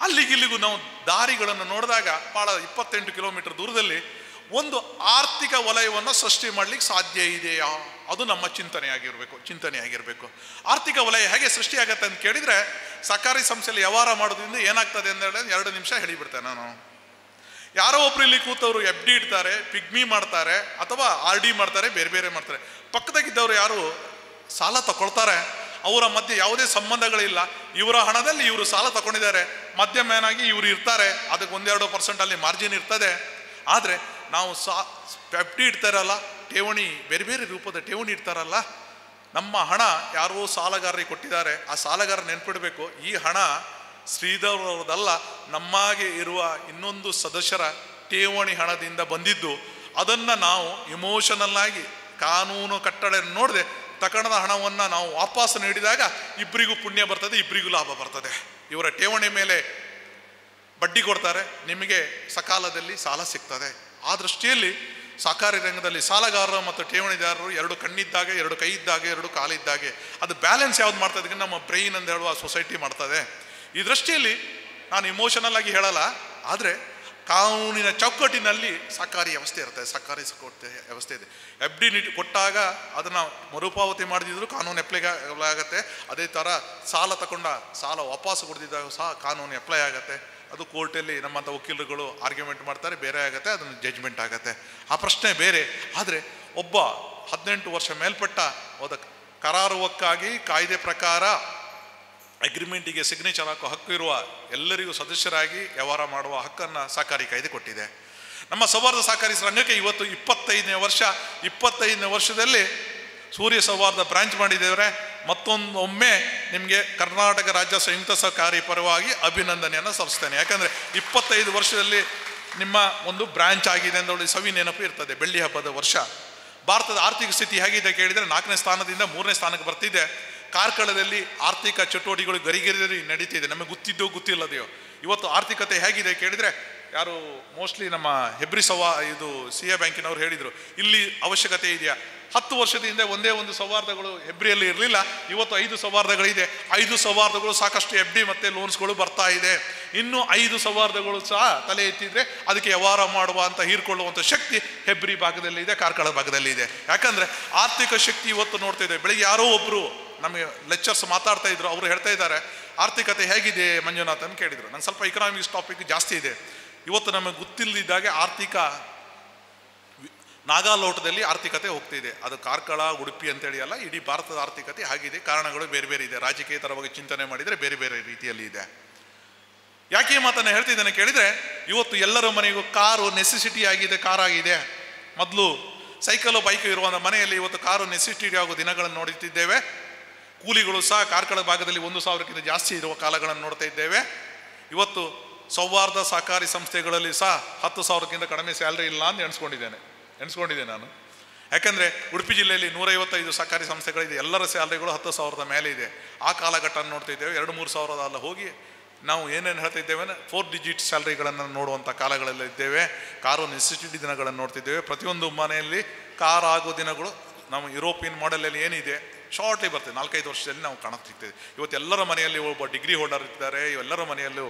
ಅಲ್ಲಿಗಿಲ್ಲಿಗೂ ನಾವು ದಾರಿಗಳನ್ನು ನೋಡಿದಾಗ ಭಾಳ 28 ಕಿಲೋಮೀಟರ್ ದೂರದಲ್ಲಿ ಒಂದು ಆರ್ಥಿಕ ವಲಯವನ್ನು ಸೃಷ್ಟಿ ಮಾಡಲಿಕ್ಕೆ ಸಾಧ್ಯ ಇದೆಯಾ? ಅದು ನಮ್ಮ ಚಿಂತನೆಯಾಗಿರಬೇಕು. ಆರ್ಥಿಕ ವಲಯ ಹೇಗೆ ಸೃಷ್ಟಿಯಾಗತ್ತೆ ಅಂತ ಕೇಳಿದರೆ, ಸಹಕಾರಿ ಸಂಸ್ಥೆಯಲ್ಲಿ ವ್ಯವಹಾರ ಮಾಡೋದ್ರಿಂದ ಏನಾಗ್ತದೆ ಅಂತ ಹೇಳಿ 2 ನಿಮಿಷ ಹೇಳಿಬಿಡ್ತೇನೆ ನಾನು. ಯಾರೋ ಒಬ್ರು ಇಲ್ಲಿ ಕೂತವರು FD ಇಡ್ತಾರೆ, ಪಿಗ್ಮಿ ಮಾಡ್ತಾರೆ, ಅಥವಾ RD ಮಾಡ್ತಾರೆ, ಬೇರೆ ಬೇರೆ ಮಾಡ್ತಾರೆ. ಪಕ್ಕದಾಗಿದ್ದವರು ಯಾರು ಸಾಲ ತಗೊಳ್ತಾರೆ, ಅವರ ಮಧ್ಯೆ ಯಾವುದೇ ಸಂಬಂಧಗಳಿಲ್ಲ. ಇವರ ಹಣದಲ್ಲಿ ಇವರು ಸಾಲ ತಗೊಂಡಿದ್ದಾರೆ, ಮಧ್ಯಮೇನಾಗಿ ಇವರು ಇರ್ತಾರೆ, ಅದಕ್ಕೆ 1-2% ಅಲ್ಲಿ ಮಾರ್ಜಿನ್ ಇರ್ತದೆ. ಆದರೆ ನಾವು FD ಇಡ್ತಾರಲ್ಲ, ಠೇವಣಿ, ಬೇರೆ ಬೇರೆ ರೂಪದ ಠೇವಣಿ ಇಡ್ತಾರಲ್ಲ, ನಮ್ಮ ಹಣ ಯಾರೋ ಸಾಲಗಾರರಿಗೆ ಕೊಟ್ಟಿದ್ದಾರೆ. ಆ ಸಾಲಗಾರ ನೆನ್ಪಿಡಬೇಕು, ಈ ಹಣ ಶ್ರೀಧರ್ ಅವರದಲ್ಲ, ನಮ್ಮಾಗೆ ಇರುವ ಇನ್ನೊಂದು ಸದಸ್ಯರ ಠೇವಣಿ ಹಣದಿಂದ ಬಂದಿದ್ದು. ಅದನ್ನು ನಾವು ಇಮೋಷನಲ್ ಆಗಿ ಕಾನೂನು ಕಟ್ಟಡ ನೋಡದೆ ತಗೊಂಡ ಹಣವನ್ನು ನಾವು ವಾಪಸ್ ನೀಡಿದಾಗ ಇಬ್ಬರಿಗೂ ಪುಣ್ಯ ಬರ್ತದೆ, ಇಬ್ಬರಿಗೂ ಲಾಭ ಬರ್ತದೆ. ಇವರ ಠೇವಣಿ ಮೇಲೆ ಬಡ್ಡಿ ಕೊಡ್ತಾರೆ, ನಿಮಗೆ ಸಕಾಲದಲ್ಲಿ ಸಾಲ ಸಿಗ್ತದೆ. ಆ ದೃಷ್ಟಿಯಲ್ಲಿ ಸಹಕಾರಿ ರಂಗದಲ್ಲಿ ಸಾಲಗಾರರು ಮತ್ತು ಠೇವಣಿದಾರರು 2 ಕಣ್ಣಿದ್ದಾಗೆ, 2 ಕೈ ಇದ್ದಾಗೆ, 2 ಕಾಲಿದ್ದಾಗೆ. ಅದು ಬ್ಯಾಲೆನ್ಸ್ ಯಾವ್ದು ಮಾಡ್ತದೆ, ನಮ್ಮ ಬ್ರೈನ್ ಅಂತ ಹೇಳುವ ಸೊಸೈಟಿ ಮಾಡ್ತದೆ. ಈ ದೃಷ್ಟಿಯಲ್ಲಿ ನಾನು ಇಮೋಷನಲ್ ಆಗಿ ಹೇಳಲ್ಲ, ಆದರೆ ಕಾನೂನಿನ ಚೌಕಟ್ಟಿನಲ್ಲಿ ಸಹಕಾರಿ ವ್ಯವಸ್ಥೆ ಇರುತ್ತೆ, ಸಹಕಾರಿ ವ್ಯವಸ್ಥೆ ಇದೆ. FD ಕೊಟ್ಟಾಗ ಅದನ್ನು ಮರುಪಾವತಿ ಮಾಡಿದ್ರು ಕಾನೂನು ಅಪ್ಲೈ ಆಗುತ್ತೆ. ಅದೇ ಥರ ಸಾಲ ತಗೊಂಡ ಸಾಲ ವಾಪಸ್ ಕೊಡ್ದಿದ್ದಾಗ ಸಹ ಕಾನೂನು ಅಪ್ಲೈ ಆಗುತ್ತೆ. ಅದು ಕೋರ್ಟಲ್ಲಿ ನಮ್ಮಂಥ ವಕೀಲರುಗಳು ಆರ್ಗ್ಯುಮೆಂಟ್ ಮಾಡ್ತಾರೆ, ಬೇರೆ ಆಗುತ್ತೆ, ಅದನ್ನು ಜಡ್ಜ್ಮೆಂಟ್ ಆಗುತ್ತೆ. ಆ ಪ್ರಶ್ನೆ ಬೇರೆ. ಆದರೆ ಒಬ್ಬ 18 ವರ್ಷ ಮೇಲ್ಪಟ್ಟ ಹೋದ ಕರಾರುವಕ್ಕಾಗಿ ಕಾಯ್ದೆ ಪ್ರಕಾರ ಅಗ್ರಿಮೆಂಟಿಗೆ ಸಿಗ್ನೇಚರ್ ಹಾಕೋ ಹಕ್ಕು ಇರುವ ಎಲ್ಲರಿಗೂ ಸದಸ್ಯರಾಗಿ ವ್ಯವಹಾರ ಮಾಡುವ ಹಕ್ಕನ್ನು ಸಹಕಾರಿ ಕಾಯ್ದೆ ಕೊಟ್ಟಿದೆ. ನಮ್ಮ ಸೌಹಾರ್ದ ಸಹಕಾರಿ ಸಂಘಕ್ಕೆ ಇವತ್ತು 25ನೇ ವರ್ಷ. 25ನೇ ವರ್ಷದಲ್ಲಿ ಸೂರ್ಯ ಸೌಹಾರ್ದ ಬ್ರಾಂಚ್ ಮಾಡಿದ್ದೇವೆ. ಮತ್ತೊಮ್ಮೆ ನಿಮಗೆ ಕರ್ನಾಟಕ ರಾಜ್ಯ ಸಂಯುಕ್ತ ಸಹಕಾರಿ ಪರವಾಗಿ ಅಭಿನಂದನೆಯನ್ನು ಸಲ್ಲಿಸ್ತೇನೆ. ಯಾಕಂದರೆ 25 ವರ್ಷದಲ್ಲಿ ನಿಮ್ಮ ಒಂದು ಬ್ರಾಂಚ್ ಆಗಿದೆ ಅಂತ ಸವಿ ನೆನಪು ಇರ್ತದೆ. ಬೆಳ್ಳಿ ಹಬ್ಬದ ವರ್ಷ. ಭಾರತದ ಆರ್ಥಿಕ ಸ್ಥಿತಿ ಹೇಗಿದೆ ಕೇಳಿದರೆ 4ನೇ ಸ್ಥಾನದಿಂದ 3ನೇ ಸ್ಥಾನಕ್ಕೆ ಬರ್ತಿದೆ. ಕಾರ್ಕಳದಲ್ಲಿ ಆರ್ಥಿಕ ಚಟುವಟಿಕೆಗಳು ಗರಿಗರಿ ನಡೀತಿದೆ. ನಮಗೆ ಗೊತ್ತಿದ್ದೋ ಗೊತ್ತಿಲ್ಲದೆಯೋ ಇವತ್ತು ಆರ್ಥಿಕತೆ ಹೇಗಿದೆ ಕೇಳಿದರೆ, ಯಾರು ಮೋಸ್ಟ್ಲಿ ನಮ್ಮ ಹೆಬ್ರಿ ಇದು CA ಬ್ಯಾಂಕಿನವ್ರು ಹೇಳಿದರು, ಇಲ್ಲಿ ಅವಶ್ಯಕತೆ ಇದೆಯಾ? 10 ವರ್ಷದ ಹಿಂದೆ ಒಂದೇ ಒಂದು ಸೌಹಾರ್ದಗಳು ಹೆಬ್ರಿಯಲ್ಲಿ ಇರಲಿಲ್ಲ. ಇವತ್ತು 5 ಸೌಹಾರ್ದಗಳಿದೆ. 5 ಸೌಹಾರ್ದಗಳು ಸಾಕಷ್ಟು FD ಮತ್ತು ಲೋನ್ಸ್ಗಳು ಬರ್ತಾ ಇದೆ. ಇನ್ನೂ 5 ಸೌಹಾರ್ದಗಳು ಸಹ ತಲೆ ಎತ್ತಿದ್ರೆ ಅದಕ್ಕೆ ವ್ಯವಹಾರ ಮಾಡುವ ಅಂತ ಹೀರ್ಕೊಳ್ಳುವಂಥ ಶಕ್ತಿ ಹೆಬ್ರಿ ಭಾಗದಲ್ಲಿ ಇದೆ, ಕಾರ್ಕಳ ಭಾಗದಲ್ಲಿ ಇದೆ. ಯಾಕಂದರೆ ಆರ್ಥಿಕ ಶಕ್ತಿ ಇವತ್ತು ನೋಡ್ತಾ ಇದೆ. ಬೆಳಿಗ್ಗೆ ಯಾರೋ ಒಬ್ಬರು ನಮಗೆ ಲೆಕ್ಚರ್ಸ್ ಮಾತಾಡ್ತಾ ಇದ್ರು, ಅವರು ಹೇಳ್ತಾ ಇದ್ದಾರೆ ಆರ್ಥಿಕತೆ ಹೇಗಿದೆ ಮಂಜುನಾಥ್ ಅಂತ ಕೇಳಿದರು. ನಂಗೆ ಸ್ವಲ್ಪ ಇಕನಾಮಿಕ್ಸ್ ಟಾಪಿಕ್ ಜಾಸ್ತಿ ಇದೆ. ಇವತ್ತು ನಮಗೆ ಗೊತ್ತಿಲ್ಲದಿದ್ದಾಗೆ ಆರ್ಥಿಕ ನಾಗಾಲೋಟದಲ್ಲಿ ಆರ್ಥಿಕತೆ ಹೋಗ್ತಿದೆ. ಅದು ಕಾರ್ಕಳ, ಉಡುಪಿ ಅಂತೇಳಿ ಅಲ್ಲ, ಇಡೀ ಭಾರತದ ಆರ್ಥಿಕತೆ ಆಗಿದೆ. ಕಾರಣಗಳು ಬೇರೆ ಬೇರೆ ಇದೆ. ರಾಜಕೀಯೇತರವಾಗಿ ಚಿಂತನೆ ಮಾಡಿದರೆ ಬೇರೆ ಬೇರೆ ರೀತಿಯಲ್ಲಿ ಇದೆ. ಯಾಕೆ ಈ ಮಾತನ್ನು ಹೇಳ್ತಿದ್ದೇನೆ ಕೇಳಿದರೆ, ಇವತ್ತು ಎಲ್ಲರ ಮನೆಗೂ ಕಾರು ನೆಸೆಸಿಟಿ ಆಗಿದೆ, ಕಾರಾಗಿದೆ. ಮೊದಲು ಸೈಕಲು ಬೈಕು ಇರುವ ಮನೆಯಲ್ಲಿ ಇವತ್ತು ಕಾರು ನೆಸೆಸಿಟಿ ಆಗೋ ದಿನಗಳನ್ನು ನೋಡುತ್ತಿದ್ದೇವೆ. ಕೂಲಿಗಳು ಸಹ ಕಾರ್ಕಳ ಭಾಗದಲ್ಲಿ 1,000ಕ್ಕಿಂತ ಜಾಸ್ತಿ ಇರುವ ಕಾಲಗಳನ್ನು ನೋಡ್ತಾ ಇದ್ದೇವೆ. ಇವತ್ತು ಸೌಹಾರ್ದ ಸಹಕಾರಿ ಸಂಸ್ಥೆಗಳಲ್ಲಿ ಸಹ 10,000ಕ್ಕಿಂತ ಕಡಿಮೆ ಸ್ಯಾಲ್ರಿ ಇಲ್ಲ ಅಂತ ಎಣಿಸ್ಕೊಂಡಿದ್ದೆ ನಾನು. ಯಾಕಂದರೆ ಉಡುಪಿ ಜಿಲ್ಲೆಯಲ್ಲಿ 155 ಸಹಕಾರಿ ಸಂಸ್ಥೆಗಳಿದೆ. ಎಲ್ಲರ ಸ್ಯಾಲ್ರಿಗಳು 10,000ದ ಮೇಲೆ ಇದೆ. ಆ ಕಾಲಘಟ್ಟ ನೋಡ್ತಾ ಇದ್ದೇವೆ. 2-3 ಸಾವಿರದ ಅಲ್ಲ ಹೋಗಿ ನಾವು ಏನೇನು ಹೇಳ್ತಾ ಇದ್ದೇವೆ 4 ಡಿಜಿಟ್ ಸ್ಯಾಲ್ರಿಗಳನ್ನು ನೋಡುವಂಥ ಕಾಲಗಳೆಲ್ಲ ಇದ್ದೇವೆ. ಕಾರು ನೆಸೆಸಿಟಿ ದಿನಗಳನ್ನು ನೋಡ್ತಿದ್ದೇವೆ. ಪ್ರತಿಯೊಂದು ಮನೆಯಲ್ಲಿ ಕಾರ್ ಆಗೋ ದಿನಗಳು ನಮ್ಮ ಯುರೋಪಿಯನ್ ಮಾಡೆಲಲ್ಲಿ ಏನಿದೆ ಶಾರ್ಟ್ಲಿ ಬರ್ತದೆ. 4-5 ವರ್ಷದಲ್ಲಿ ನಾವು ಕಾಣುತ್ತಿದ್ದೇವೆ. ಇವತ್ತು ಎಲ್ಲರ ಮನೆಯಲ್ಲಿ ಒಬ್ಬ ಡಿಗ್ರಿ ಹೋಲ್ಡರ್ ಇದ್ದಾರೆ. ಇವೆಲ್ಲರ ಮನೆಯಲ್ಲೂ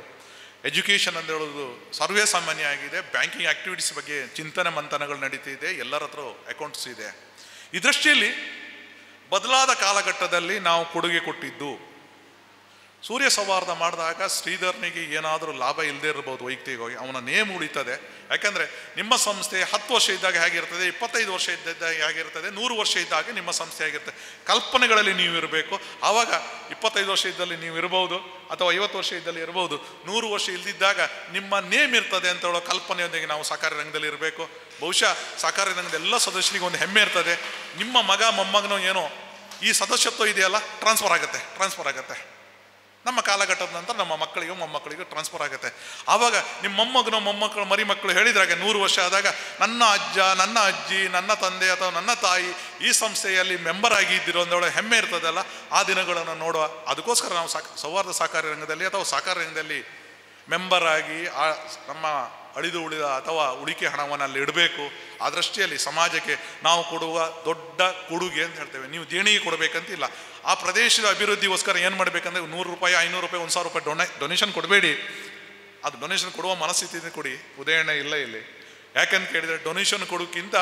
ಎಜುಕೇಷನ್ ಅಂತ ಹೇಳೋದು ಸರ್ವೇ ಸಾಮಾನ್ಯ ಆಗಿದೆ. ಬ್ಯಾಂಕಿಂಗ್ ಆ್ಯಕ್ಟಿವಿಟೀಸ್ ಬಗ್ಗೆ ಚಿಂತನೆ ಮಂಥನಗಳು ನಡೀತಿದೆ. ಎಲ್ಲರ ಹತ್ರ ಅಕೌಂಟ್ಸ್ ಇದೆ. ಈ ದೃಷ್ಟಿಯಲ್ಲಿ ಬದಲಾದ ಕಾಲಘಟ್ಟದಲ್ಲಿ ನಾವು ಕೊಡುಗೆ ಕೊಟ್ಟಿದ್ದು, ಸೂರ್ಯ ಸೌಹಾರ್ದ ಮಾಡಿದಾಗ ಶ್ರೀಧರ್ನಿಗೆ ಏನಾದರೂ ಲಾಭ ಇಲ್ಲದೆ ಇರ್ಬೋದು ವೈಯಕ್ತಿಕವಾಗಿ, ಅವನ ನೇಮ್ ಉಳಿತದೆ. ಯಾಕಂದರೆ ನಿಮ್ಮ ಸಂಸ್ಥೆ 10 ವರ್ಷ ಇದ್ದಾಗ ಹೇಗಿರ್ತದೆ, 25 ವರ್ಷ ಇದ್ದಾಗ ಹೇಗಿರ್ತದೆ, 100 ವರ್ಷ ಇದ್ದಾಗ ನಿಮ್ಮ ಸಂಸ್ಥೆ ಹೇಗಿರ್ತದೆ. ಕಲ್ಪನೆಗಳಲ್ಲಿ ನೀವು ಇರಬೇಕು. ಆವಾಗ 25 ವರ್ಷ ಇದ್ದಲ್ಲಿ ನೀವು ಇರ್ಬೋದು, ಅಥವಾ 50 ವರ್ಷ ಇದ್ದಲ್ಲಿ ಇರ್ಬೋದು. 100 ವರ್ಷ ಇಲ್ದಿದ್ದಾಗ ನಿಮ್ಮ ನೇಮ್ ಇರ್ತದೆ ಅಂತ ಹೇಳೋ ಕಲ್ಪನೆಯೊಂದಿಗೆ ನಾವು ಸಹಕಾರಿ ರಂಗದಲ್ಲಿ ಇರಬೇಕು. ಬಹುಶಃ ಸಹಕಾರಿ ರಂಗದ ಎಲ್ಲ ಸದಸ್ಯನಿಗೆ ಒಂದು ಹೆಮ್ಮೆ ಇರ್ತದೆ. ನಿಮ್ಮ ಮಗ ಮೊಮ್ಮಗನೋ ಏನೋ ಈ ಸದಸ್ಯತ್ವ ಇದೆಯಲ್ಲ ಟ್ರಾನ್ಸ್ಫರ್ ಆಗುತ್ತೆ. ನಮ್ಮ ಕಾಲಘಟ್ಟದ ನಂತರ ನಮ್ಮ ಮಕ್ಕಳಿಗೂ ಮೊಮ್ಮಕ್ಕಳಿಗೂ ಟ್ರಾನ್ಸ್ಫರ್ ಆಗುತ್ತೆ. ಆವಾಗ ನಿಮ್ಮ ಮೊಮ್ಮಗನೋ ಮೊಮ್ಮಕ್ಕಳು ಮರಿ ಮಕ್ಕಳು ಹೇಳಿದ್ರಾಗೆ 100 ವರ್ಷ ಆದಾಗ ನನ್ನ ಅಜ್ಜ, ನನ್ನ ಅಜ್ಜಿ, ನನ್ನ ತಂದೆ ಅಥವಾ ನನ್ನ ತಾಯಿ ಈ ಸಂಸ್ಥೆಯಲ್ಲಿ ಮೆಂಬರ್ ಆಗಿದ್ದಿರೋ ಅಂದೇಳೋ ಹೆಮ್ಮೆ ಇರ್ತದಲ್ಲ, ಆ ದಿನಗಳನ್ನು ನೋಡುವ. ಅದಕ್ಕೋಸ್ಕರ ನಾವು ಸೌಹಾರ್ದ ಸಹಕಾರಿ ರಂಗದಲ್ಲಿ ಅಥವಾ ಸಹಕಾರಿ ರಂಗದಲ್ಲಿ ಮೆಂಬರ್ ಆಗಿ ನಮ್ಮ ಅಳಿದು ಉಳಿದ ಅಥವಾ ಉಳಿಕೆ ಹಣವನ್ನು ಅಲ್ಲಿ ಇಡಬೇಕು. ಆ ದೃಷ್ಟಿಯಲ್ಲಿ ಸಮಾಜಕ್ಕೆ ನಾವು ಕೊಡುವ ದೊಡ್ಡ ಕೊಡುಗೆ ಅಂತ ಹೇಳ್ತೇವೆ. ನೀವು ದೇಣಿಗೆ ಕೊಡಬೇಕಂತಿಲ್ಲ. ಆ ಪ್ರದೇಶದ ಅಭಿವೃದ್ಧಿಗೋಸ್ಕರ ಏನು ಮಾಡಬೇಕಂದ್ರೆ 100 ರೂಪಾಯಿ, 500 ರೂಪಾಯಿ, 1,000 ರೂಪಾಯಿ ಡೊನೇಷನ್ ಕೊಡಬೇಡಿ. ಅದು ಡೊನೇಷನ್ ಕೊಡುವ ಮನಸ್ಥಿತಿ ಕೊಡಿ. ಉದಾಹರಣೆ ಇಲ್ಲ ಇಲ್ಲಿ. ಯಾಕಂತ ಕೇಳಿದರೆ ಡೊನೇಷನ್ ಕೊಡೋಕ್ಕಿಂತ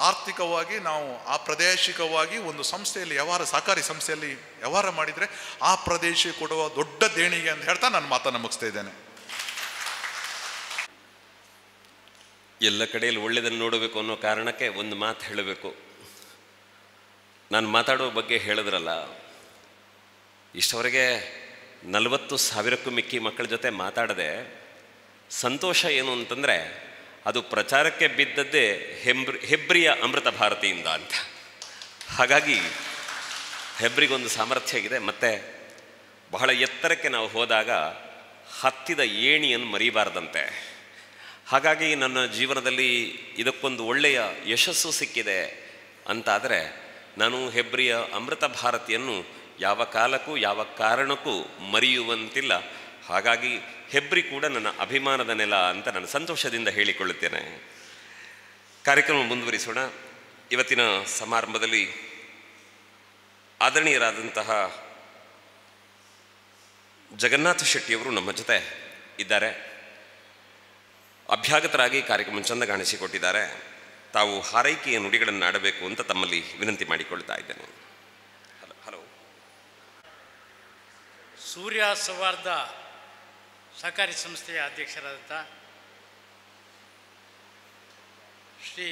ಆರ್ಥಿಕವಾಗಿ ನಾವು ಆ ಪ್ರಾದೇಶಿಕವಾಗಿ ಒಂದು ಸಂಸ್ಥೆಯಲ್ಲಿ ಸಹಕಾರಿ ಸಂಸ್ಥೆಯಲ್ಲಿ ವ್ಯವಹಾರ ಮಾಡಿದರೆ ಆ ಪ್ರದೇಶಕ್ಕೆ ಕೊಡುವ ದೊಡ್ಡ ದೇಣಿಗೆ ಅಂತ ಹೇಳ್ತಾ ನಾನು ಮಾತನ್ನು ಮುಗಿಸ್ತಾ ಇದ್ದೇನೆ. ಎಲ್ಲ ಕಡೆಯಲ್ಲಿ ಒಳ್ಳೆಯದನ್ನು ನೋಡಬೇಕು ಅನ್ನೋ ಕಾರಣಕ್ಕೆ ಒಂದು ಮಾತು ಹೇಳಬೇಕು. ನಾನು ಮಾತಾಡೋ ಬಗ್ಗೆ ಹೇಳಿದ್ರಲ್ಲ, ಇಷ್ಟವರೆಗೆ 40,000ಕ್ಕೂ ಮಿಕ್ಕಿ ಮಕ್ಕಳ ಜೊತೆ ಮಾತಾಡದೆ ಸಂತೋಷ ಏನು ಅಂತಂದರೆ, ಅದು ಪ್ರಚಾರಕ್ಕೆ ಬಿದ್ದದ್ದೇ ಹೆಬ್ರಿಯ ಅಮೃತ ಭಾರತಿಯಿಂದ ಅಂತ. ಹಾಗಾಗಿ ಹೆಬ್ರಿಗೊಂದು ಸಾಮರ್ಥ್ಯ ಇದೆ. ಮತ್ತು ಬಹಳ ಎತ್ತರಕ್ಕೆ ನಾವು ಹೋದಾಗ ಹತ್ತಿದ ಏಣಿಯನ್ನು ಮರಿಬಾರ್ದಂತೆ. ಹಾಗಾಗಿ ನನ್ನ ಜೀವನದಲ್ಲಿ ಇದಕ್ಕೊಂದು ಒಳ್ಳೆಯ ಯಶಸ್ಸು ಸಿಕ್ಕಿದೆ ಅಂತಾದರೆ ನಾನು ಹೆಬ್ರಿಯ ಅಮೃತ ಭಾರತಿಯನ್ನು ಯಾವ ಕಾಲಕ್ಕೂ ಯಾವ ಕಾರಣಕ್ಕೂ ಮರೆಯುವಂತಿಲ್ಲ. ಹಾಗಾಗಿ ಹೆಬ್ರಿ ಕೂಡ ನನ್ನ ಅಭಿಮಾನದ ನೆಲ ಅಂತ ನಾನು ಸಂತೋಷದಿಂದ ಹೇಳಿಕೊಳ್ಳುತ್ತೇನೆ. ಕಾರ್ಯಕ್ರಮ ಮುಂದುವರಿಸೋಣ. ಇವತ್ತಿನ ಸಮಾರಂಭದಲ್ಲಿ ಆದರಣೀಯರಾದಂತಹ ಜಗನ್ನಾಥ ಶೆಟ್ಟಿಯವರು ನಮ್ಮ ಜೊತೆ ಇದ್ದಾರೆ. ಅಭ್ಯಾಗತರಾಗಿ ಕಾರ್ಯಕ್ರಮ ಚೆಂದ ಕಾಣಿಸಿಕೊಟ್ಟಿದ್ದಾರೆ. ತಾವು ಹಾರೈಕೆಯ ನುಡಿಗಳನ್ನು ಆಡಬೇಕು ಅಂತ ತಮ್ಮಲ್ಲಿ ವಿನಂತಿ ಮಾಡಿಕೊಳ್ತಾ ಇದ್ದೇನೆ. ಹಲೋ. ಸೂರ್ಯ ಸೌಹಾರ್ದ ಸಹಕಾರಿ ಸಂಸ್ಥೆಯ ಅಧ್ಯಕ್ಷರಾದಂಥ ಶ್ರೀ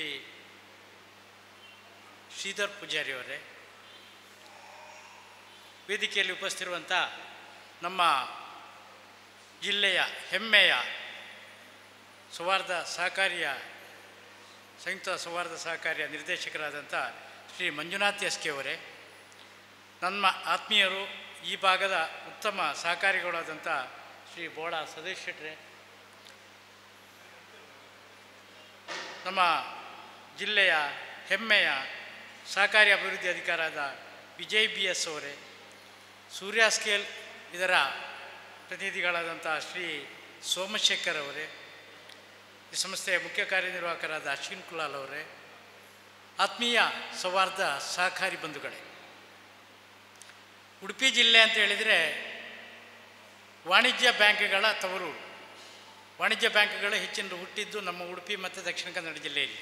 ಶ್ರೀಧರ್ ಪೂಜಾರಿಯವರೇ, ವೇದಿಕೆಯಲ್ಲಿ ಉಪಸ್ಥಿತಿರುವಂಥ ನಮ್ಮ ಜಿಲ್ಲೆಯ ಹೆಮ್ಮೆಯ ಸಂಯುಕ್ತ ಸೌಹಾರ್ದ ಸಹಕಾರಿಯ ನಿರ್ದೇಶಕರಾದಂಥ ಶ್ರೀ ಮಂಜುನಾಥ್ ಎಸ್ ಕೆ ಅವರೇ, ನಮ್ಮ ಆತ್ಮೀಯರು, ಈ ಭಾಗದ ಉತ್ತಮ ಸಹಕಾರಿಗಳಾದಂಥ ಶ್ರೀ ಬೋಳ ಸದೇಶ್ ಶೆಟ್ರೆ, ನಮ್ಮ ಜಿಲ್ಲೆಯ ಹೆಮ್ಮೆಯ ಸಹಕಾರಿ ಅಭಿವೃದ್ಧಿ ಅಧಿಕಾರದ ವಿಜಯ್ BS ಅವರೇ, ಸೂರ್ಯ ಸ್ಕೇಲ್ ಇದರ ಪ್ರತಿನಿಧಿಗಳಾದಂಥ ಶ್ರೀ ಸೋಮಶೇಖರ್ ಅವರೇ, ಈ ಸಂಸ್ಥೆಯ ಮುಖ್ಯ ಕಾರ್ಯನಿರ್ವಾಹಕರಾದ ಅಶ್ವಿನ್ ಕುಲಾಲ್ ಅವರೇ, ಆತ್ಮೀಯ ಸೌಹಾರ್ದ ಸಹಕಾರಿ ಬಂಧುಗಳೇ, ಉಡುಪಿ ಜಿಲ್ಲೆ ಅಂತ ಹೇಳಿದರೆ ವಾಣಿಜ್ಯ ಬ್ಯಾಂಕ್ಗಳ ತವರು. ವಾಣಿಜ್ಯ ಬ್ಯಾಂಕ್ಗಳು ಹೆಚ್ಚಿನ ಹುಟ್ಟಿದ್ದು ನಮ್ಮ ಉಡುಪಿ ಮತ್ತು ದಕ್ಷಿಣ ಕನ್ನಡ ಜಿಲ್ಲೆಯಲ್ಲಿ.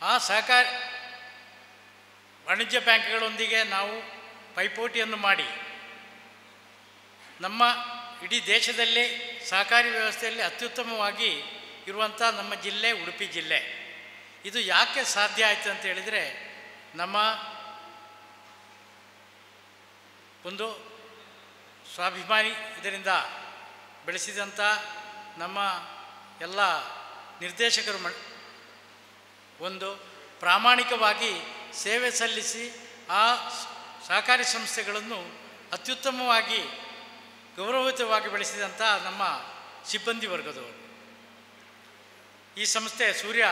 ಆ ಸಹಕಾರಿ ವಾಣಿಜ್ಯ ಬ್ಯಾಂಕ್ಗಳೊಂದಿಗೆ ನಾವು ಪೈಪೋಟಿಯನ್ನು ಮಾಡಿ ನಮ್ಮ ಇಡೀ ದೇಶದಲ್ಲೇ ಸಹಕಾರಿ ವ್ಯವಸ್ಥೆಯಲ್ಲಿ ಅತ್ಯುತ್ತಮವಾಗಿ ಇರುವಂಥ ನಮ್ಮ ಜಿಲ್ಲೆ ಉಡುಪಿ ಜಿಲ್ಲೆ. ಇದು ಯಾಕೆ ಸಾಧ್ಯ ಆಯಿತು ಅಂತ ಹೇಳಿದರೆ, ನಮ್ಮ ಒಂದು ಸ್ವಾಭಿಮಾನಿ ಇದರಿಂದ ಬೆಳೆಸಿದಂಥ ನಮ್ಮ ಎಲ್ಲ ನಿರ್ದೇಶಕರು ಒಂದು ಪ್ರಾಮಾಣಿಕವಾಗಿ ಸೇವೆ ಸಲ್ಲಿಸಿ ಆ ಸಹಕಾರಿ ಸಂಸ್ಥೆಗಳನ್ನು ಅತ್ಯುತ್ತಮವಾಗಿ ಗೌರವಯುತವಾಗಿ ಬೆಳೆಸಿದಂಥ ನಮ್ಮ ಸಿಬ್ಬಂದಿ ವರ್ಗದವರು. ಈ ಸಂಸ್ಥೆ ಸೂರ್ಯ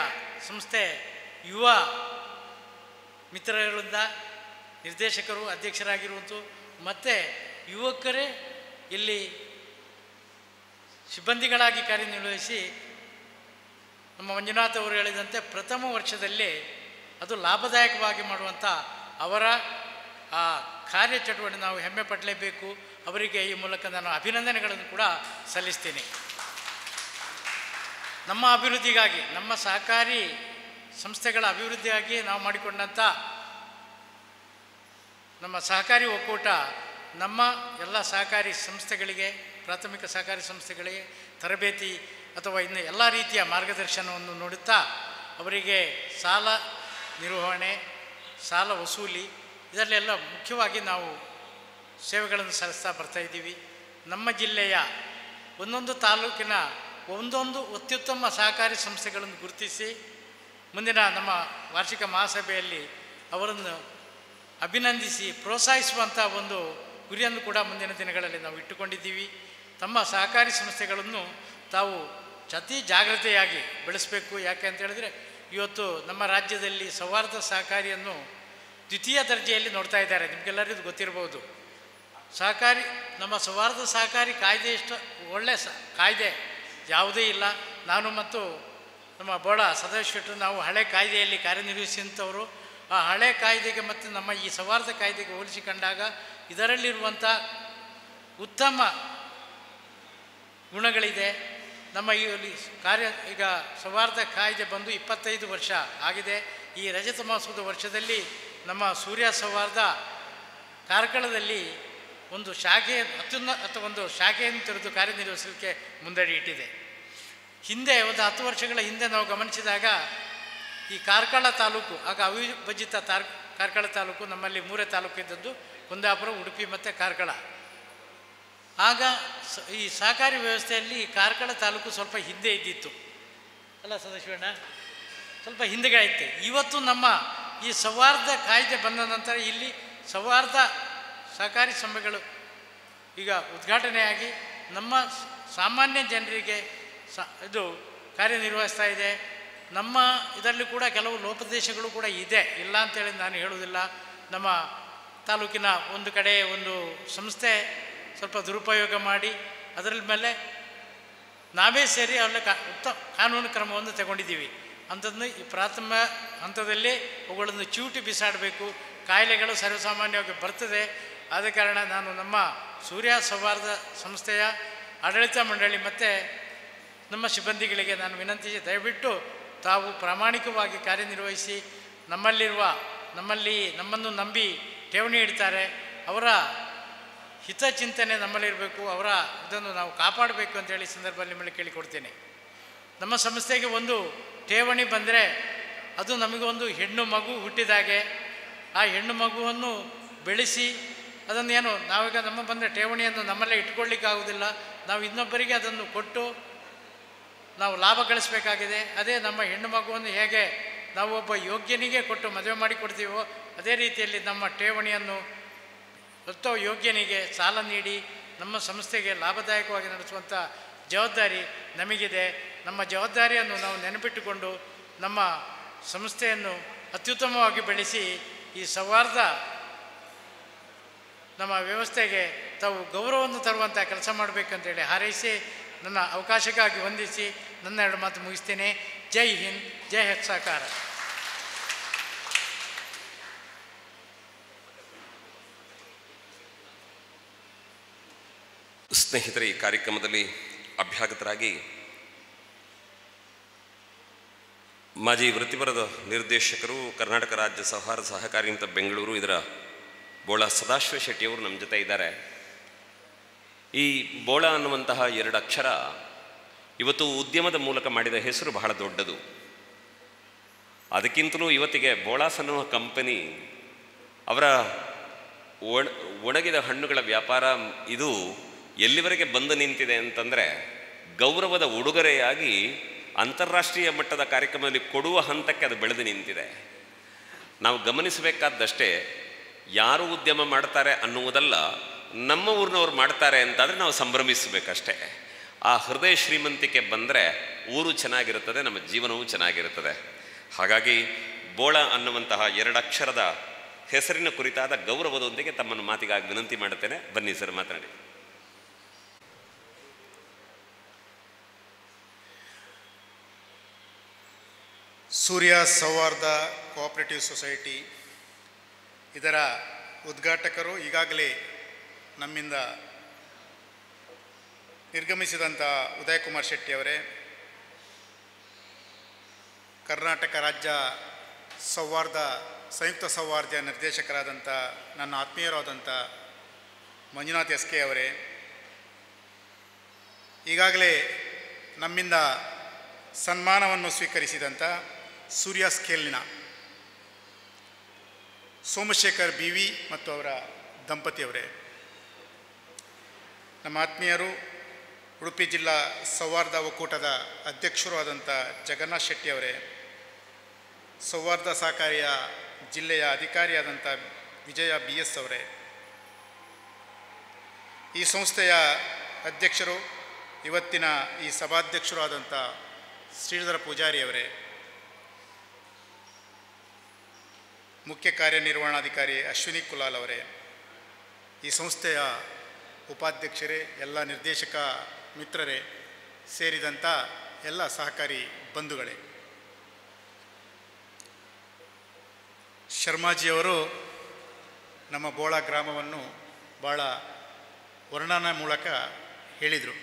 ಸಂಸ್ಥೆ ಯುವ ಮಿತ್ರಗಳಿಂದ ನಿರ್ದೇಶಕರು, ಅಧ್ಯಕ್ಷರಾಗಿರುವುದು ಮತ್ತು ಯುವಕರೇ ಇಲ್ಲಿ ಸಿಬ್ಬಂದಿಗಳಾಗಿ ಕಾರ್ಯನಿರ್ವಹಿಸಿ ನಮ್ಮ ಮಂಜುನಾಥ್ ಅವರು ಹೇಳಿದಂತೆ ಪ್ರಥಮ ವರ್ಷದಲ್ಲೇ ಅದು ಲಾಭದಾಯಕವಾಗಿ ಮಾಡುವಂಥ ಅವರ ಆ ಕಾರ್ಯಚಟುವಟಿಕೆ ನಾವು ಹೆಮ್ಮೆ ಪಡಲೇಬೇಕು. ಅವರಿಗೆ ಈ ಮೂಲಕ ನಾನು ಅಭಿನಂದನೆಗಳನ್ನು ಕೂಡ ಸಲ್ಲಿಸ್ತೀನಿ. ನಮ್ಮ ಅಭಿವೃದ್ಧಿಗಾಗಿ, ನಮ್ಮ ಸಹಕಾರಿ ಸಂಸ್ಥೆಗಳ ಅಭಿವೃದ್ಧಿಗಾಗಿ ನಾವು ಮಾಡಿಕೊಂಡಂಥ ನಮ್ಮ ಸಹಕಾರಿ ಒಕ್ಕೂಟ ನಮ್ಮ ಎಲ್ಲ ಸಹಕಾರಿ ಸಂಸ್ಥೆಗಳಿಗೆ, ಪ್ರಾಥಮಿಕ ಸಹಕಾರಿ ಸಂಸ್ಥೆಗಳಿಗೆ ತರಬೇತಿ ಅಥವಾ ಇನ್ನು ಎಲ್ಲ ರೀತಿಯ ಮಾರ್ಗದರ್ಶನವನ್ನು ನೋಡುತ್ತಾ ಅವರಿಗೆ ಸಾಲ ನಿರ್ವಹಣೆ, ಸಾಲ ವಸೂಲಿ ಇದರಲ್ಲೆಲ್ಲ ಮುಖ್ಯವಾಗಿ ನಾವು ಸೇವೆಗಳನ್ನು ಸಲ್ಲಿಸ್ತಾ ಬರ್ತಾಯಿದ್ದೀವಿ. ನಮ್ಮ ಜಿಲ್ಲೆಯ ಒಂದೊಂದು ತಾಲೂಕಿನ ಒಂದೊಂದು ಅತ್ಯುತ್ತಮ ಸಹಕಾರಿ ಸಂಸ್ಥೆಗಳನ್ನು ಗುರುತಿಸಿ ಮುಂದಿನ ನಮ್ಮ ವಾರ್ಷಿಕ ಮಹಾಸಭೆಯಲ್ಲಿ ಅವರನ್ನು ಅಭಿನಂದಿಸಿ ಪ್ರೋತ್ಸಾಹಿಸುವಂಥ ಒಂದು ಗುರಿಯನ್ನು ಕೂಡ ಮುಂದಿನ ದಿನಗಳಲ್ಲಿ ನಾವು ಇಟ್ಟುಕೊಂಡಿದ್ದೀವಿ. ತಮ್ಮ ಸಹಕಾರಿ ಸಂಸ್ಥೆಗಳನ್ನು ತಾವು ಅತಿ ಜಾಗ್ರತೆಯಾಗಿ ಬೆಳೆಸಬೇಕು. ಯಾಕೆ ಅಂತ ಹೇಳಿದ್ರೆ, ಇವತ್ತು ನಮ್ಮ ರಾಜ್ಯದಲ್ಲಿ ಸೌಹಾರ್ದ ಸಹಕಾರಿಯನ್ನು ದ್ವಿತೀಯ ದರ್ಜೆಯಲ್ಲಿ ನೋಡ್ತಾ ಇದ್ದಾರೆ. ನಿಮಗೆಲ್ಲರಿಗೂ ಗೊತ್ತಿರ್ಬೋದು. ಸಹಕಾರಿ ನಮ್ಮ ಸೌಹಾರ್ದ ಸಹಕಾರಿ ಕಾಯ್ದೆ ಇಷ್ಟು ಒಳ್ಳೆಯ ಕಾಯ್ದೆ ಯಾವುದೇ ಇಲ್ಲ. ನಾನು ಮತ್ತು ನಮ್ಮ ಬೋಳ ಸದಾಶಿವ ನಾವು ಹಳೆ ಕಾಯ್ದೆಯಲ್ಲಿ ಕಾರ್ಯನಿರ್ವಹಿಸಿದಂಥವರು. ಆ ಹಳೆ ಕಾಯ್ದೆಗೆ ಮತ್ತು ನಮ್ಮ ಈ ಸೌಹಾರ್ದ ಕಾಯ್ದೆಗೆ ಹೋಲಿಸಿಕೊಂಡಾಗ ಇದರಲ್ಲಿರುವಂಥ ಉತ್ತಮ ಗುಣಗಳಿದೆ. ನಮ್ಮ ಈ ಈಗ ಸೌಹಾರ್ದ ಕಾಯ್ದೆ ಬಂದು 25 ವರ್ಷ ಆಗಿದೆ. ಈ ರಜತ ಮಹೋತ್ಸವದ ವರ್ಷದಲ್ಲಿ ನಮ್ಮ ಸೂರ್ಯ ಸೌಹಾರ್ದ ಕಾರ್ಕಳದಲ್ಲಿ ಒಂದು ಶಾಖೆ ಒಂದು ಶಾಖೆಯನ್ನು ತೆರೆದು ಕಾರ್ಯನಿರ್ವಹಿಸಲಿಕ್ಕೆ ಮುಂದಡಿ ಇಟ್ಟಿದೆ. ಹಿಂದೆ ಒಂದು 10 ವರ್ಷಗಳ ಹಿಂದೆ ನಾವು ಗಮನಿಸಿದಾಗ ಈ ಕಾರ್ಕಳ ತಾಲೂಕು, ಆಗ ಅವಿಭಜಿತ ಕಾರ್ಕಳ ತಾಲೂಕು, ನಮ್ಮಲ್ಲಿ 3 ತಾಲೂಕು ಇದ್ದದ್ದು, ಕುಂದಾಪುರ, ಉಡುಪಿ ಮತ್ತು ಕಾರ್ಕಳ. ಆಗ ಈ ಸಹಕಾರಿ ವ್ಯವಸ್ಥೆಯಲ್ಲಿ ಕಾರ್ಕಳ ತಾಲೂಕು ಸ್ವಲ್ಪ ಹಿಂದೆ ಇದ್ದಿತ್ತು ಅಲ್ಲ ಸದಾಶಿವಣ್ಣ, ಸ್ವಲ್ಪ ಹಿಂದೆಗೆ ಐತೆ. ಇವತ್ತು ನಮ್ಮ ಈ ಸೌಹಾರ್ದ ಕಾಯ್ದೆ ಬಂದ ನಂತರ ಇಲ್ಲಿ ಸೌಹಾರ್ದ ಸಹಕಾರಿ ಸಂಘಗಳು ಈಗ ಉದ್ಘಾಟನೆಯಾಗಿ ನಮ್ಮ ಸಾಮಾನ್ಯ ಜನರಿಗೆ ಇದು ಕಾರ್ಯನಿರ್ವಹಿಸ್ತಾ ಇದೆ. ನಮ್ಮ ಇದರಲ್ಲಿ ಕೂಡ ಕೆಲವು ಲೋಪದೇಶಗಳು ಕೂಡ ಇದೆ, ಇಲ್ಲ ಅಂತೇಳಿ ನಾನು ಹೇಳುವುದಿಲ್ಲ. ನಮ್ಮ ತಾಲೂಕಿನ ಒಂದು ಕಡೆ ಒಂದು ಸಂಸ್ಥೆ ಸ್ವಲ್ಪ ದುರುಪಯೋಗ ಮಾಡಿ ಅದರ ಮೇಲೆ ನಾವೇ ಸೇರಿ ಅವರ ಕಾನೂನು ಕ್ರಮವನ್ನು ತಗೊಂಡಿದ್ದೀವಿ. ಅಂಥದ್ದನ್ನು ಈ ಪ್ರಾಥಮಿಕ ಹಂತದಲ್ಲಿ ಅವುಗಳನ್ನು ಚೂಟಿ ಬಿಸಾಡಬೇಕು. ಕಾಯಿಲೆಗಳು ಸರ್ವಸಾಮಾನ್ಯವಾಗಿ ಬರ್ತದೆ. ಆದ ಕಾರಣ ನಾನು ನಮ್ಮ ಸೂರ್ಯ ಸೌಹಾರ್ದ ಸಂಸ್ಥೆಯ ಆಡಳಿತ ಮಂಡಳಿ ಮತ್ತು ನಮ್ಮ ಸಿಬ್ಬಂದಿಗಳಿಗೆ ನಾನು ವಿನಂತಿ, ದಯವಿಟ್ಟು ತಾವು ಪ್ರಾಮಾಣಿಕವಾಗಿ ಕಾರ್ಯನಿರ್ವಹಿಸಿ ನಮ್ಮನ್ನು ನಂಬಿ ಠೇವಣಿ ಇಡ್ತಾರೆ, ಅವರ ಹಿತಚಿಂತನೆ ನಮ್ಮಲ್ಲಿರಬೇಕು, ಅವರ ಇದನ್ನು ನಾವು ಕಾಪಾಡಬೇಕು ಅಂತೇಳಿ ಸಂದರ್ಭದಲ್ಲಿ ನಿಮ್ಮಲ್ಲಿ ಕೇಳಿಕೊಡ್ತೇನೆ. ನಮ್ಮ ಸಂಸ್ಥೆಗೆ ಒಂದು ಠೇವಣಿ ಬಂದರೆ ಅದು ನಮಗೊಂದು ಹೆಣ್ಣು ಮಗು ಹುಟ್ಟಿದಾಗೆ. ಆ ಹೆಣ್ಣು ಮಗುವನ್ನು ಬೆಳೆಸಿ ಅದನ್ನೇನು ನಾವೀಗ ನಮ್ಮ ಬಂದ ಠೇವಣಿಯನ್ನು ನಮ್ಮಲ್ಲೇ ಇಟ್ಕೊಳ್ಳಿಕ್ಕಾಗೋದಿಲ್ಲ. ನಾವು ಇನ್ನೊಬ್ಬರಿಗೆ ಅದನ್ನು ಕೊಟ್ಟು ನಾವು ಲಾಭ ಗಳಿಸಬೇಕಾಗಿದೆ. ಅದೇ ನಮ್ಮ ಹೆಣ್ಣು ಮಗುವನ್ನು ಹೇಗೆ ನಾವು ಒಬ್ಬ ಯೋಗ್ಯನಿಗೆ ಕೊಟ್ಟು ಮದುವೆ ಮಾಡಿ ಕೊಡ್ತೀವೋ ಅದೇ ರೀತಿಯಲ್ಲಿ ನಮ್ಮ ಠೇವಣಿಯನ್ನು ಹೊತ್ತ ಯೋಗ್ಯನಿಗೆ ಸಾಲ ನೀಡಿ ನಮ್ಮ ಸಂಸ್ಥೆಗೆ ಲಾಭದಾಯಕವಾಗಿ ನಡೆಸುವಂಥ ಜವಾಬ್ದಾರಿ ನಮಗಿದೆ. ನಮ್ಮ ಜವಾಬ್ದಾರಿಯನ್ನು ನಾವು ನೆನಪಿಟ್ಟುಕೊಂಡು ನಮ್ಮ ಸಂಸ್ಥೆಯನ್ನು ಅತ್ಯುತ್ತಮವಾಗಿ ಬೆಳೆಸಿ ಈ ಸೌಹಾರ್ದ ನಮ್ಮ ವ್ಯವಸ್ಥೆಗೆ ತಾವು ಗೌರವವನ್ನು ತರುವಂಥ ಕೆಲಸ ಮಾಡಬೇಕಂತೇಳಿ ಹಾರೈಸಿ ನನ್ನ ಅವಕಾಶಕ್ಕಾಗಿ ವಂದಿಸಿ ನನ್ನ 2 ಮಾತು ಮುಗಿಸ್ತೇನೆ. ಜೈ ಹಿಂದ್, ಜೈ ಸಹಕಾರ. ಸ್ನೇಹಿತರೆ, ಈ ಕಾರ್ಯಕ್ರಮದಲ್ಲಿ ಅಭ್ಯಾಗತರಾಗಿ ಮಾಜಿ ವೃತ್ತಿಪರದ ನಿರ್ದೇಶಕರು, ಕರ್ನಾಟಕ ರಾಜ್ಯ ಸೌಹಾರ್ದ ಸಹಕಾರಿ ಅಂತ ಬೆಂಗಳೂರು, ಇದರ ಬೋಳ ಸದಾಶಿವ ಶೆಟ್ಟಿಯವರು ನಮ್ಮ ಜೊತೆ ಇದ್ದಾರೆ. ಈ ಬೋಳ ಅನ್ನುವಂತಹ 2 ಅಕ್ಷರ ಇವತ್ತು ಉದ್ಯಮದ ಮೂಲಕ ಮಾಡಿದ ಹೆಸರು ಬಹಳ ದೊಡ್ಡದು. ಅದಕ್ಕಿಂತಲೂ ಇವತ್ತಿಗೆ ಬೋಳಾಸ್ ಅನ್ನುವ ಕಂಪನಿ ಅವರ ಒಣಗಿದ ಹಣ್ಣುಗಳ ವ್ಯಾಪಾರ ಇದು ಎಲ್ಲಿವರೆಗೆ ಬಂದು ನಿಂತಿದೆ ಅಂತಂದರೆ, ಗೌರವದ ಉಡುಗೊರೆಯಾಗಿ ಅಂತಾರಾಷ್ಟ್ರೀಯ ಮಟ್ಟದ ಕಾರ್ಯಕ್ರಮದಲ್ಲಿ ಕೊಡುವ ಹಂತಕ್ಕೆ ಅದು ಬೆಳೆದು ನಿಂತಿದೆ. ನಾವು ಗಮನಿಸಬೇಕಾದಷ್ಟೇ, ಯಾರು ಉದ್ಯಮ ಮಾಡ್ತಾರೆ ಅನ್ನುವುದಲ್ಲ, ನಮ್ಮ ಊರಿನವ್ರು ಮಾಡ್ತಾರೆ ಅಂತಾದರೆ ನಾವು ಸಂಭ್ರಮಿಸಬೇಕಷ್ಟೇ. ಆ ಹೃದಯ ಶ್ರೀಮಂತಿಕೆ ಬಂದರೆ ಊರು ಚೆನ್ನಾಗಿರುತ್ತದೆ, ನಮ್ಮ ಜೀವನವೂ ಚೆನ್ನಾಗಿರುತ್ತದೆ. ಹಾಗಾಗಿ ಬೋಳ ಅನ್ನುವಂತಹ 2 ಅಕ್ಷರದ ಹೆಸರಿನ ಕುರಿತಾದ ಗೌರವದೊಂದಿಗೆ ತಮ್ಮನ್ನು ಮಾತಿಗಾಗಿ ವಿನಂತಿ ಮಾಡುತ್ತೇನೆ. ಬನ್ನಿ ಸರ್, ಮಾತನಾಡಿ. ಸೂರ್ಯ ಸೌಹಾರ್ದ ಕೋಆಪರೇಟಿವ್ ಸೊಸೈಟಿ ಇದರ ಉದ್ಘಾಟಕರು, ಈಗಾಗಲೇ ನಮ್ಮಿಂದ ನಿರ್ಗಮಿಸಿದಂಥ ಉದಯಕುಮಾರ್ ಶೆಟ್ಟಿಯವರೇ, ಕರ್ನಾಟಕ ರಾಜ್ಯ ಸೌಹಾರ್ದ ಸಂಯುಕ್ತ ಸೌಹಾರ್ದ ನಿರ್ದೇಶಕರಾದಂಥ ನನ್ನ ಆತ್ಮೀಯರಾದಂಥ ಮಂಜುನಾಥ್ ಎಸ್ ಕೆ ಅವರೇ, ಈಗಾಗಲೇ ನಮ್ಮಿಂದ ಸನ್ಮಾನವನ್ನು ಸ್ವೀಕರಿಸಿದಂಥ ಸೂರ್ಯ ಸ್ಕೇಲ್ನ ಸೋಮಶೇಖರ್ ಬಿ ವಿ ಮತ್ತು ಅವರ ದಂಪತಿಯವರೇ, ನಮ್ಮ ಆತ್ಮೀಯರು, ಉಡುಪಿ ಜಿಲ್ಲಾ ಸೌಹಾರ್ದ ಒಕ್ಕೂಟದ ಅಧ್ಯಕ್ಷರು ಆದಂಥ ಜಗನ್ನಾಥ್ ಶೆಟ್ಟಿಯವರೇ, ಸೌಹಾರ್ದ ಸಹಕಾರಿಯ ಜಿಲ್ಲೆಯ ಅಧಿಕಾರಿಯಾದಂಥ ವಿಜಯ ಬಿ ಎಸ್ ಅವರೇ, ಈ ಸಂಸ್ಥೆಯ ಅಧ್ಯಕ್ಷರು, ಇವತ್ತಿನ ಈ ಸಭಾಧ್ಯಕ್ಷರು ಆದಂಥ ಶ್ರೀಧರ ಪೂಜಾರಿಯವರೇ, ಮುಖ್ಯ ಕಾರ್ಯನಿರ್ವಹಣಾಧಿಕಾರಿ ಅಶ್ವಿನಿ ಕುಲಾಲ್ ಅವರೇ, ಈ ಸಂಸ್ಥೆಯ ಉಪಾಧ್ಯಕ್ಷರೇ, ಎಲ್ಲ ನಿರ್ದೇಶಕ ಮಿತ್ರರೇ, ಸೇರಿದಂಥ ಎಲ್ಲ ಸಹಕಾರಿ ಬಂಧುಗಳೇ, ಶರ್ಮಾಜಿಯವರು ನಮ್ಮ ಬೋಳ ಗ್ರಾಮವನ್ನು ಭಾಳ ವರ್ಣನ ಮೂಲಕ ಹೇಳಿದರು.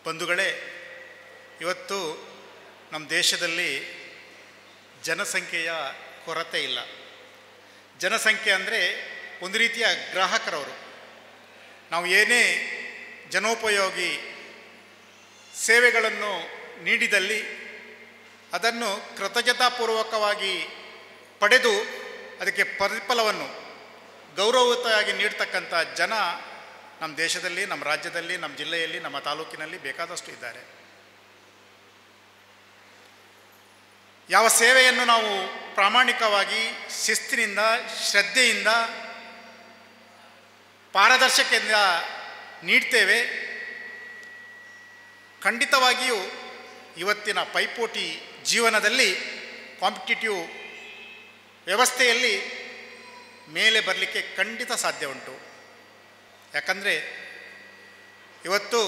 ಬಂಧುಗಳೇ, ಇವತ್ತು ನಮ್ಮ ದೇಶದಲ್ಲಿ ಜನಸಂಖ್ಯೆಯ ಕೊರತೆ ಇಲ್ಲ. ಜನಸಂಖ್ಯೆ ಅಂದರೆ ಒಂದು ರೀತಿಯ ಗ್ರಾಹಕರವರು. ನಾವು ಏನೇ ಜನೋಪಯೋಗಿ ಸೇವೆಗಳನ್ನು ನೀಡಿದಲ್ಲಿ ಅದನ್ನು ಕೃತಜ್ಞತಾಪೂರ್ವಕವಾಗಿ ಪಡೆದು ಅದಕ್ಕೆ ಪ್ರತಿಫಲವನ್ನು ಗೌರವಯುತವಾಗಿ ನೀಡ್ತಕ್ಕಂಥ ಜನ ನಮ್ಮ ದೇಶದಲ್ಲಿ, ನಮ್ಮ ರಾಜ್ಯದಲ್ಲಿ, ನಮ್ಮ ಜಿಲ್ಲೆಯಲ್ಲಿ, ನಮ್ಮ ತಾಲೂಕಿನಲ್ಲಿ ಬೇಕಾದಷ್ಟು ಇದ್ದಾರೆ. ಯಾವ ಸೇವೆಯನ್ನು ನಾವು ಪ್ರಾಮಾಣಿಕವಾಗಿ, ಶಿಸ್ತಿನಿಂದ, ಶ್ರದ್ಧೆಯಿಂದ, ಪಾರದರ್ಶಕತೆಯಿಂದ ನೀಡ್ತೇವೆ, ಖಂಡಿತವಾಗಿಯೂ ಇವತ್ತಿನ ಪೈಪೋಟಿ ಜೀವನದಲ್ಲಿ, ಕಾಂಪಿಟೇಟಿವ್ ವ್ಯವಸ್ಥೆಯಲ್ಲಿ ಮೇಲೆ ಬರಲಿಕ್ಕೆ ಖಂಡಿತ ಸಾಧ್ಯ ಉಂಟು. ಯಾಕಂದರೆ ಇವತ್ತು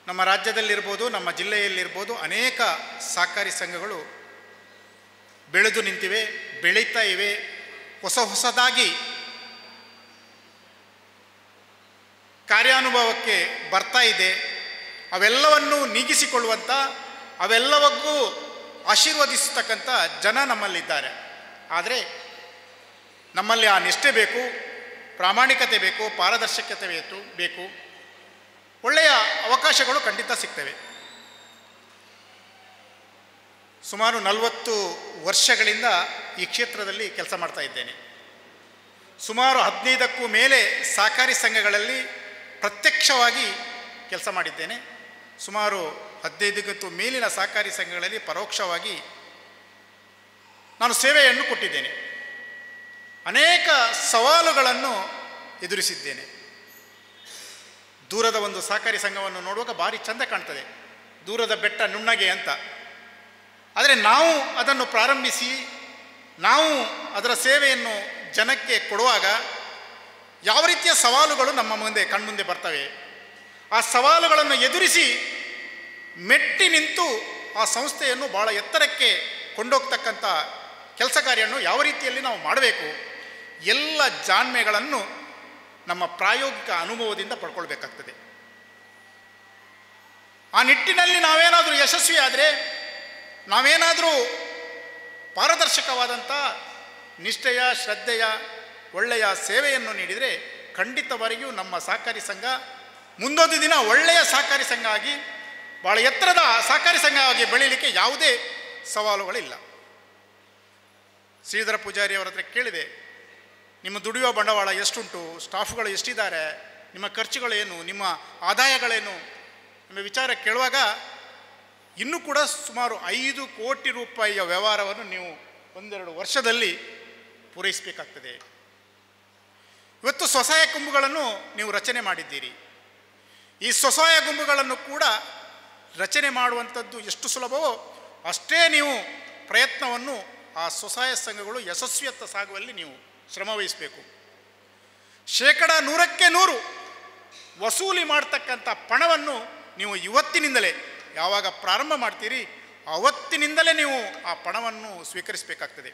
ನಮ್ಮ ರಾಜ್ಯದಲ್ಲಿರ್ಬೋದು, ನಮ್ಮ ಜಿಲ್ಲೆಯಲ್ಲಿರ್ಬೋದು, ಅನೇಕ ಸಹಕಾರಿ ಸಂಘಗಳು ಬೆಳೆದು ನಿಂತಿವೆ, ಬೆಳೀತಾ ಇವೆ, ಹೊಸದಾಗಿ ಕಾರ್ಯಾನುಭವಕ್ಕೆ ಬರ್ತಾ ಇದೆ. ಅವೆಲ್ಲವನ್ನು ನೀಗಿಸಿಕೊಳ್ಳುವಂಥ, ಅವೆಲ್ಲವಕ್ಕೂ ಆಶೀರ್ವದಿಸತಕ್ಕಂಥ ಜನ ನಮ್ಮಲ್ಲಿದ್ದಾರೆ. ಆದರೆ ನಮ್ಮಲ್ಲಿ ಆ ನಿಷ್ಠೆ ಬೇಕು, ಪ್ರಾಮಾಣಿಕತೆ ಬೇಕು, ಪಾರದರ್ಶಕತೆ ಬೇಕು. ಒಳ್ಳೆಯ ಅವಕಾಶಗಳು ಖಂಡಿತ ಸಿಗ್ತವೆ. ಸುಮಾರು 40 ವರ್ಷಗಳಿಂದ ಈ ಕ್ಷೇತ್ರದಲ್ಲಿ ಕೆಲಸ ಮಾಡ್ತಾ ಇದ್ದೇನೆ. ಸುಮಾರು 15ಕ್ಕೂ ಮೇಲೆ ಸಹಕಾರಿ ಸಂಘಗಳಲ್ಲಿ ಪ್ರತ್ಯಕ್ಷವಾಗಿ ಕೆಲಸ ಮಾಡಿದ್ದೇನೆ. ಸುಮಾರು 15ಕ್ಕೂ ಮೇಲಿನ ಸಹಕಾರಿ ಸಂಘಗಳಲ್ಲಿ ಪರೋಕ್ಷವಾಗಿ ನಾನು ಸೇವೆಯನ್ನು ಕೊಟ್ಟಿದ್ದೇನೆ. ಅನೇಕ ಸವಾಲುಗಳನ್ನು ಎದುರಿಸಿದ್ದೇನೆ. ದೂರದ ಒಂದು ಸಹಕಾರಿ ಸಂಘವನ್ನು ನೋಡುವಾಗ ಭಾರಿ ಚಂದ ಕಾಣ್ತದೆ, ದೂರದ ಬೆಟ್ಟ ನುಣ್ಣಗೆ ಅಂತ. ಆದರೆ ನಾವು ಅದನ್ನು ಪ್ರಾರಂಭಿಸಿ ನಾವು ಅದರ ಸೇವೆಯನ್ನು ಜನಕ್ಕೆ ಕೊಡುವಾಗ ಯಾವ ರೀತಿಯ ಸವಾಲುಗಳು ನಮ್ಮ ಮುಂದೆ ಕಣ್ಮುಂದೆ ಬರ್ತವೆ, ಆ ಸವಾಲುಗಳನ್ನು ಎದುರಿಸಿ ಮೆಟ್ಟಿ ನಿಂತು ಆ ಸಂಸ್ಥೆಯನ್ನು ಭಾಳ ಎತ್ತರಕ್ಕೆ ಕೊಂಡೋಗ್ತಕ್ಕಂಥ ಕೆಲಸ ಕಾರ್ಯವನ್ನು ಯಾವ ರೀತಿಯಲ್ಲಿ ನಾವು ಮಾಡಬೇಕು, ಎಲ್ಲ ಜಾಣ್ಮೆಗಳನ್ನು ನಮ್ಮ ಪ್ರಾಯೋಗಿಕ ಅನುಭವದಿಂದ ಪಡ್ಕೊಳ್ಬೇಕಾಗ್ತದೆ. ಆ ನಿಟ್ಟಿನಲ್ಲಿ ನಾವೇನಾದರೂ ಯಶಸ್ವಿ ಆದರೆ, ನಾವೇನಾದರೂ ಪಾರದರ್ಶಕವಾದಂಥ ನಿಷ್ಠೆಯ ಶ್ರದ್ಧೆಯ ಒಳ್ಳೆಯ ಸೇವೆಯನ್ನು ನೀಡಿದರೆ ಖಂಡಿತವಾಗಿಯೂ ನಮ್ಮ ಸಹಕಾರಿ ಸಂಘ ಮುಂದೊಂದು ದಿನ ಒಳ್ಳೆಯ ಸಹಕಾರಿ ಸಂಘ ಆಗಿ ಭಾಳ ಎತ್ತರದ ಸಹಕಾರಿ ಸಂಘ ಆಗಿ ಬೆಳೀಲಿಕ್ಕೆ ಯಾವುದೇ ಸವಾಲುಗಳಿಲ್ಲ. ಶ್ರೀಧರ ಪೂಜಾರಿ ಅವರ ಹತ್ರ ಕೇಳಿದೆ, ನಿಮ್ಮ ದುಡಿಯುವ ಬಂಡವಾಳ ಎಷ್ಟುಂಟು, ಸ್ಟಾಫ್ಗಳು ಎಷ್ಟಿದ್ದಾರೆ, ನಿಮ್ಮ ಖರ್ಚುಗಳೇನು, ನಿಮ್ಮ ಆದಾಯಗಳೇನು ಎಂಬ ವಿಚಾರ ಕೇಳುವಾಗ ಇನ್ನೂ ಕೂಡ ಸುಮಾರು 5 ಕೋಟಿ ರೂಪಾಯಿಯ ವ್ಯವಹಾರವನ್ನು ನೀವು 1-2 ವರ್ಷದಲ್ಲಿ ಪೂರೈಸಬೇಕಾಗ್ತದೆ. ಇವತ್ತು ಸ್ವಸಹಾಯ ಗುಂಪುಗಳನ್ನು ನೀವು ರಚನೆ ಮಾಡಿದ್ದೀರಿ. ಈ ಸ್ವಸಹಾಯ ಗುಂಪುಗಳನ್ನು ಕೂಡ ರಚನೆ ಮಾಡುವಂಥದ್ದು ಎಷ್ಟು ಸುಲಭವೋ ಅಷ್ಟೇ ನೀವು ಪ್ರಯತ್ನವನ್ನು ಆ ಸ್ವಸಹಾಯ ಸಂಘಗಳು ಯಶಸ್ವಿಯತ್ತ ಸಾಗುವಲ್ಲಿ ನೀವು ಶ್ರಮವಹಿಸಬೇಕು. 100% ವಸೂಲಿ ಮಾಡ್ತಕ್ಕಂಥ ಪಣವನ್ನು ನೀವು ಇವತ್ತಿನಿಂದಲೇ ಯಾವಾಗ ಪ್ರಾರಂಭ ಮಾಡ್ತೀರಿ ಆವತ್ತಿನಿಂದಲೇ ನೀವು ಆ ಪಣವನ್ನು ಸ್ವೀಕರಿಸಬೇಕಾಗ್ತದೆ.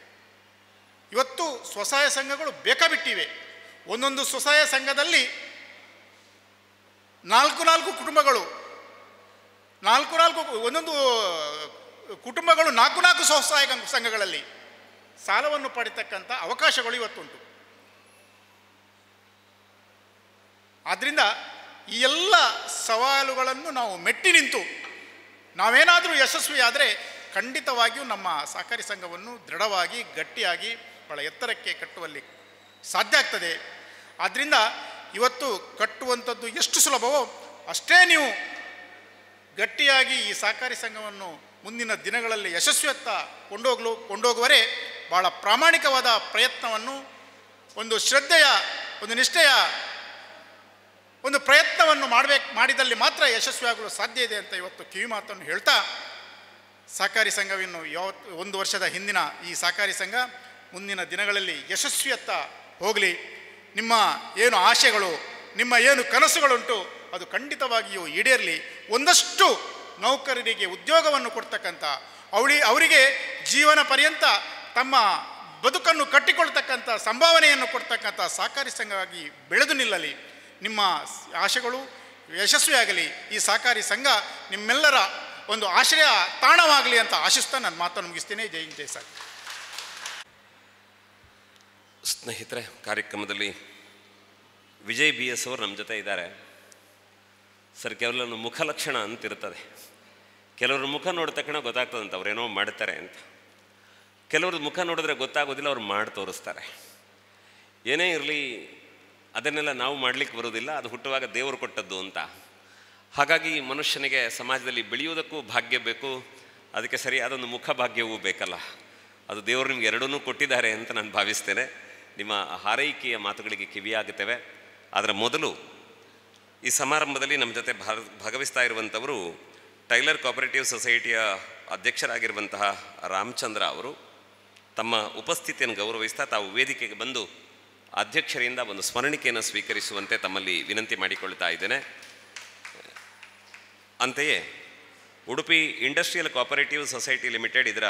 ಇವತ್ತು ಸ್ವಸಹಾಯ ಸಂಘಗಳು ಬೇಕಾಬಿಟ್ಟಿವೆ. ಒಂದೊಂದು ಸ್ವಸಹಾಯ ಸಂಘದಲ್ಲಿ 4 ಕುಟುಂಬಗಳು, ಒಂದೊಂದು ಕುಟುಂಬಗಳು 4 ಸ್ವಸಹಾಯ ಸಂಘಗಳಲ್ಲಿ ಸಾಲವನ್ನು ಪಡಿತಕ್ಕಂಥ ಅವಕಾಶಗಳು ಇವತ್ತುಂಟು. ಆದ್ದರಿಂದ ಈ ಎಲ್ಲ ಸವಾಲುಗಳನ್ನು ನಾವು ಮೆಟ್ಟಿ ನಿಂತು ನಾವೇನಾದರೂ ಯಶಸ್ವಿಯಾದರೆ ಖಂಡಿತವಾಗಿಯೂ ನಮ್ಮ ಸಹಕಾರಿ ಸಂಘವನ್ನು ದೃಢವಾಗಿ ಗಟ್ಟಿಯಾಗಿ ಭಾಳ ಎತ್ತರಕ್ಕೆ ಕಟ್ಟುವಲ್ಲಿ ಸಾಧ್ಯ ಆಗ್ತದೆ. ಆದ್ದರಿಂದ ಇವತ್ತು ಕಟ್ಟುವಂಥದ್ದು ಎಷ್ಟು ಸುಲಭವೋ ಅಷ್ಟೇ ನೀವು ಗಟ್ಟಿಯಾಗಿ ಈ ಸಹಕಾರಿ ಸಂಘವನ್ನು ಮುಂದಿನ ದಿನಗಳಲ್ಲಿ ಯಶಸ್ವಿಯತ್ತ ಕೊಂಡೋಗುವರೆ ಭಾಳ ಪ್ರಾಮಾಣಿಕವಾದ ಪ್ರಯತ್ನವನ್ನು, ಒಂದು ಶ್ರದ್ಧೆಯ, ಒಂದು ನಿಷ್ಠೆಯ ಒಂದು ಪ್ರಯತ್ನವನ್ನು ಮಾಡಿದಲ್ಲಿ ಮಾತ್ರ ಯಶಸ್ವಿಯಾಗಲು ಸಾಧ್ಯ ಇದೆ ಅಂತ ಇವತ್ತು ಕಿವಿ ಮಾತನ್ನು ಹೇಳ್ತಾ, ಸಹಕಾರಿ ಸಂಘವನ್ನು 1 ವರ್ಷದ ಹಿಂದಿನ ಈ ಸಹಕಾರಿ ಸಂಘ ಮುಂದಿನ ದಿನಗಳಲ್ಲಿ ಯಶಸ್ವಿಯತ್ತ ಹೋಗಲಿ. ನಿಮ್ಮ ಏನು ಆಶೆಗಳು, ನಿಮ್ಮ ಏನು ಕನಸುಗಳುಂಟು ಅದು ಖಂಡಿತವಾಗಿಯೂ ಈಡೇರಲಿ. ಒಂದಷ್ಟು ನೌಕರರಿಗೆ ಉದ್ಯೋಗವನ್ನು ಕೊಡ್ತಕ್ಕಂಥ, ಅವರಿಗೆ ಜೀವನ ಪರ್ಯಂತ ತಮ್ಮ ಬದುಕನ್ನು ಕಟ್ಟಿಕೊಳ್ತಕ್ಕಂಥ ಸಂಭಾವನೆಯನ್ನು ಕೊಡ್ತಕ್ಕಂಥ ಸಹಕಾರಿ ಸಂಘವಾಗಿ ಬೆಳೆದು ನಿಲ್ಲಲಿ. ನಿಮ್ಮ ಆಶೆಗಳು ಯಶಸ್ವಿಯಾಗಲಿ. ಈ ಸಹಕಾರಿ ಸಂಘ ನಿಮ್ಮೆಲ್ಲರ ಒಂದು ಆಶ್ರಯ ತಾಣವಾಗಲಿ ಅಂತ ಆಶಿಸ್ತಾ ನನ್ನ ಮಾತನ್ನು ಮುಗಿಸ್ತೇನೆ. ಜೈ ಹಿಂದ್, ಜೈ ಸಾಗರ. ಸ್ನೇಹಿತರೆ, ಕಾರ್ಯಕ್ರಮದಲ್ಲಿ ವಿಜಯ್ BS ಅವರು ನಮ್ಮ ಜೊತೆ ಇದ್ದಾರೆ. ಸರ್, ಕೆಲವೊಂದು ಮುಖ ಲಕ್ಷಣ ಅಂತಿರ್ತದೆ. ಕೆಲವ್ರ ಮುಖ ನೋಡಿದ ತಕ್ಷಣ ಗೊತ್ತಾಗ್ತದಂತ ಅವ್ರೇನೋ ಮಾಡ್ತಾರೆ ಅಂತ. ಕೆಲವ್ರ ಮುಖ ನೋಡಿದ್ರೆ ಗೊತ್ತಾಗೋದಿಲ್ಲ, ಅವ್ರು ಮಾಡಿ ತೋರಿಸ್ತಾರೆ. ಏನೇ ಇರಲಿ, ಅದನ್ನೆಲ್ಲ ನಾವು ಮಾಡಲಿಕ್ಕೆ ಬರೋದಿಲ್ಲ, ಅದು ಹುಟ್ಟುವಾಗ ದೇವರು ಕೊಟ್ಟದ್ದು ಅಂತ. ಹಾಗಾಗಿ ಮನುಷ್ಯನಿಗೆ ಸಮಾಜದಲ್ಲಿ ಬೆಳೆಯುವುದಕ್ಕೂ ಭಾಗ್ಯ ಬೇಕು, ಅದಕ್ಕೆ ಸರಿಯಾದೊಂದು ಮುಖ ಭಾಗ್ಯವೂ ಬೇಕಲ್ಲ. ಅದು ದೇವರು ನಿಮ್ಗೆ ಎರಡನ್ನೂ ಕೊಟ್ಟಿದ್ದಾರೆ ಅಂತ ನಾನು ಭಾವಿಸ್ತೇನೆ. ನಿಮ್ಮ ಹಾರೈಕೆಯ ಮಾತುಗಳಿಗೆ ಕಿವಿಯಾಗುತ್ತೇವೆ. ಅದರ ಮೊದಲು ಈ ಸಮಾರಂಭದಲ್ಲಿ ನಮ್ಮ ಜೊತೆ ಭಾಗವಹಿಸ್ತಾ ಇರುವಂಥವರು ಟೈಲರ್ ಕೋಆಪರೇಟಿವ್ ಸೊಸೈಟಿಯ ಅಧ್ಯಕ್ಷರಾಗಿರುವಂತಹ ರಾಮಚಂದ್ರ ಅವರು ತಮ್ಮ ಉಪಸ್ಥಿತಿಯನ್ನು ಗೌರವಿಸ್ತಾ ತಾವು ವೇದಿಕೆಗೆ ಬಂದು ಅಧ್ಯಕ್ಷರಿಂದ ಒಂದು ಸ್ಮರಣಿಕೆಯನ್ನು ಸ್ವೀಕರಿಸುವಂತೆ ತಮ್ಮಲ್ಲಿ ವಿನಂತಿ ಮಾಡಿಕೊಳ್ತಾ ಇದ್ದೇನೆ. ಅಂತೆಯೇ Udupi industrial cooperative society limited ಇದರ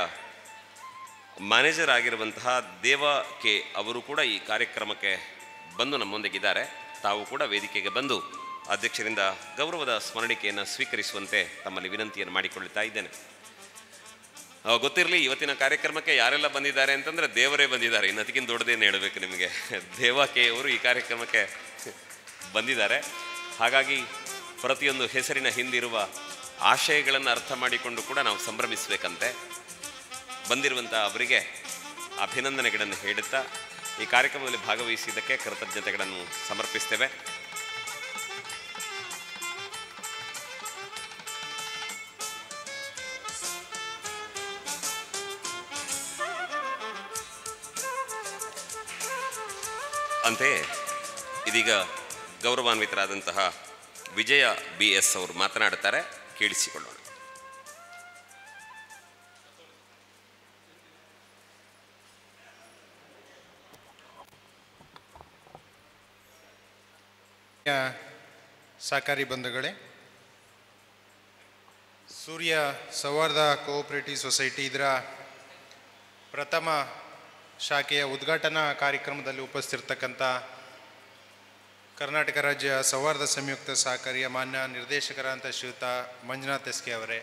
ಮ್ಯಾನೇಜರ್ ಆಗಿರುವಂತಹ ದೇವ ಕೆ ಅವರು ಕೂಡ ಈ ಕಾರ್ಯಕ್ರಮಕ್ಕೆ ಬಂದು ನಮ್ಮೊಂದಿಗಿದ್ದಾರೆ. ತಾವು ಕೂಡ ವೇದಿಕೆಗೆ ಬಂದು ಅಧ್ಯಕ್ಷರಿಂದ ಗೌರವದ ಸ್ಮರಣಿಕೆಯನ್ನು ಸ್ವೀಕರಿಸುವಂತೆ ತಮ್ಮಲ್ಲಿ ವಿನಂತಿಯನ್ನು ಮಾಡಿಕೊಳ್ಳುತ್ತಾ ಇದ್ದೇನೆ. ಗೊತ್ತಿರಲಿ, ಇವತ್ತಿನ ಕಾರ್ಯಕ್ರಮಕ್ಕೆ ಯಾರೆಲ್ಲ ಬಂದಿದ್ದಾರೆ ಅಂತಂದರೆ ದೇವರೇ ಬಂದಿದ್ದಾರೆ. ಇನ್ನು ಅದಕ್ಕಿಂತ ದೊಡ್ಡದೇನು ಹೇಳಬೇಕು ನಿಮಗೆ. ದೇವ ಕೆ ಅವರು ಈ ಕಾರ್ಯಕ್ರಮಕ್ಕೆ ಬಂದಿದ್ದಾರೆ. ಹಾಗಾಗಿ ಪ್ರತಿಯೊಂದು ಹೆಸರಿನ ಹಿಂದಿರುವ ಆಶಯಗಳನ್ನು ಅರ್ಥ ಮಾಡಿಕೊಂಡು ಕೂಡ ನಾವು ಸಂಭ್ರಮಿಸಬೇಕಂತೆ. ಬಂದಿರುವಂಥ ಅವರಿಗೆ ಅಭಿನಂದನೆಗಳನ್ನು ಹೇಳುತ್ತಾ ಈ ಕಾರ್ಯಕ್ರಮದಲ್ಲಿ ಭಾಗವಹಿಸಿದ್ದಕ್ಕೆ ಕೃತಜ್ಞತೆಗಳನ್ನು ಸಮರ್ಪಿಸ್ತೇವೆ. ಅಂತೆಯೇ ಇದೀಗ ಗೌರವಾನ್ವಿತರಾದಂತಹ ವಿಜಯ BS ಅವರು ಮಾತನಾಡುತ್ತಾರೆ, ಕೇಳಿಸಿಕೊಳ್ಳೋಣ. ಸಹಕಾರಿ ಬಂಧುಗಳೇ, ಸೂರ್ಯ ಸೌಹಾರ್ದ ಕೋಆಪರೇಟಿವ್ ಸೊಸೈಟಿ ಇದರ ಪ್ರಥಮ ಶಾಖೆಯ ಉದ್ಘಾಟನಾ ಕಾರ್ಯಕ್ರಮದಲ್ಲಿ ಉಪಸ್ಥಿತಿರ್ತಕ್ಕಂಥ ಕರ್ನಾಟಕ ರಾಜ್ಯ ಸೌಹಾರ್ದ ಸಂಯುಕ್ತ ಸಹಕಾರಿಯ ಮಾನ್ಯ ನಿರ್ದೇಶಕರಾದಂಥ ಶ್ರೀಯುತ ಮಂಜುನಾಥ್ ಎಸ್ಕೆ ಅವರೇ,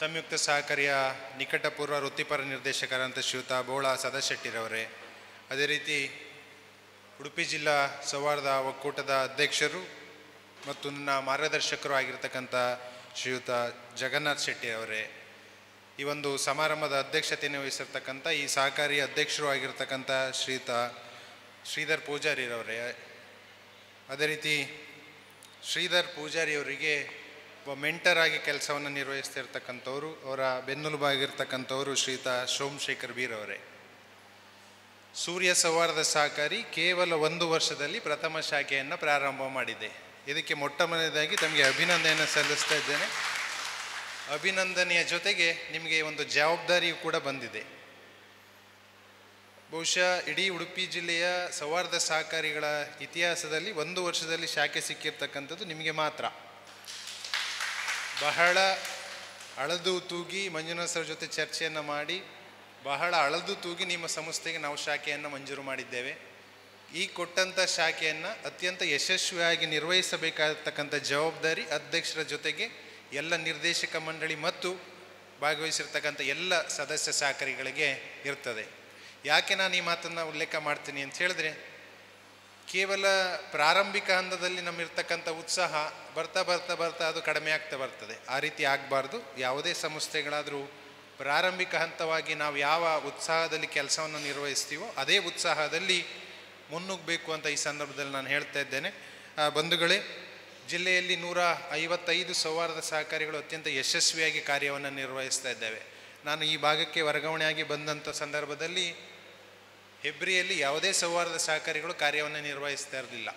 ಸಂಯುಕ್ತ ಸಹಕಾರಿಯ ನಿಕಟಪೂರ್ವ ವೃತ್ತಿಪರ ನಿರ್ದೇಶಕರಾದಂಥ ಶ್ರೀಯುತ ಬೋಳ ಸದಾಶೆಟ್ಟಿರವರೇ, ಅದೇ ರೀತಿ ಉಡುಪಿ ಜಿಲ್ಲಾ ಸೌಹಾರ್ದ ಒಕ್ಕೂಟದ ಅಧ್ಯಕ್ಷರು ಮತ್ತು ನನ್ನ ಮಾರ್ಗದರ್ಶಕರು ಆಗಿರ್ತಕ್ಕಂಥ ಶ್ರೀಯುತ ಜಗನ್ನಾಥ್ ಶೆಟ್ಟಿ ಅವರೇ, ಈ ಒಂದು ಸಮಾರಂಭದ ಅಧ್ಯಕ್ಷತೆಯನ್ನು ವಹಿಸಿರ್ತಕ್ಕಂಥ ಈ ಸಹಕಾರಿ ಅಧ್ಯಕ್ಷರು ಆಗಿರ್ತಕ್ಕಂಥ ಶ್ರೀಯುತ ಶ್ರೀಧರ್ ಪೂಜಾರಿರವರೇ, ಅದೇ ರೀತಿ ಶ್ರೀಧರ್ ಪೂಜಾರಿಯವರಿಗೆ ಒಬ್ಬ ಮೆಂಟರ್ ಆಗಿ ಕೆಲಸವನ್ನು ನಿರ್ವಹಿಸ್ತಿರ್ತಕ್ಕಂಥವ್ರು, ಅವರ ಬೆನ್ನೆಲುಬಾಗಿರ್ತಕ್ಕಂಥವರು ಶ್ರೀಯುತ ಸೋಮಶೇಖರ್ ಬೀರವರೇ. ಸೂರ್ಯ ಸೌಹಾರ್ದ ಸಹಕಾರಿ ಕೇವಲ 1 ವರ್ಷದಲ್ಲಿ ಪ್ರಥಮ ಶಾಖೆಯನ್ನು ಪ್ರಾರಂಭ ಮಾಡಿದೆ. ಇದಕ್ಕೆ ಮೊಟ್ಟ ಮೊದಲನೇದಾಗಿ ತಮಗೆ ಅಭಿನಂದನೆಯನ್ನು ಸಲ್ಲಿಸ್ತಾ ಇದ್ದೇನೆ. ಅಭಿನಂದನೆಯ ಜೊತೆಗೆ ನಿಮಗೆ ಒಂದು ಜವಾಬ್ದಾರಿಯೂ ಕೂಡ ಬಂದಿದೆ. ಬಹುಶಃ ಇಡೀ ಉಡುಪಿ ಜಿಲ್ಲೆಯ ಸೌಹಾರ್ದ ಸಹಕಾರಿಗಳ ಇತಿಹಾಸದಲ್ಲಿ 1 ವರ್ಷದಲ್ಲಿ ಶಾಖೆ ಸಿಕ್ಕಿರ್ತಕ್ಕಂಥದ್ದು ನಿಮಗೆ ಮಾತ್ರ. ಬಹಳ ಅಳದು ತೂಗಿ ಮಂಜುನಾಥ್ ಸರ್ ಜೊತೆ ಚರ್ಚೆಯನ್ನು ಮಾಡಿ ಬಹಳ ಅಳದು ತೂಗಿ ನಿಮ್ಮ ಸಂಸ್ಥೆಗೆ ನಾವು ಶಾಖೆಯನ್ನು ಮಂಜೂರು ಮಾಡಿದ್ದೇವೆ. ಈ ಕೊಟ್ಟಂಥ ಶಾಖೆಯನ್ನು ಅತ್ಯಂತ ಯಶಸ್ವಿಯಾಗಿ ನಿರ್ವಹಿಸಬೇಕಾಗಿರ್ತಕ್ಕಂಥ ಜವಾಬ್ದಾರಿ ಅಧ್ಯಕ್ಷರ ಜೊತೆಗೆ ಎಲ್ಲ ನಿರ್ದೇಶಕ ಮಂಡಳಿ ಮತ್ತು ಭಾಗವಹಿಸಿರ್ತಕ್ಕಂಥ ಎಲ್ಲ ಸದಸ್ಯ ಸಹಕಾರಿಗಳಿಗೆ ಇರ್ತದೆ. ಯಾಕೆ ನಾನು ಈ ಮಾತನ್ನು ಉಲ್ಲೇಖ ಮಾಡ್ತೀನಿ ಅಂತ ಹೇಳಿದ್ರೆ, ಕೇವಲ ಪ್ರಾರಂಭಿಕ ಹಂತದಲ್ಲಿ ನಮ್ಮಿರ್ತಕ್ಕಂಥ ಉತ್ಸಾಹ ಬರ್ತಾ ಬರ್ತಾ ಬರ್ತಾ ಅದು ಕಡಿಮೆ ಆಗ್ತಾ ಬರ್ತದೆ. ಆ ರೀತಿ ಆಗಬಾರ್ದು. ಯಾವುದೇ ಸಂಸ್ಥೆಗಳಾದರೂ ಪ್ರಾರಂಭಿಕ ಹಂತವಾಗಿ ನಾವು ಯಾವ ಉತ್ಸಾಹದಲ್ಲಿ ಕೆಲಸವನ್ನು ನಿರ್ವಹಿಸ್ತೀವೋ ಅದೇ ಉತ್ಸಾಹದಲ್ಲಿ ಮುನ್ನುಗ್ಗಬೇಕು ಅಂತ ಈ ಸಂದರ್ಭದಲ್ಲಿ ನಾನು ಹೇಳ್ತಾ ಇದ್ದೇನೆ. ಬಂಧುಗಳೇ, ಜಿಲ್ಲೆಯಲ್ಲಿ 155 ಸೌಹಾರ್ದ ಸಹಕಾರಿಗಳು ಅತ್ಯಂತ ಯಶಸ್ವಿಯಾಗಿ ಕಾರ್ಯವನ್ನು ನಿರ್ವಹಿಸ್ತಾ ಇದ್ದೇವೆ. ನಾನು ಈ ಭಾಗಕ್ಕೆ ವರ್ಗಾವಣೆಯಾಗಿ ಬಂದಂಥ ಸಂದರ್ಭದಲ್ಲಿ ಹೆಬ್ರಿಯಲ್ಲಿ ಯಾವುದೇ ಸೌಹಾರ್ದ ಸಹಕಾರಿಗಳು ಕಾರ್ಯವನ್ನು ನಿರ್ವಹಿಸ್ತಾ ಇರಲಿಲ್ಲ.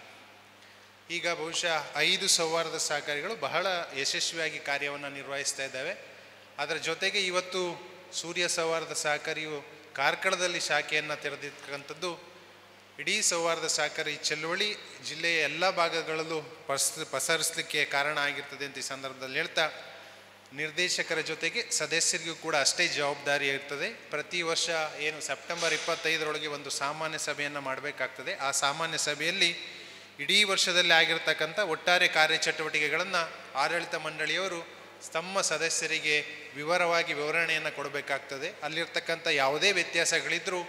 ಈಗ ಬಹುಶಃ 5 ಸೌಹಾರ್ದ ಸಹಕಾರಿಗಳು ಬಹಳ ಯಶಸ್ವಿಯಾಗಿ ಕಾರ್ಯವನ್ನು ನಿರ್ವಹಿಸ್ತಾ ಇದ್ದಾವೆ. ಅದರ ಜೊತೆಗೆ ಇವತ್ತು ಸೂರ್ಯ ಸೌಹಾರ್ದ ಸಹಕಾರಿಯು ಕಾರ್ಕಳದಲ್ಲಿ ಶಾಖೆಯನ್ನು ತೆರೆದಿರ್ತಕ್ಕಂಥದ್ದು ಇಡೀ ಸೌಹಾರ್ದ ಸಹಕಾರಿ ಚಳುವಳಿ ಜಿಲ್ಲೆಯ ಎಲ್ಲ ಭಾಗಗಳಲ್ಲೂ ಪಸರಿಸಲಿಕ್ಕೆ ಕಾರಣ ಆಗಿರ್ತದೆ ಅಂತ ಈ ಸಂದರ್ಭದಲ್ಲಿ ಹೇಳ್ತಾ, ನಿರ್ದೇಶಕರ ಜೊತೆಗೆ ಸದಸ್ಯರಿಗೂ ಕೂಡ ಅಷ್ಟೇ ಜವಾಬ್ದಾರಿ ಇರ್ತದೆ. ಪ್ರತಿ ವರ್ಷ ಏನು ಸೆಪ್ಟೆಂಬರ್ 25ರೊಳಗೆ ಒಂದು ಸಾಮಾನ್ಯ ಸಭೆಯನ್ನು ಮಾಡಬೇಕಾಗ್ತದೆ. ಆ ಸಾಮಾನ್ಯ ಸಭೆಯಲ್ಲಿ ಇಡೀ ವರ್ಷದಲ್ಲಿ ಆಗಿರ್ತಕ್ಕಂಥ ಒಟ್ಟಾರೆ ಕಾರ್ಯಚಟುವಟಿಕೆಗಳನ್ನು ಆಡಳಿತ ಮಂಡಳಿಯವರು ತಮ್ಮ ಸದಸ್ಯರಿಗೆ ವಿವರವಾಗಿ ವಿವರಣೆಯನ್ನು ಕೊಡಬೇಕಾಗ್ತದೆ. ಅಲ್ಲಿರ್ತಕ್ಕಂಥ ಯಾವುದೇ ವ್ಯತ್ಯಾಸಗಳಿದ್ದರೂ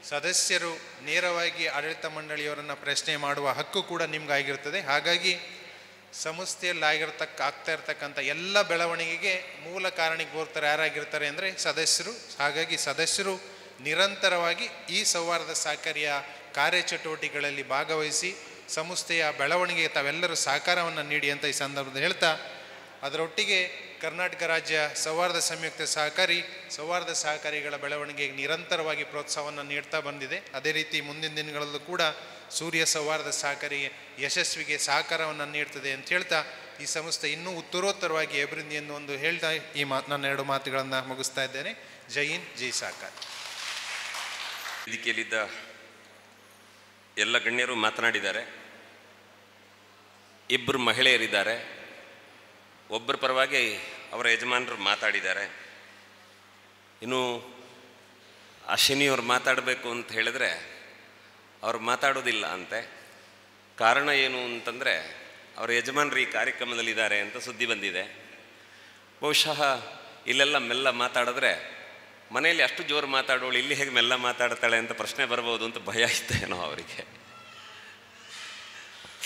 ಸದಸ್ಯರು ನೇರವಾಗಿ ಆಡಳಿತ ಮಂಡಳಿಯವರನ್ನು ಪ್ರಶ್ನೆ ಮಾಡುವ ಹಕ್ಕು ಕೂಡ ನಿಮ್ಗಾಗಿರ್ತದೆ. ಹಾಗಾಗಿ ಸಂಸ್ಥೆಯಲ್ಲಿ ಆಗ್ತಾ ಇರ್ತಕ್ಕಂಥ ಎಲ್ಲ ಬೆಳವಣಿಗೆಗೆ ಮೂಲ ಕಾರಣೀಭೂತರು ಯಾರಾಗಿರ್ತಾರೆ ಅಂದರೆ ಸದಸ್ಯರು. ಹಾಗಾಗಿ ಸದಸ್ಯರು ನಿರಂತರವಾಗಿ ಈ ಸೌಹಾರ್ದ ಸಹಕಾರಿಯ ಕಾರ್ಯಚಟುವಟಿಕೆಗಳಲ್ಲಿ ಭಾಗವಹಿಸಿ ಸಂಸ್ಥೆಯ ಬೆಳವಣಿಗೆಗೆ ತಾವೆಲ್ಲರೂ ಸಹಕಾರವನ್ನು ನೀಡಿ ಅಂತ ಈ ಸಂದರ್ಭದಲ್ಲಿ ಹೇಳ್ತಾ, ಅದರೊಟ್ಟಿಗೆ ಕರ್ನಾಟಕ ರಾಜ್ಯ ಸೌಹಾರ್ದ ಸಂಯುಕ್ತ ಸಹಕಾರಿ ಸೌಹಾರ್ದ ಸಹಕಾರಿಗಳ ಬೆಳವಣಿಗೆಗೆ ನಿರಂತರವಾಗಿ ಪ್ರೋತ್ಸಾಹವನ್ನು ನೀಡ್ತಾ ಬಂದಿದೆ. ಅದೇ ರೀತಿ ಮುಂದಿನ ದಿನಗಳಲ್ಲೂ ಕೂಡ ಸೂರ್ಯ ಸೌಹಾರ್ದ ಸಹಕಾರಿ ಯಶಸ್ವಿಗೆ ಸಹಕಾರವನ್ನು ನೀಡ್ತದೆ ಅಂತ ಹೇಳ್ತಾ ಈ ಸಂಸ್ಥೆ ಇನ್ನೂ ಉತ್ತರೋತ್ತರವಾಗಿ ಅಭಿವೃದ್ಧಿ ಎಂದು ಒಂದು ಹೇಳ್ತಾ ಈ ನನ್ನ 2 ಮಾತುಗಳನ್ನು ಮುಗಿಸ್ತಾ ಇದ್ದೇನೆ. ಜೈ ಹಿಂದ್, ಜೈ ಸಹಕಾರಿ. ವೇದಿಕೆಯಲ್ಲಿದ್ದ ಎಲ್ಲ ಗಣ್ಯರು ಮಾತನಾಡಿದ್ದಾರೆ. 2 ಮಹಿಳೆಯರಿದ್ದಾರೆ. ಒಬ್ಬರ ಪರವಾಗಿ ಅವರ ಯಜಮಾನರು ಮಾತಾಡಿದ್ದಾರೆ. ಇನ್ನು ಅಶ್ವಿನಿಯವ್ರು ಮಾತಾಡಬೇಕು ಅಂತ ಹೇಳಿದ್ರೆ ಅವ್ರು ಮಾತಾಡೋದಿಲ್ಲ ಅಂತೆ. ಕಾರಣ ಏನು ಅಂತಂದರೆ ಅವರ ಯಜಮಾನರು ಈ ಕಾರ್ಯಕ್ರಮದಲ್ಲಿದ್ದಾರೆ ಅಂತ ಸುದ್ದಿ ಬಂದಿದೆ. ಬಹುಶಃ ಇಲ್ಲೆಲ್ಲ ಮೆಲ್ಲ ಮಾತಾಡಿದ್ರೆ ಮನೆಯಲ್ಲಿ ಅಷ್ಟು ಜೋರು ಮಾತಾಡೋಳು ಇಲ್ಲಿ ಹೇಗೆ ಮೆಲ್ಲ ಮಾತಾಡ್ತಾಳೆ ಅಂತ ಪ್ರಶ್ನೆ ಬರ್ಬೋದು ಅಂತ ಭಯ ಇತ್ತೇನೋ ಅವರಿಗೆ.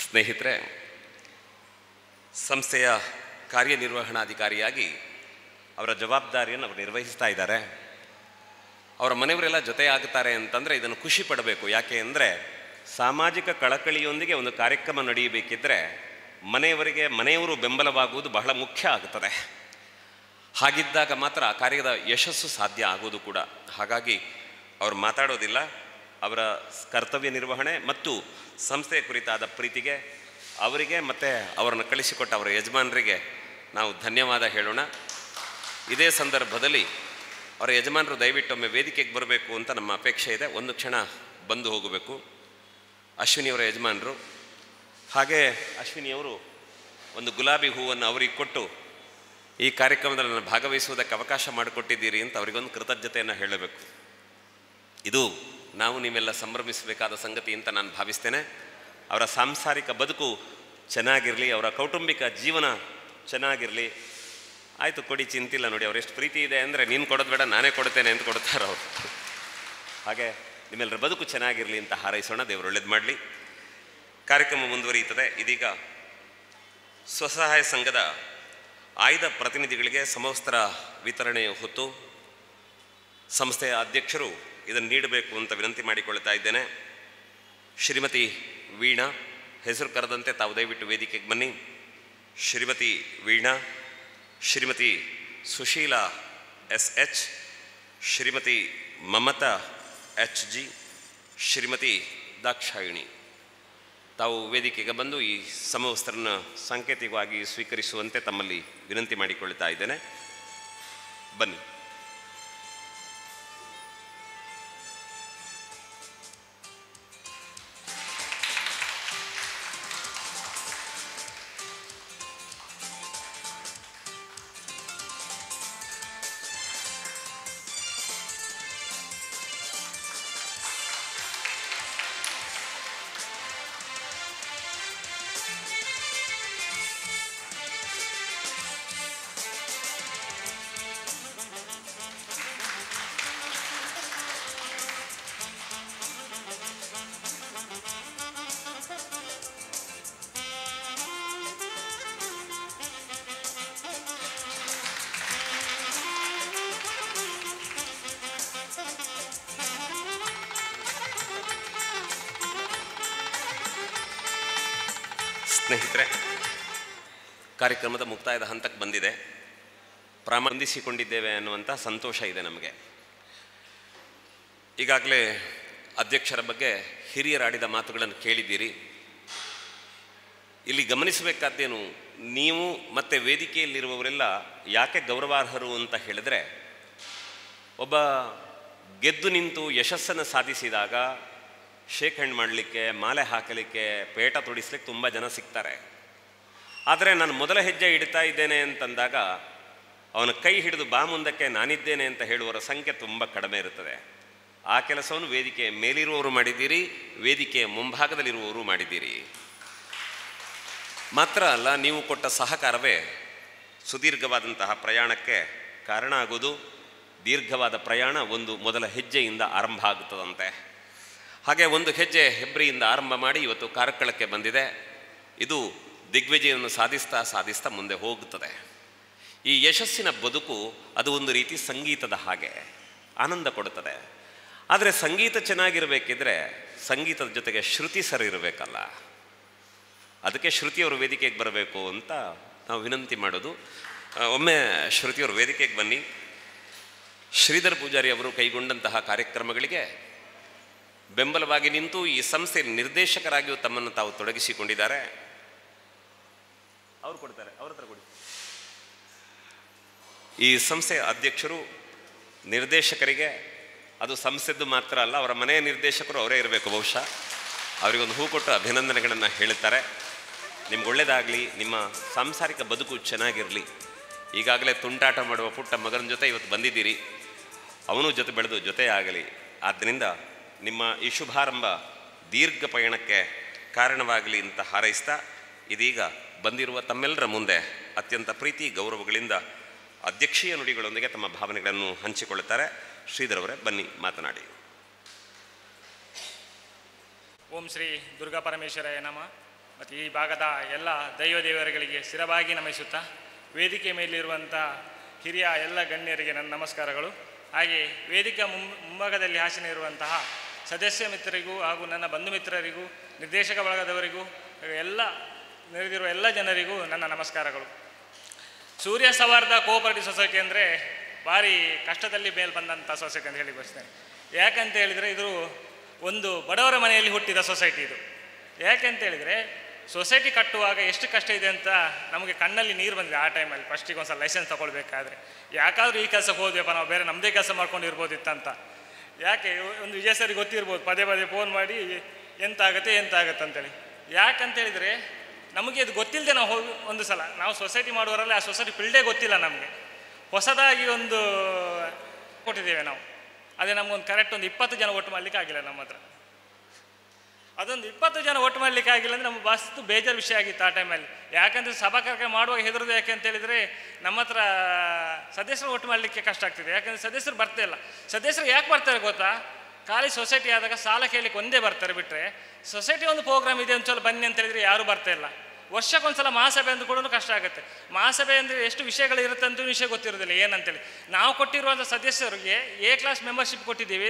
ಸ್ನೇಹಿತರೆ, ಸಂಸ್ಥೆಯ ಕಾರ್ಯನಿರ್ವಹಣಾಧಿಕಾರಿಯಾಗಿ ಅವರ ಜವಾಬ್ದಾರಿಯನ್ನು ಅವರು ನಿರ್ವಹಿಸ್ತಾ ಇದ್ದಾರೆ. ಅವರ ಮನೆಯವರೆಲ್ಲ ಜೊತೆ ಆಗ್ತಾರೆ ಅಂತಂದರೆ ಇದನ್ನು ಖುಷಿ ಪಡಬೇಕು. ಯಾಕೆ ಅಂದರೆ ಸಾಮಾಜಿಕ ಕಳಕಳಿಯೊಂದಿಗೆ ಒಂದು ಕಾರ್ಯಕ್ರಮ ನಡೆಯಬೇಕಿದ್ದರೆ ಮನೆಯವರು ಬೆಂಬಲವಾಗುವುದು ಬಹಳ ಮುಖ್ಯ ಆಗ್ತದೆ. ಹಾಗಿದ್ದಾಗ ಮಾತ್ರ ಆ ಕಾರ್ಯದ ಯಶಸ್ಸು ಸಾಧ್ಯ ಆಗೋದು ಕೂಡ. ಹಾಗಾಗಿ ಅವರು ಮಾತಾಡೋದಿಲ್ಲ. ಅವರ ಕರ್ತವ್ಯ ನಿರ್ವಹಣೆ ಮತ್ತು ಸಂಸ್ಥೆಯ ಕುರಿತಾದ ಪ್ರೀತಿಗೆ ಅವರಿಗೆ ಮತ್ತು ಅವರನ್ನು ಕಳಿಸಿಕೊಟ್ಟ ಅವರ ಯಜಮಾನರಿಗೆ ನಾವು ಧನ್ಯವಾದ ಹೇಳೋಣ. ಇದೇ ಸಂದರ್ಭದಲ್ಲಿ ಅವರ ಯಜಮಾನರು ದಯವಿಟ್ಟೊಮ್ಮೆ ವೇದಿಕೆಗೆ ಬರಬೇಕು ಅಂತ ನಮ್ಮ ಅಪೇಕ್ಷೆ ಇದೆ. ಒಂದು ಕ್ಷಣ ಬಂದು ಹೋಗಬೇಕು. ಅಶ್ವಿನಿಯವರ ಯಜಮಾನರು, ಹಾಗೆ ಅಶ್ವಿನಿಯವರು ಒಂದು ಗುಲಾಬಿ ಹೂವನ್ನು ಅವರಿಗೆ ಕೊಟ್ಟು ಈ ಕಾರ್ಯಕ್ರಮದಲ್ಲಿ ನಾನು ಭಾಗವಹಿಸುವುದಕ್ಕೆ ಅವಕಾಶ ಮಾಡಿಕೊಟ್ಟಿದ್ದೀರಿ ಅಂತ ಅವರಿಗೊಂದು ಕೃತಜ್ಞತೆಯನ್ನು ಹೇಳಬೇಕು. ಇದು ನಾವು ನೀವೆಲ್ಲ ಸಂಭ್ರಮಿಸಬೇಕಾದ ಸಂಗತಿ ಅಂತ ನಾನು ಭಾವಿಸ್ತೇನೆ. ಅವರ ಸಾಂಸಾರಿಕ ಬದುಕು ಚೆನ್ನಾಗಿರಲಿ, ಅವರ ಕೌಟುಂಬಿಕ ಜೀವನ ಚೆನ್ನಾಗಿರಲಿ. ಆಯಿತು ಕೊಡಿ, ಚಿಂತಿಲ್ಲ. ನೋಡಿ ಅವ್ರು ಎಷ್ಟು ಪ್ರೀತಿ ಇದೆ ಅಂದರೆ ನೀನು ಕೊಡೋದು ಬೇಡ ನಾನೇ ಕೊಡ್ತೇನೆ ಅಂತ ಕೊಡ್ತಾರೆ ಅವರು. ಹಾಗೆ ನಿಮ್ಮೆಲ್ಲರ ಬದುಕು ಚೆನ್ನಾಗಿರಲಿ ಅಂತ ಹಾರೈಸೋಣ. ದೇವರು ಒಳ್ಳೇದು ಮಾಡಲಿ. ಕಾರ್ಯಕ್ರಮ ಮುಂದುವರಿಯುತ್ತದೆ. ಇದೀಗ ಸ್ವಸಹಾಯ ಸಂಘದ ಆಯ್ದ ಪ್ರತಿನಿಧಿಗಳಿಗೆ ಸಮವಸ್ತ್ರ ವಿತರಣೆಯ ಹೊತ್ತು ಸಂಸ್ಥೆಯ ಅಧ್ಯಕ್ಷರು ಇದನ್ನು ನೀಡಬೇಕು ಅಂತ ವಿನಂತಿ ಮಾಡಿಕೊಳ್ತಾ ಇದ್ದೇನೆ. ಶ್ರೀಮತಿ ವೀಣಾ, ಹೆಸರು ಕರೆದಂತೆ ತಾವು ದಯವಿಟ್ಟು ವೇದಿಕೆಗೆ ಬನ್ನಿ. ಶ್ರೀಮತಿ ವೀಣಾ, ಶ್ರೀಮತಿ ಸುಶೀಲಾ SH, ಶ್ರೀಮತಿ ಮಮತಾ HG, ಶ್ರೀಮತಿ ದಾಕ್ಷಾಯಿಣಿ, ತಾವು ವೇದಿಕೆಗೆ ಬಂದು ಈ ಸಮವಸ್ತ್ರನ ಸಾಂಕೇತಿಕವಾಗಿ ಸ್ವೀಕರಿಸುವಂತೆ ತಮ್ಮಲ್ಲಿ ವಿನಂತಿ ಮಾಡಿಕೊಳ್ತಾ ಇದ್ದೇನೆ. ಬನ್ನಿ. ಸ್ನೇಹಿತರೆ, ಕಾರ್ಯಕ್ರಮದ ಮುಕ್ತಾಯದ ಹಂತಕ್ಕೆ ಬಂದಿದೆ. ಪ್ರಾರಂಭಿಸಿಕೊಂಡಿದ್ದೇವೆ ಅನ್ನುವಂಥ ಸಂತೋಷ ಇದೆ ನಮಗೆ. ಈಗಾಗಲೇ ಅಧ್ಯಕ್ಷರ ಬಗ್ಗೆ ಹಿರಿಯರಾಡಿದ ಮಾತುಗಳನ್ನು ಕೇಳಿದ್ದೀರಿ. ಇಲ್ಲಿ ಗಮನಿಸಬೇಕಾದ್ದೇನು, ನೀವು ಮತ್ತು ವೇದಿಕೆಯಲ್ಲಿರುವವರೆಲ್ಲ ಯಾಕೆ ಗೌರವಾರ್ಹರು ಅಂತ ಹೇಳಿದ್ರೆ, ಒಬ್ಬ ಗೆದ್ದು ನಿಂತು ಯಶಸ್ಸನ್ನು ಸಾಧಿಸಿದಾಗ ಶೇಕ್ ಹ್ಯಾಂಡ್ ಮಾಡಲಿಕ್ಕೆ, ಮಾಲೆ ಹಾಕಲಿಕ್ಕೆ, ಪೇಟ ತೊಡಿಸ್ಲಿಕ್ಕೆ ತುಂಬ ಜನ ಸಿಗ್ತಾರೆ. ಆದರೆ ನಾನು ಮೊದಲ ಹೆಜ್ಜೆ ಇಡ್ತಾ ಇದ್ದೇನೆ ಅಂತಂದಾಗ ಅವನ ಕೈ ಹಿಡಿದು ಬಾ ಮುಂದಕ್ಕೆ ನಾನಿದ್ದೇನೆ ಅಂತ ಹೇಳುವವರ ಸಂಖ್ಯೆ ತುಂಬ ಕಡಿಮೆ ಇರುತ್ತದೆ. ಆ ಕೆಲಸವನ್ನು ವೇದಿಕೆ ಮೇಲಿರುವವರು ಮಾಡಿದ್ದೀರಿ, ವೇದಿಕೆಯ ಮುಂಭಾಗದಲ್ಲಿರುವವರು ಮಾಡಿದ್ದೀರಿ. ಮಾತ್ರ ಅಲ್ಲ, ನೀವು ಕೊಟ್ಟ ಸಹಕಾರವೇ ಸುದೀರ್ಘವಾದಂತಹ ಪ್ರಯಾಣಕ್ಕೆ ಕಾರಣ ಆಗೋದು. ದೀರ್ಘವಾದ ಪ್ರಯಾಣ ಒಂದು ಮೊದಲ ಹೆಜ್ಜೆಯಿಂದ ಆರಂಭ ಆಗುತ್ತದಂತೆ. ಹಾಗೆ ಒಂದು ಹೆಜ್ಜೆ ಹೆಬ್ರಿಯಿಂದ ಆರಂಭ ಮಾಡಿ ಇವತ್ತು ಕಾರ್ಕಳಕ್ಕೆ ಬಂದಿದೆ. ಇದು ದಿಗ್ವಿಜಯವನ್ನು ಸಾಧಿಸ್ತಾ ಸಾಧಿಸ್ತಾ ಮುಂದೆ ಹೋಗುತ್ತದೆ. ಈ ಯಶಸ್ಸಿನ ಬದುಕು ಅದು ಒಂದು ರೀತಿ ಸಂಗೀತದ ಹಾಗೆ ಆನಂದ ಕೊಡುತ್ತದೆ. ಆದರೆ ಸಂಗೀತ ಚೆನ್ನಾಗಿರಬೇಕಿದ್ರೆ ಸಂಗೀತದ ಜೊತೆಗೆ ಶ್ರುತಿ ಸರಿ ಇರಬೇಕಲ್ಲ. ಅದಕ್ಕೆ ಶ್ರುತಿಯವರು ವೇದಿಕೆಗೆ ಬರಬೇಕು ಅಂತ ನಾವು ವಿನಂತಿ ಮಾಡೋದು. ಒಮ್ಮೆ ಶ್ರುತಿಯವರು ವೇದಿಕೆಗೆ ಬನ್ನಿ. ಶ್ರೀಧರ್ ಪೂಜಾರಿ ಅವರು ಕೈಗೊಂಡಂತಹ ಕಾರ್ಯಕ್ರಮಗಳಿಗೆ ಬೆಂಬಲವಾಗಿ ನಿಂತು ಈ ಸಂಸ್ಥೆಯ ನಿರ್ದೇಶಕರಾಗಿಯೂ ತಮ್ಮನ್ನು ತಾವು ತೊಡಗಿಸಿಕೊಂಡಿದ್ದಾರೆ. ಅವರು ಕೊಡ್ತಾರೆ, ಅವ್ರ ಹತ್ರ ಕೊಡಿ. ಈ ಸಂಸ್ಥೆಯ ಅಧ್ಯಕ್ಷರು ನಿರ್ದೇಶಕರಿಗೆ, ಅದು ಸಂಸ್ಥೆದ್ದು ಮಾತ್ರ ಅಲ್ಲ, ಅವರ ಮನೆಯ ನಿರ್ದೇಶಕರು ಅವರೇ ಇರಬೇಕು ಬಹುಶಃ, ಅವರಿಗೊಂದು ಹೂ ಕೊಟ್ಟು ಅಭಿನಂದನೆಗಳನ್ನು ಹೇಳುತ್ತಾರೆ. ನಿಮ್ಗೆ ಒಳ್ಳೆಯದಾಗಲಿ, ನಿಮ್ಮ ಸಾಂಸಾರಿಕ ಬದುಕು ಚೆನ್ನಾಗಿರಲಿ. ಈಗಾಗಲೇ ತುಂಟಾಟ ಮಾಡುವ ಪುಟ್ಟ ಮಗನ ಜೊತೆ ಇವತ್ತು ಬಂದಿದ್ದೀರಿ, ಅವನು ಜೊತೆ ಬೆಳೆದು ಜೊತೆ ಆಗಲಿ. ಆದ್ದರಿಂದ ನಿಮ್ಮ ಈ ಶುಭಾರಂಭ ದೀರ್ಘ ಪಯಣಕ್ಕೆ ಕಾರಣವಾಗಲಿ ಅಂತ ಹಾರೈಸ್ತಾ, ಇದೀಗ ಬಂದಿರುವ ತಮ್ಮೆಲ್ಲರ ಮುಂದೆ ಅತ್ಯಂತ ಪ್ರೀತಿ ಗೌರವಗಳಿಂದ ಅಧ್ಯಕ್ಷೀಯ ನುಡಿಗಳೊಂದಿಗೆ ತಮ್ಮ ಭಾವನೆಗಳನ್ನು ಹಂಚಿಕೊಳ್ಳುತ್ತಾರೆ. ಶ್ರೀಧರ್ ಅವರೇ, ಬನ್ನಿ ಮಾತನಾಡಿ. ಓಂ ಶ್ರೀ ದುರ್ಗಾ ಪರಮೇಶ್ವರಾಯ ನಮಃ. ಮತ್ತು ಈ ಭಾಗದ ಎಲ್ಲ ದೈವದೇವರುಗಳಿಗೆ ಸ್ಥಿರವಾಗಿ ನಮಿಸುತ್ತಾ, ವೇದಿಕೆ ಮೇಲಿರುವಂಥ ಹಿರಿಯ ಎಲ್ಲ ಗಣ್ಯರಿಗೆ ನನ್ನ ನಮಸ್ಕಾರಗಳು. ಹಾಗೆ ವೇದಿಕೆ ಮುಂಭಾಗದಲ್ಲಿ ಆಸೀನ ಇರುವಂತಹ ಸದಸ್ಯ ಮಿತ್ರರಿಗೂ ಹಾಗೂ ನನ್ನ ಬಂಧು ಮಿತ್ರರಿಗೂ, ನಿರ್ದೇಶಕ ಬಳಗದವರಿಗೂ, ಎಲ್ಲ ನೆರೆದಿರುವ ಎಲ್ಲ ಜನರಿಗೂ ನನ್ನ ನಮಸ್ಕಾರಗಳು. ಸೂರ್ಯ ಸೌಹಾರ್ದ ಕೋಆಪರೇಟಿವ್ ಸೊಸೈಟಿ ಅಂದರೆ ಭಾರಿ ಕಷ್ಟದಲ್ಲಿ ಮೇಲೆ ಬಂದಂಥ ಸೊಸೈಟಿ ಅಂತ ಹೇಳಿ ಬಯಸ್ತೇನೆ. ಯಾಕಂತ ಹೇಳಿದರೆ ಇದು ಒಂದು ಬಡವರ ಮನೆಯಲ್ಲಿ ಹುಟ್ಟಿದ ಸೊಸೈಟಿ ಇದು. ಯಾಕೆಂತೇಳಿದರೆ ಸೊಸೈಟಿ ಕಟ್ಟುವಾಗ ಎಷ್ಟು ಕಷ್ಟ ಇದೆ ಅಂತ ನಮಗೆ ಕಣ್ಣಲ್ಲಿ ನೀರು ಬಂದಿದೆ ಆ ಟೈಮಲ್ಲಿ. ಫಸ್ಟಿಗೆ ಒಂದು ಸಲ ಲೈಸೆನ್ಸ್ ತೊಗೊಳ್ಬೇಕಾದ್ರೆ ಯಾಕಾದರೂ ಈ ಕೆಲಸಕ್ಕೆ ಹೋದ್ವಪ್ಪ, ನಾವು ಬೇರೆ ನಮ್ಮದೇ ಕೆಲಸ ಮಾಡ್ಕೊಂಡಿರ್ಬೋದಿತ್ತಂತ. ಯಾಕೆ ಒಂದು ವಿಜಯ್ ಸರಿಗೆ ಗೊತ್ತಿರ್ಬೋದು, ಪದೇ ಪದೇ ಫೋನ್ ಮಾಡಿ ಎಂತಾಗುತ್ತೆ ಅಂತೇಳಿ. ಯಾಕಂತೇಳಿದರೆ ನಮಗೆ ಇದು ಗೊತ್ತಿಲ್ಲದೆ ನಾವು ಹೋಗಿ ಒಂದು ಸಲ ನಾವು ಸೊಸೈಟಿ ಮಾಡುವವರಲ್ಲಿ ಆ ಸೊಸೈಟಿ ಫೀಲ್ಡೇ ಗೊತ್ತಿಲ್ಲ ನಮಗೆ. ಹೊಸದಾಗಿ ಒಂದು ಕೊಟ್ಟಿದ್ದೇವೆ ನಾವು. ಅದೇ ನಮಗೊಂದು ಕರೆಕ್ಟ್ ಒಂದು 20 ಜನ ಒಟ್ಟು ಮಾಡಲಿಕ್ಕೆ ಆಗಿಲ್ಲ ನಮ್ಮ ಹತ್ರ. ಅದೊಂದು 20 ಜನ ಒಟ್ಟು ಮಾಡಲಿಕ್ಕೆ ಆಗಿಲ್ಲ ಅಂದರೆ ನಮ್ಗೆ ಬಸ್ತು ಬೇಜಾರು ವಿಷಯ ಆಗಿತ್ತು ಆ ಟೈಮಲ್ಲಿ. ಯಾಕಂದರೆ ಸಭಾ ಕಾರ್ಯಕ್ರಮ ಮಾಡುವಾಗ ಹೆದರೋದು ಯಾಕೆ ಅಂತೇಳಿದರೆ ನಮ್ಮ ಹತ್ರ ಸದಸ್ಯರು ಒಟ್ಟು ಮಾಡಲಿಕ್ಕೆ ಕಷ್ಟ ಆಗ್ತಿದೆ. ಯಾಕಂದರೆ ಸದಸ್ಯರು ಬರ್ತಾ ಇಲ್ಲ. ಸದಸ್ಯರು ಯಾಕೆ ಬರ್ತಾರೆ ಗೊತ್ತಾ? ಖಾಲಿ ಸೊಸೈಟಿ ಆದಾಗ ಸಾಲ ಕೇಳಲಿಕ್ಕೆ ಒಂದೇ ಬರ್ತಾರೆ, ಬಿಟ್ಟರೆ ಸೊಸೈಟಿ ಒಂದು ಪ್ರೋಗ್ರಾಮ್ ಇದೆ ಒಂದ್ಸಲ ಬನ್ನಿ ಅಂತ ಹೇಳಿದರೆ ಯಾರೂ ಬರ್ತಾ ಇಲ್ಲ. ವರ್ಷಕ್ಕೊಂದ್ಸಲ ಮಹಾಸಭೆ ಅಂದ್ರೂ ಕೂಡ ಕಷ್ಟ ಆಗುತ್ತೆ. ಮಹಾಸಭೆ ಅಂದರೆ ಎಷ್ಟು ವಿಷಯಗಳು ಇರುತ್ತೆ ಅಂತ ವಿಷಯ ಗೊತ್ತಿರೋದಿಲ್ಲ ಏನಂತೇಳಿ. ನಾವು ಕೊಟ್ಟಿರುವಂಥ ಸದಸ್ಯರಿಗೆ ಎ ಕ್ಲಾಸ್ ಮೆಂಬರ್ಶಿಪ್ ಕೊಟ್ಟಿದ್ದೀವಿ.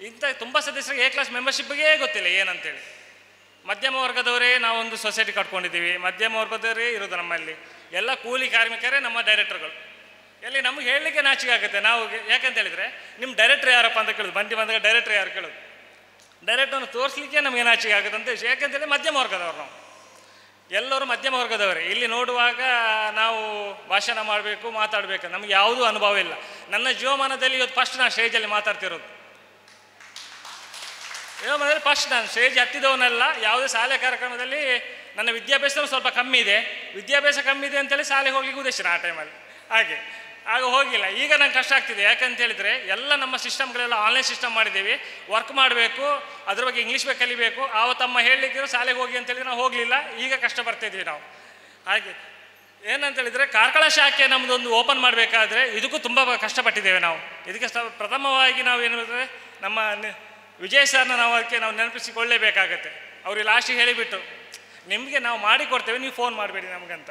ಇಂಥ ತುಂಬ ಸದಸ್ಯರಿಗೆ ಎ ಕ್ಲಾಸ್ ಮೆಂಬರ್ಶಿಪ್ಗೆ ಗೊತ್ತಿಲ್ಲ ಏನಂತೇಳಿ. ಮಧ್ಯಮ ವರ್ಗದವರೇ ನಾವೊಂದು ಸೊಸೈಟಿ ಕಟ್ಕೊಂಡಿದ್ದೀವಿ, ಮಧ್ಯಮ ವರ್ಗದವರೇ ಇರೋದು ನಮ್ಮಲ್ಲಿ. ಎಲ್ಲ ಕೂಲಿ ಕಾರ್ಮಿಕರೇ ನಮ್ಮ ಡೈರೆಕ್ಟರ್ಗಳು. ಎಲ್ಲಿ ನಮಗೆ ಹೇಳಲಿಕ್ಕೆ ನಾಚಿಕೆ ಆಗುತ್ತೆ ನಾವು. ಯಾಕಂತ ಹೇಳಿದರೆ ನಿಮ್ಮ ಡೈರೆಕ್ಟ್ರ್ ಯಾರಪ್ಪ ಅಂತ ಕೇಳೋದು, ಬಂಡಿ ಬಂದಾಗ ಡೈರೆಕ್ಟ್ರ್ ಯಾರು ಕೇಳೋದು. ಡೈರೆಕ್ಟ್ರನ್ನು ತೋರಿಸ್ಲಿಕ್ಕೆ ನಮಗೆ ನಾಚಿಕೆ ಆಗುತ್ತೆ ಅಂತ ವಿಷಯ. ಯಾಕಂತೇಳಿ ಮಧ್ಯಮ ವರ್ಗದವರು ನಾವು ಎಲ್ಲರೂ ಮಧ್ಯಮ ವರ್ಗದವರೇ. ಇಲ್ಲಿ ನೋಡುವಾಗ ನಾವು ಭಾಷಣ ಮಾಡಬೇಕು, ಮಾತಾಡಬೇಕು, ನಮಗೆ ಯಾವುದೂ ಅನುಭವ ಇಲ್ಲ. ನನ್ನ ಜೀವಮಾನದಲ್ಲಿ ಇವತ್ತು ಫಸ್ಟ್ ನಾನು ಸ್ಟೇಜಲ್ಲಿ ಮಾತಾಡ್ತಿರೋದು. ಜೀವಮಾನದಲ್ಲಿ ಫಸ್ಟ್ ನಾನು ಸ್ಟೇಜ್ ಹತ್ತಿದವನಲ್ಲ. ಯಾವುದೇ ಶಾಲೆ ಕಾರ್ಯಕ್ರಮದಲ್ಲಿ ನನ್ನ ವಿದ್ಯಾಭ್ಯಾಸ ಸ್ವಲ್ಪ ಕಮ್ಮಿ ಇದೆ. ವಿದ್ಯಾಭ್ಯಾಸ ಕಮ್ಮಿ ಇದೆ ಅಂತೇಳಿ ಶಾಲೆಗೆ ಹೋಗ್ಲಿಕ್ಕೆ ಉದ್ದೇಶ ಆ ಟೈಮಲ್ಲಿ. ಆಗ ಹೋಗಿಲ್ಲ. ಈಗ ನಂಗೆ ಕಷ್ಟ ಆಗ್ತಿದೆ. ಯಾಕಂತ ಹೇಳಿದರೆ ಎಲ್ಲ ನಮ್ಮ ಸಿಸ್ಟಮ್ಗಳೆಲ್ಲ ಆನ್ಲೈನ್ ಸಿಸ್ಟಮ್ ಮಾಡಿದ್ದೀವಿ. ವರ್ಕ್ ಮಾಡಬೇಕು, ಅದ್ರ ಬಗ್ಗೆ ಇಂಗ್ಲೀಷ್ ಬೇಕು, ಕಲಿಬೇಕು. ಆವತ್ತಮ್ಮ ಹೇಳಲಿಕ್ಕೆ ಶಾಲೆಗೆ ಹೋಗಿ ಅಂತೇಳಿ ನಾವು ಹೋಗಲಿಲ್ಲ. ಈಗ ಕಷ್ಟ ಬರ್ತಾಯಿದ್ವಿ ನಾವು. ಹಾಗೆ ಏನಂತೇಳಿದರೆ ಕಾರ್ಕಳ ಶಾಖೆ ನಮ್ಮದೊಂದು ಓಪನ್ ಮಾಡಬೇಕಾದ್ರೆ ಇದಕ್ಕೂ ತುಂಬ ಕಷ್ಟಪಟ್ಟಿದ್ದೇವೆ ನಾವು. ಇದಕ್ಕೆ ಪ್ರಥಮವಾಗಿ ನಾವು ಏನು ಹೇಳಿದ್ರೆ ನಮ್ಮ ವಿಜಯ್ ಸರ್ನ ನಾವು ಅದಕ್ಕೆ ನಾವು ನೆನಪಿಸಿಕೊಳ್ಳಲೇಬೇಕಾಗತ್ತೆ. ಅವ್ರಿಗೆ ಲಾಸ್ಟಿಗೆ ಹೇಳಿಬಿಟ್ಟು ನಿಮಗೆ ನಾವು ಮಾಡಿಕೊಡ್ತೇವೆ, ನೀವು ಫೋನ್ ಮಾಡಬೇಡಿ ನಮಗಂತ.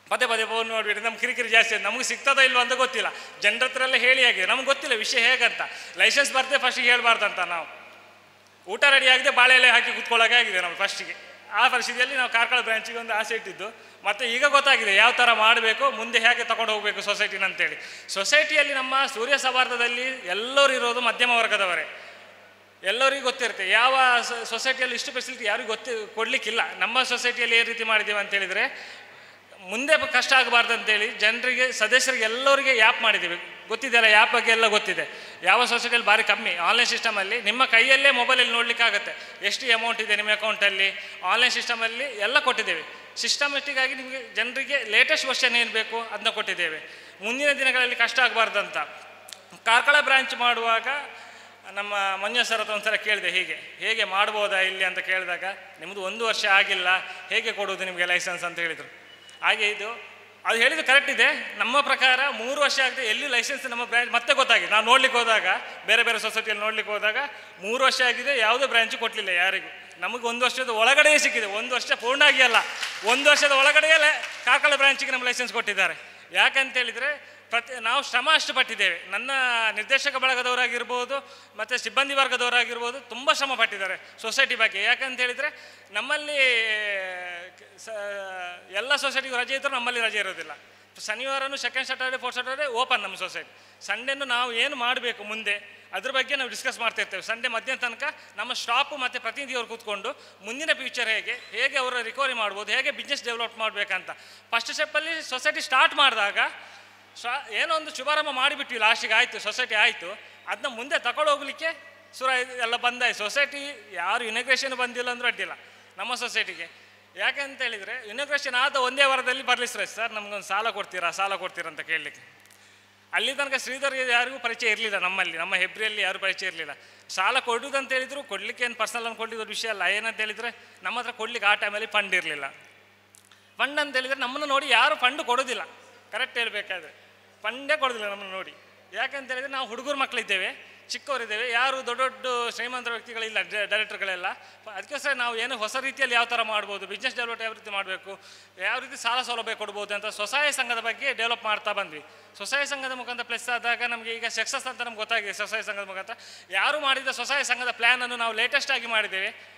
ಪದೇ ಪದೇ ಫೋನ್ ಮಾಡಬೇಡಿ, ನಮ್ಗೆ ಕಿರಿಕಿರಿ ಜಾಸ್ತಿ ಆಯ್ತು. ನಮಗೆ ಸಿಗ್ತದೋ ಇಲ್ವೋ ಅಂತ ಗೊತ್ತಿಲ್ಲ. ಜನರ ಹತ್ರ ಎಲ್ಲ ಹೇಳಿ ಆಗಿದೆ, ನಮ್ಗೆ ಗೊತ್ತಿಲ್ಲ ವಿಷಯ ಹೇಗಂತ. ಲೈಸೆನ್ಸ್ ಬರ್ತದೆ ಫಸ್ಟಿಗೆ ಹೇಳ್ಬಾರ್ದಂತ. ನಾವು ಊಟ ರೆಡಿ ಆಗಿದೆ, ಬಾಳೆ ಎಲೆ ಹಾಕಿ ಕೂತ್ಕೊಳ್ಳೋಕೆ ಆಗಿದೆ ನಾವು ಫಸ್ಟಿಗೆ. ಆ ಪರಿಸ್ಥಿತಿಯಲ್ಲಿ ನಾವು ಕಾರ್ಕಳ ಬ್ರಾಂಚಿಗೆ ಒಂದು ಆಸೆ ಇಟ್ಟಿದ್ದು. ಮತ್ತು ಈಗ ಗೊತ್ತಾಗಿದೆ ಯಾವ ಥರ ಮಾಡಬೇಕು, ಮುಂದೆ ಹೇಗೆ ತಗೊಂಡು ಹೋಗಬೇಕು ಸೊಸೈಟಿನ ಅಂತೇಳಿ. ಸೊಸೈಟಿಯಲ್ಲಿ ನಮ್ಮ ಸೂರ್ಯ ಸೌಹಾರ್ದದಲ್ಲಿ ಎಲ್ಲರೂ ಇರೋದು ಮಧ್ಯಮ ವರ್ಗದವರೇ. ಎಲ್ಲರಿಗೂ ಗೊತ್ತಿರುತ್ತೆ ಯಾವ ಸೊಸೈಟಿಯಲ್ಲಿ ಇಷ್ಟು ಫೆಸಿಲಿಟಿ ಯಾರಿಗೂ ಕೊಡಲಿಕ್ಕಿಲ್ಲ. ನಮ್ಮ ಸೊಸೈಟಿಯಲ್ಲಿ ಏನು ರೀತಿ ಮಾಡಿದ್ದೀವಿ ಅಂತೇಳಿದರೆ ಮುಂದೆ ಕಷ್ಟ ಆಗಬಾರ್ದು ಅಂತೇಳಿ ಜನರಿಗೆ ಸದಸ್ಯರಿಗೆ ಎಲ್ಲರಿಗೆ ಆ್ಯಪ್ ಮಾಡಿದ್ದೀವಿ. ಗೊತ್ತಿದೆಯಲ್ಲ, ಆ್ಯಪ್ ಬಗ್ಗೆ ಎಲ್ಲ ಗೊತ್ತಿದೆ. ಯಾವ ಸೊಸೈಟಿಯಲ್ಲಿ ಭಾರಿ ಕಮ್ಮಿ ಆನ್ಲೈನ್ ಸಿಸ್ಟಮಲ್ಲಿ ನಿಮ್ಮ ಕೈಯಲ್ಲೇ ಮೊಬೈಲಲ್ಲಿ ನೋಡಲಿಕ್ಕಾಗುತ್ತೆ ಎಷ್ಟು ಅಮೌಂಟ್ ಇದೆ ನಿಮ್ಮ ಅಕೌಂಟಲ್ಲಿ. ಆನ್ಲೈನ್ ಸಿಸ್ಟಮಲ್ಲಿ ಎಲ್ಲ ಕೊಟ್ಟಿದ್ದೇವೆ. ಸಿಸ್ಟಮೆಟಿಕ್ಕಾಗಿ ನಿಮಗೆ ಜನರಿಗೆ ಲೇಟೆಸ್ಟ್ ವರ್ಷನ್ ಏನು ಬೇಕು ಅದನ್ನ ಕೊಟ್ಟಿದ್ದೇವೆ. ಮುಂದಿನ ದಿನಗಳಲ್ಲಿ ಕಷ್ಟ ಆಗಬಾರ್ದಂತ ಕಾರ್ಕಳ ಬ್ರಾಂಚ್ ಮಾಡುವಾಗ ನಮ್ಮ ಮಂಜು ಸರ್ ಹತ್ರ ಒಂದ್ಸಲ ಕೇಳಿದೆ, ಹೇಗೆ ಮಾಡ್ಬೋದಾ ಇಲ್ಲಿ ಅಂತ ಕೇಳಿದಾಗ, ನಿಮ್ಮದು 1 ವರ್ಷ ಆಗಿಲ್ಲ, ಹೇಗೆ ಕೊಡೋದು ನಿಮಗೆ ಲೈಸೆನ್ಸ್ ಅಂತ ಹೇಳಿದರು. ಹಾಗೆ ಅದು ಹೇಳಿದ್ದು ಕರೆಕ್ಟ್ ಇದೆ. ನಮ್ಮ ಪ್ರಕಾರ 3 ವರ್ಷ ಆಗಿದೆ, ಎಲ್ಲಿ ಲೈಸೆನ್ಸ್ ನಮ್ಮ ಬ್ರಾಂಚ್ ಮತ್ತೆ ಗೊತ್ತಾಗಿದೆ. ನಾವು ನೋಡ್ಲಿಕ್ಕೆ ಹೋದಾಗ ಬೇರೆ ಸೊಸೈಟಿಯಲ್ಲಿ ನೋಡ್ಲಿಕ್ಕೆ ಹೋದಾಗ 3 ವರ್ಷ ಆಗಿದೆ, ಯಾವುದೇ ಬ್ರಾಂಚ್ ಕೊಟ್ಟಲಿಲ್ಲ ಯಾರಿಗೂ. ನಮಗೆ 1 ವರ್ಷದ ಒಳಗಡೆಯೇ ಸಿಕ್ಕಿದೆ. 1 ವರ್ಷ ಪೂರ್ಣ ಆಗಿಲ್ಲ, 1 ವರ್ಷದ ಒಳಗಡೆಯೇ ಕಾರ್ಕಳ ಬ್ರಾಂಚಿಗೆ ನಮ್ಮ ಲೈಸೆನ್ಸ್ ಕೊಟ್ಟಿದ್ದಾರೆ. ಯಾಕಂತೇಳಿದರೆ ನಾವು ಶ್ರಮ ಅಷ್ಟು ಪಟ್ಟಿದ್ದೇವೆ. ನನ್ನ ನಿರ್ದೇಶಕ ಬಳಗದವರಾಗಿರ್ಬೋದು ಮತ್ತು ಸಿಬ್ಬಂದಿ ವರ್ಗದವರಾಗಿರ್ಬೋದು ತುಂಬ ಶ್ರಮ ಪಟ್ಟಿದ್ದಾರೆ ಸೊಸೈಟಿ ಬಗ್ಗೆ. ಯಾಕಂತೇಳಿದರೆ ನಮ್ಮಲ್ಲಿ ಎಲ್ಲ ಸೊಸೈಟಿಗೂ ರಜೆ ಇದ್ದರೂ ನಮ್ಮಲ್ಲಿ ರಜೆ ಇರೋದಿಲ್ಲ. ಶನಿವಾರನೂ second Saturday fourth Saturday open ನಮ್ಮ ಸೊಸೈಟಿ. ಸಂಡೇನು ನಾವು ಏನು ಮಾಡಬೇಕು ಮುಂದೆ ಅದ್ರ ಬಗ್ಗೆ ನಾವು ಡಿಸ್ಕಸ್ ಮಾಡ್ತಿರ್ತೇವೆ. ಸಂಡೇ ಮಧ್ಯಾಹ್ನ ತನಕ ನಮ್ಮ ಸ್ಟಾಫು ಮತ್ತು ಪ್ರತಿನಿಧಿಯವರು ಕೂತ್ಕೊಂಡು ಮುಂದಿನ ಫ್ಯೂಚರ್ ಹೇಗೆ ಅವರ ರಿಕವರಿ ಮಾಡ್ಬೋದು, ಹೇಗೆ ಬಿಸ್ನೆಸ್ ಡೆವಲಪ್ ಮಾಡಬೇಕಂತ. ಫಸ್ಟ್ ಸ್ಟೆಪ್ಪಲ್ಲಿ ಸೊಸೈಟಿ ಸ್ಟಾರ್ಟ್ ಮಾಡಿದಾಗ ಏನೋ ಒಂದು ಶುಭಾರಂಭ ಮಾಡಿಬಿಟ್ವಿ, ಲಾಸ್ಟಿಗೆ ಆಯಿತು, ಸೊಸೈಟಿ ಆಯಿತು. ಅದನ್ನ ಮುಂದೆ ತಗೊಂಡೋಗ್ಲಿಕ್ಕೆ ಎಲ್ಲ ಬಂದಾಯ್ತು. ಸೊಸೈಟಿ ಯಾರು ಇನಾಗ್ರೇಷನ್ ಬಂದಿಲ್ಲ ಅಂದರೂ ಅಡ್ಡಿಲ್ಲ ನಮ್ಮ ಸೊಸೈಟಿಗೆ. ಯಾಕೆಂತ ಹೇಳಿದರೆ ಇನಾಗ್ರೇಷನ್ ಆದ 1 ವಾರದಲ್ಲಿ ಬರಲಿಸ್ತಾರೆ, ಸರ್ ನಮಗೊಂದು ಸಾಲ ಕೊಡ್ತೀರಾ ಅಂತ ಕೇಳಲಿಕ್ಕೆ. ಅಲ್ಲಿ ತನಕ ಶ್ರೀಧರ್ ಯಾರಿಗೂ ಪರಿಚಯ ಇರಲಿಲ್ಲ ನಮ್ಮಲ್ಲಿ, ನಮ್ಮ ಹೆಬ್ರಿಯಲ್ಲಿ ಯಾರೂ ಪರಿಚಯ ಇರಲಿಲ್ಲ. ಸಾಲ ಕೊಡೋದಂತ ಹೇಳಿದ್ರು ಕೊಡಲಿಕ್ಕೆ ಏನು ಪರ್ಸನಲ್ ಅಂತ ಕೊಟ್ಟಿದ್ದು ವಿಷಯ ಅಲ್ಲ. ಏನಂತ ಹೇಳಿದರೆ ನಮ್ಮ ಹತ್ರ ಕೊಡಲಿಕ್ಕೆ ಆ ಟೈಮಲ್ಲಿ ಫಂಡ್ ಇರಲಿಲ್ಲ. ಫಂಡ್ ಅಂತ ಹೇಳಿದರೆ ನಮ್ಮನ್ನು ನೋಡಿ ಯಾರು ಫಂಡ್ ಕೊಡೋದಿಲ್ಲ. ಕರೆಕ್ಟ್ ಹೇಳಬೇಕಾದ್ರೆ ಫಂಡೇ ಕೊಡೋದಿಲ್ಲ ನಮ್ಮನ್ನು ನೋಡಿ. ಯಾಕಂತ ಹೇಳಿದರೆ ನಾವು ಹುಡುಗರು ಮಕ್ಕಳಿದ್ದೇವೆ, ಚಿಕ್ಕವರಿದ್ದೇವೆ, ಯಾರು ದೊಡ್ಡ ದೊಡ್ಡ ಶ್ರೀಮಂತ ವ್ಯಕ್ತಿಗಳಿಲ್ಲ, ಡೈರೆಕ್ಟರ್ಗಳೆಲ್ಲ. ಅದಕ್ಕೋಸ್ಕರ ನಾವು ಏನು ಹೊಸ ರೀತಿಯಲ್ಲಿ ಯಾವ ಥರ ಮಾಡ್ಬೋದು, ಬಿಸ್ನೆಸ್ ಡೆವಲಪ್ ಯಾವ ರೀತಿ ಮಾಡಬೇಕು, ಯಾವ ರೀತಿ ಸಾಲ ಸೌಲಭ್ಯ ಕೊಡ್ಬೋದು ಅಂತ ಸ್ವಸಹಾಯ ಸಂಘದ ಬಗ್ಗೆ ಡೆವಲಪ್ ಮಾಡ್ತಾ ಬಂದ್ವಿ. ಸ್ವಸಹಾಯ ಸಂಘದ ಮುಖಾಂತರ ಪ್ಲಸ್ ಆದಾಗ ನಮಗೆ ಈಗ ಸಕ್ಸಸ್ ಅಂತ ನಮ್ಗೆ ಗೊತ್ತಾಗಿದೆ. ಸ್ವಸಹಾಯ ಸಂಘದ ಮುಖಾಂತರ ಯಾರು ಮಾಡಿದ ಸ್ವಸಹಾಯ ಸಂಘದ ಪ್ಲ್ಯಾನನ್ನು ನಾವು ಲೇಟೆಸ್ಟಾಗಿ ಮಾಡಿದ್ದೇವೆ.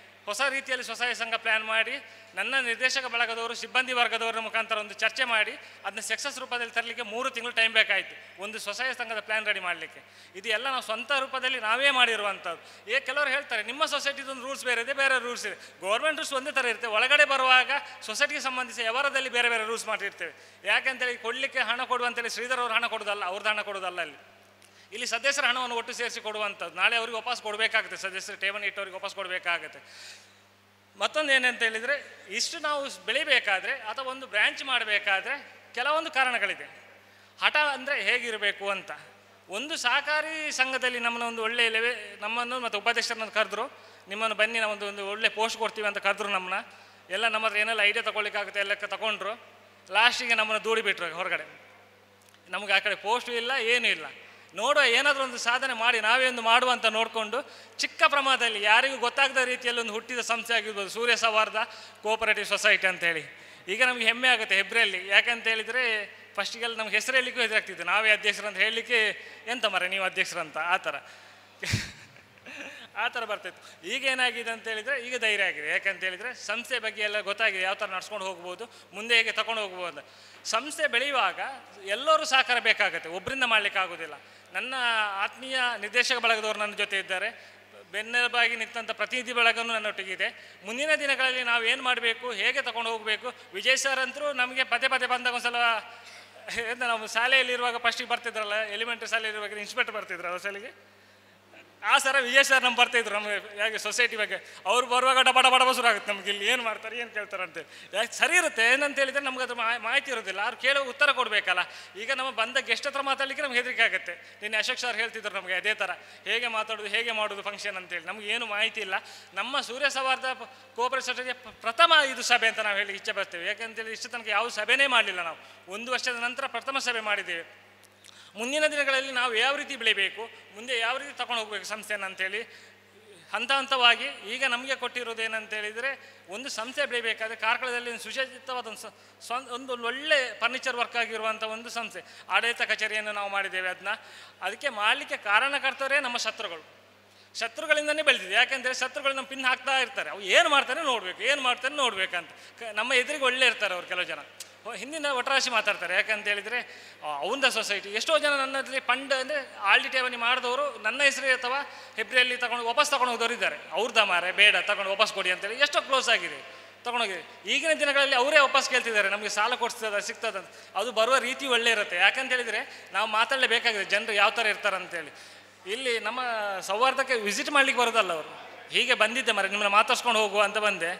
ಹೊಸ ರೀತಿಯಲ್ಲಿ ಸ್ವಸಹಾಯ ಸಂಘ ಪ್ಲ್ಯಾನ್ ಮಾಡಿ ನನ್ನ ನಿರ್ದೇಶಕ ಬಳಗದವರು ಸಿಬ್ಬಂದಿ ವರ್ಗದವರ ಮುಖಾಂತರ ಒಂದು ಚರ್ಚೆ ಮಾಡಿ ಅದನ್ನ ಸಕ್ಸಸ್ ರೂಪದಲ್ಲಿ ತರಲಿಕ್ಕೆ 3 ತಿಂಗಳು ಟೈಮ್ ಬೇಕಾಯಿತು ಒಂದು ಸ್ವಸಹಾಯ ಸಂಘದ ಪ್ಲ್ಯಾನ್ ರೆಡಿ ಮಾಡಲಿಕ್ಕೆ. ಇದು ಎಲ್ಲ ನಾವು ಸ್ವಂತ ರೂಪದಲ್ಲಿ ನಾವೇ ಮಾಡಿರುವಂಥದ್ದು. ಕೆಲವರು ಹೇಳ್ತಾರೆ ನಿಮ್ಮ ಸೊಸೈಟಿದೊಂದು ರೂಲ್ಸ್ ಬೇರೆ ಇದೆ, ಬೇರೆ ರೂಲ್ಸ್ ಇದೆ. ಗೌರ್ಮೆಂಟ್ ರೂಲ್ಸ್ ಒಂದೇ ಥರ ಇರುತ್ತೆ, ಒಳಗಡೆ ಬರುವಾಗ ಸೊಸೈಟಿಗೆ ಸಂಬಂಧಿಸಿ ವ್ಯವಹಾರದಲ್ಲಿ ಬೇರೆ ಬೇರೆ ರೂಲ್ಸ್ ಮಾಡಿರ್ತೇವೆ. ಯಾಕೆಂತೇಳಿ ಕೊಡಲಿಕ್ಕೆ ಹಣ ಕೊಡುವಂತೇಳಿ ಶ್ರೀಧರ್ ಅವರು ಹಣ ಕೊಡೋದಲ್ಲ, ಅವ್ರದ್ದು ಹಣ ಕೊಡೋದಲ್ಲ. ಇಲ್ಲಿ ಸದಸ್ಯರ ಹಣವನ್ನು ಒಟ್ಟು ಸೇರಿಸಿ ಕೊಡುವಂಥದ್ದು. ನಾಳೆ ಅವ್ರಿಗೆ ವಾಪಸ್ ಕೊಡಬೇಕಾಗುತ್ತೆ, ಸದಸ್ಯರು ಠೇವಣಿ ಇಟ್ಟವ್ರಿಗೆ ವಾಪಸ್ ಕೊಡಬೇಕಾಗುತ್ತೆ. ಮತ್ತೊಂದು ಏನಂತ ಹೇಳಿದರೆ, ಇಷ್ಟು ನಾವು ಬೆಳಿಬೇಕಾದ್ರೆ ಅಥವಾ ಒಂದು ಬ್ರ್ಯಾಂಚ್ ಮಾಡಬೇಕಾದ್ರೆ ಕೆಲವೊಂದು ಕಾರಣಗಳಿದೆ. ಹಠ ಅಂದರೆ ಹೇಗಿರಬೇಕು ಅಂತ. ಒಂದು ಸಹಕಾರಿ ಸಂಘದಲ್ಲಿ ನಮ್ಮನ್ನು ಒಳ್ಳೆಯ ನಮ್ಮನ್ನು ಮತ್ತು ಉಪಾಧ್ಯಕ್ಷರನ್ನು ಕರೆದ್ರು, ನಿಮ್ಮನ್ನು ಬನ್ನಿ ನಾವು ಒಂದು ಒಳ್ಳೆ ಪೋಸ್ಟ್ ಕೊಡ್ತೀವಿ ಅಂತ ಕರೆದ್ರು. ನಮ್ಮನ್ನ ಎಲ್ಲ ನಮ್ಮ ಹತ್ರ ಏನೆಲ್ಲ ಐಡಿಯಾ ತೊಗೊಳ್ಳಿಕ್ಕಾಗುತ್ತೆ ಎಲ್ಲ ತಗೊಂಡ್ರು. ಲಾಸ್ಟಿಗೆ ನಮ್ಮನ್ನು ದೂಡಿಬಿಟ್ರು ಹೊರಗಡೆ. ನಮಗೆ ಆ ಕಡೆ ಪೋಸ್ಟು ಇಲ್ಲ, ಏನೂ ಇಲ್ಲ. ನೋಡುವ ಏನಾದರೂ ಒಂದು ಸಾಧನೆ ಮಾಡಿ ನಾವೇ ಒಂದು ಮಾಡುವ ಅಂತ ನೋಡಿಕೊಂಡು ಚಿಕ್ಕ ಪ್ರಮಾಣದಲ್ಲಿ ಯಾರಿಗೂ ಗೊತ್ತಾಗದ ರೀತಿಯಲ್ಲಿ ಒಂದು ಹುಟ್ಟಿದ ಸಂಸ್ಥೆ ಆಗಿರ್ಬೋದು ಸೂರ್ಯ ಸೌಹಾರ್ದ ಕೋಆಪರೇಟಿವ್ ಸೊಸೈಟಿ ಅಂತೇಳಿ. ಈಗ ನಮಗೆ ಹೆಮ್ಮೆ ಆಗುತ್ತೆ ಹೆಬ್ರಿಯಲ್ಲಿ. ಯಾಕಂತ ಹೇಳಿದರೆ ಫಸ್ಟಿಗೆಲ್ಲ ನಮ್ಗೆ ಹೆಸರು ಹೇಳಲಿಕ್ಕೂ ಹೆದರಾಗ್ತಿತ್ತು. ನಾವೇ ಅಧ್ಯಕ್ಷರು ಅಂತ ಹೇಳಲಿಕ್ಕೆ ಎಂತ ಮರೆ ನೀವು ಅಧ್ಯಕ್ಷರಂತ ಆ ಥರ ಬರ್ತಾಯಿತ್ತು. ಈಗ ಏನಾಗಿದೆ ಅಂತ ಹೇಳಿದರೆ ಈಗ ಧೈರ್ಯ ಆಗಿದೆ. ಯಾಕಂತ ಹೇಳಿದರೆ ಸಂಸ್ಥೆ ಬಗ್ಗೆ ಎಲ್ಲ ಗೊತ್ತಾಗಿದೆ, ಯಾವ ಥರ ನಡ್ಸ್ಕೊಂಡು ಹೋಗ್ಬೋದು, ಮುಂದೆ ಹೇಗೆ ತಗೊಂಡು ಹೋಗ್ಬೋದು. ಸಂಸ್ಥೆ ಬೆಳೆಯುವಾಗ ಎಲ್ಲರೂ ಸಹಕಾರ ಬೇಕಾಗುತ್ತೆ, ಒಬ್ಬರಿಂದ ಮಾಡಲಿಕ್ಕೆ ಆಗೋದಿಲ್ಲ. ನನ್ನ ಆತ್ಮೀಯ ನಿರ್ದೇಶಕ ಬಳಗದವರು ನನ್ನ ಜೊತೆ ಇದ್ದಾರೆ, ಬೆನ್ನೆಲುಬಾಗಿ ನಿಂತಂಥ ಪ್ರತಿನಿಧಿ ಬಳಗನೂ ನನ್ನೊಟ್ಟಿಗಿದೆ. ಮುಂದಿನ ದಿನಗಳಲ್ಲಿ ನಾವು ಏನು ಮಾಡಬೇಕು, ಹೇಗೆ ತಗೊಂಡು ಹೋಗಬೇಕು. ವಿಜಯ್ ಸರ್ ಅಂತರೂ ನಮಗೆ ಪದೇ ಪದೇ ಬಂದಾಗ ಒಂದು ಸಲ ನಾವು ಶಾಲೆಯಲ್ಲಿರುವಾಗ ಫಸ್ಟಿಗೆ ಬರ್ತಿದ್ರಲ್ಲ, ಎಲಿಮೆಂಟ್ರಿ ಶಾಲೆಯಲ್ಲಿರುವಾಗ ಇನ್ಸ್ಪೆಕ್ಟರ್ ಬರ್ತಿದ್ರು ಶಾಲೆಗೆ. ಆ ಸರ ವಿಜಯ್ ಸರ್ ನಮ್ಗೆ ಬರ್ತಾಯಿದ್ರು ನಮಗೆ ಯಾಕೆ ಸೊಸೈಟಿ ಬಗ್ಗೆ. ಅವ್ರು ಬರುವಾಗ ಡಬ ಬಸರು ಆಗುತ್ತೆ ನಮ್ಗೆ, ಇಲ್ಲಿ ಏನು ಮಾಡ್ತಾರೆ ಏನು ಕೇಳ್ತಾರೆ ಅಂತೇಳಿ. ಯಾಕೆ ಸರಿ ಇರುತ್ತೆ ಏನಂತ ಹೇಳಿದರೆ ನಮ್ಗೆ ಅದ್ರ ಮಾಹಿತಿ ಇರೋದಿಲ್ಲ, ಅವ್ರು ಕೇಳೋ ಉತ್ತರ ಕೊಡಬೇಕಲ್ಲ. ಈಗ ನಮ್ಮ ಬಂದ ಗೆಸ್ಟ್ ಹತ್ರ ಮಾತಾಡಲಿಕ್ಕೆ ನಮ್ಗೆ ಹೆದರಿಕೆ ಆಗುತ್ತೆ. ನಿನ್ನೆ ಅಶೋಕ್ ಸರ್ ಹೇಳ್ತಿದ್ರು ನಮಗೆ ಅದೇ ಥರ, ಹೇಗೆ ಮಾತಾಡೋದು ಹೇಗೆ ಮಾಡೋದು ಫಂಕ್ಷನ್ ಅಂತೇಳಿ. ನಮ್ಗೆ ಏನು ಮಾಹಿತಿ ಇಲ್ಲ. ನಮ್ಮ ಸೂರ್ಯ ಸೌಹಾರ್ದ ಕೋಆಪರೇಟಿವ್ ಸೊಸೈಟಿಯ ಪ್ರಥಮ ಇದು ಸಭೆ ಅಂತ ನಾವು ಹೇಳಿ ಇಚ್ಛೆ ಬರ್ತೇವೆ. ಯಾಕಂತೇಳಿ ಇಷ್ಟು ತನಕ ಯಾವ ಸಭೆನೇ ಮಾಡಲಿಲ್ಲ ನಾವು. 1 ವರ್ಷದ ನಂತರ ಪ್ರಥಮ ಸಭೆ ಮಾಡಿದ್ದೇವೆ. ಮುಂದಿನ ದಿನಗಳಲ್ಲಿ ನಾವು ಯಾವ ರೀತಿ ಬೆಳಿಬೇಕು, ಮುಂದೆ ಯಾವ ರೀತಿ ತಗೊಂಡು ಹೋಗಬೇಕು ಸಂಸ್ಥೆಯನ್ನು ಅಂಥೇಳಿ ಹಂತ ಹಂತವಾಗಿ ಈಗ ನಮಗೆ ಕೊಟ್ಟಿರೋದು ಏನಂತೇಳಿದರೆ, ಒಂದು ಸಂಸ್ಥೆ ಬೆಳಿಬೇಕಾದ್ರೆ ಕಾರ್ಕಳದಲ್ಲಿ ಒಂದು ಸುಸಜ್ಜಿತವಾದ ಒಂದು ಒಳ್ಳೆ ಫರ್ನಿಚರ್ ವರ್ಕ್ ಆಗಿರುವಂಥ ಒಂದು ಸಂಸ್ಥೆ ಆಡಳಿತ ಕಚೇರಿಯನ್ನು ನಾವು ಮಾಡಿದ್ದೇವೆ. ಅದಕ್ಕೆ ಮಾಡಲಿಕ್ಕೆ ಕಾರಣಕರ್ತರೇ ನಮ್ಮ ಶತ್ರುಗಳಿಂದನೇ ಬೆಳೆದಿದೆ. ಯಾಕೆಂದರೆ ಶತ್ರುಗಳು ನಮ್ಮ ಪಿನ್ ಹಾಕ್ತಾ ಇರ್ತಾರೆ, ಅವು ಏನು ಮಾಡ್ತಾರೆ ನೋಡ್ಬೇಕಂತ. ನಮ್ಮ ಎದುರಿಗೆ ಒಳ್ಳೆ ಇರ್ತಾರೆ ಅವರು. ಕೆಲವು ಜನ ಹಿಂದಿನ ಒಟ್ರಾಶಿ ಮಾತಾಡ್ತಾರೆ. ಯಾಕಂತ ಹೇಳಿದರೆ ಅವನ ಸೊಸೈಟಿ ಎಷ್ಟೋ ಜನ ನನ್ನಲ್ಲಿ ಫಂಡ್ ಅಂದರೆ ಆಲ್ಡಿ ಠೇವಣಿ ಮಾಡಿದವರು ನನ್ನ ಹೆಸರು ಅಥವಾ ಹೆಬ್ರಿಯಲ್ಲಿ ವಾಪಸ್ ತಗೊಂಡು ಹೋದವರು ಇದ್ದಾರೆ. ಅವ್ರದ್ದು ಮಾರೆ ಬೇಡ ತಗೊಂಡು ವಾಪಸ್ ಕೊಡಿ ಅಂತೇಳಿ ಎಷ್ಟೋ ಕ್ಲೋಸ್ ಆಗಿದೆ, ತಗೊಂಡೋಗಿದೆ. ಈಗಿನ ದಿನಗಳಲ್ಲಿ ಅವರೇ ವಾಪಸ್ ಕೇಳ್ತಿದ್ದಾರೆ, ನಮಗೆ ಸಾಲ ಸಿಗ್ತದೆ ಅಂತ. ಅದು ಬರುವ ರೀತಿ ಒಳ್ಳೆ ಇರುತ್ತೆ. ಯಾಕಂತ ಹೇಳಿದರೆ ನಾವು ಮಾತಾಡಲೇಬೇಕಾಗಿದೆ ಜನರು ಯಾವ ಥರ ಇರ್ತಾರೆ ಅಂತೇಳಿ. ಇಲ್ಲಿ ನಮ್ಮ ಸೌಹಾರ್ದಕ್ಕೆ ವಿಸಿಟ್ ಮಾಡಲಿಕ್ಕೆ ಬರೋದಲ್ಲ ಅವರು. ಹೀಗೆ ಬಂದಿದ್ದೆ ಮರೆ ನಿಮ್ಮನ್ನ ಮಾತಾಡ್ಸ್ಕೊಂಡು ಹೋಗುವ ಅಂತ ಬಂದೆ.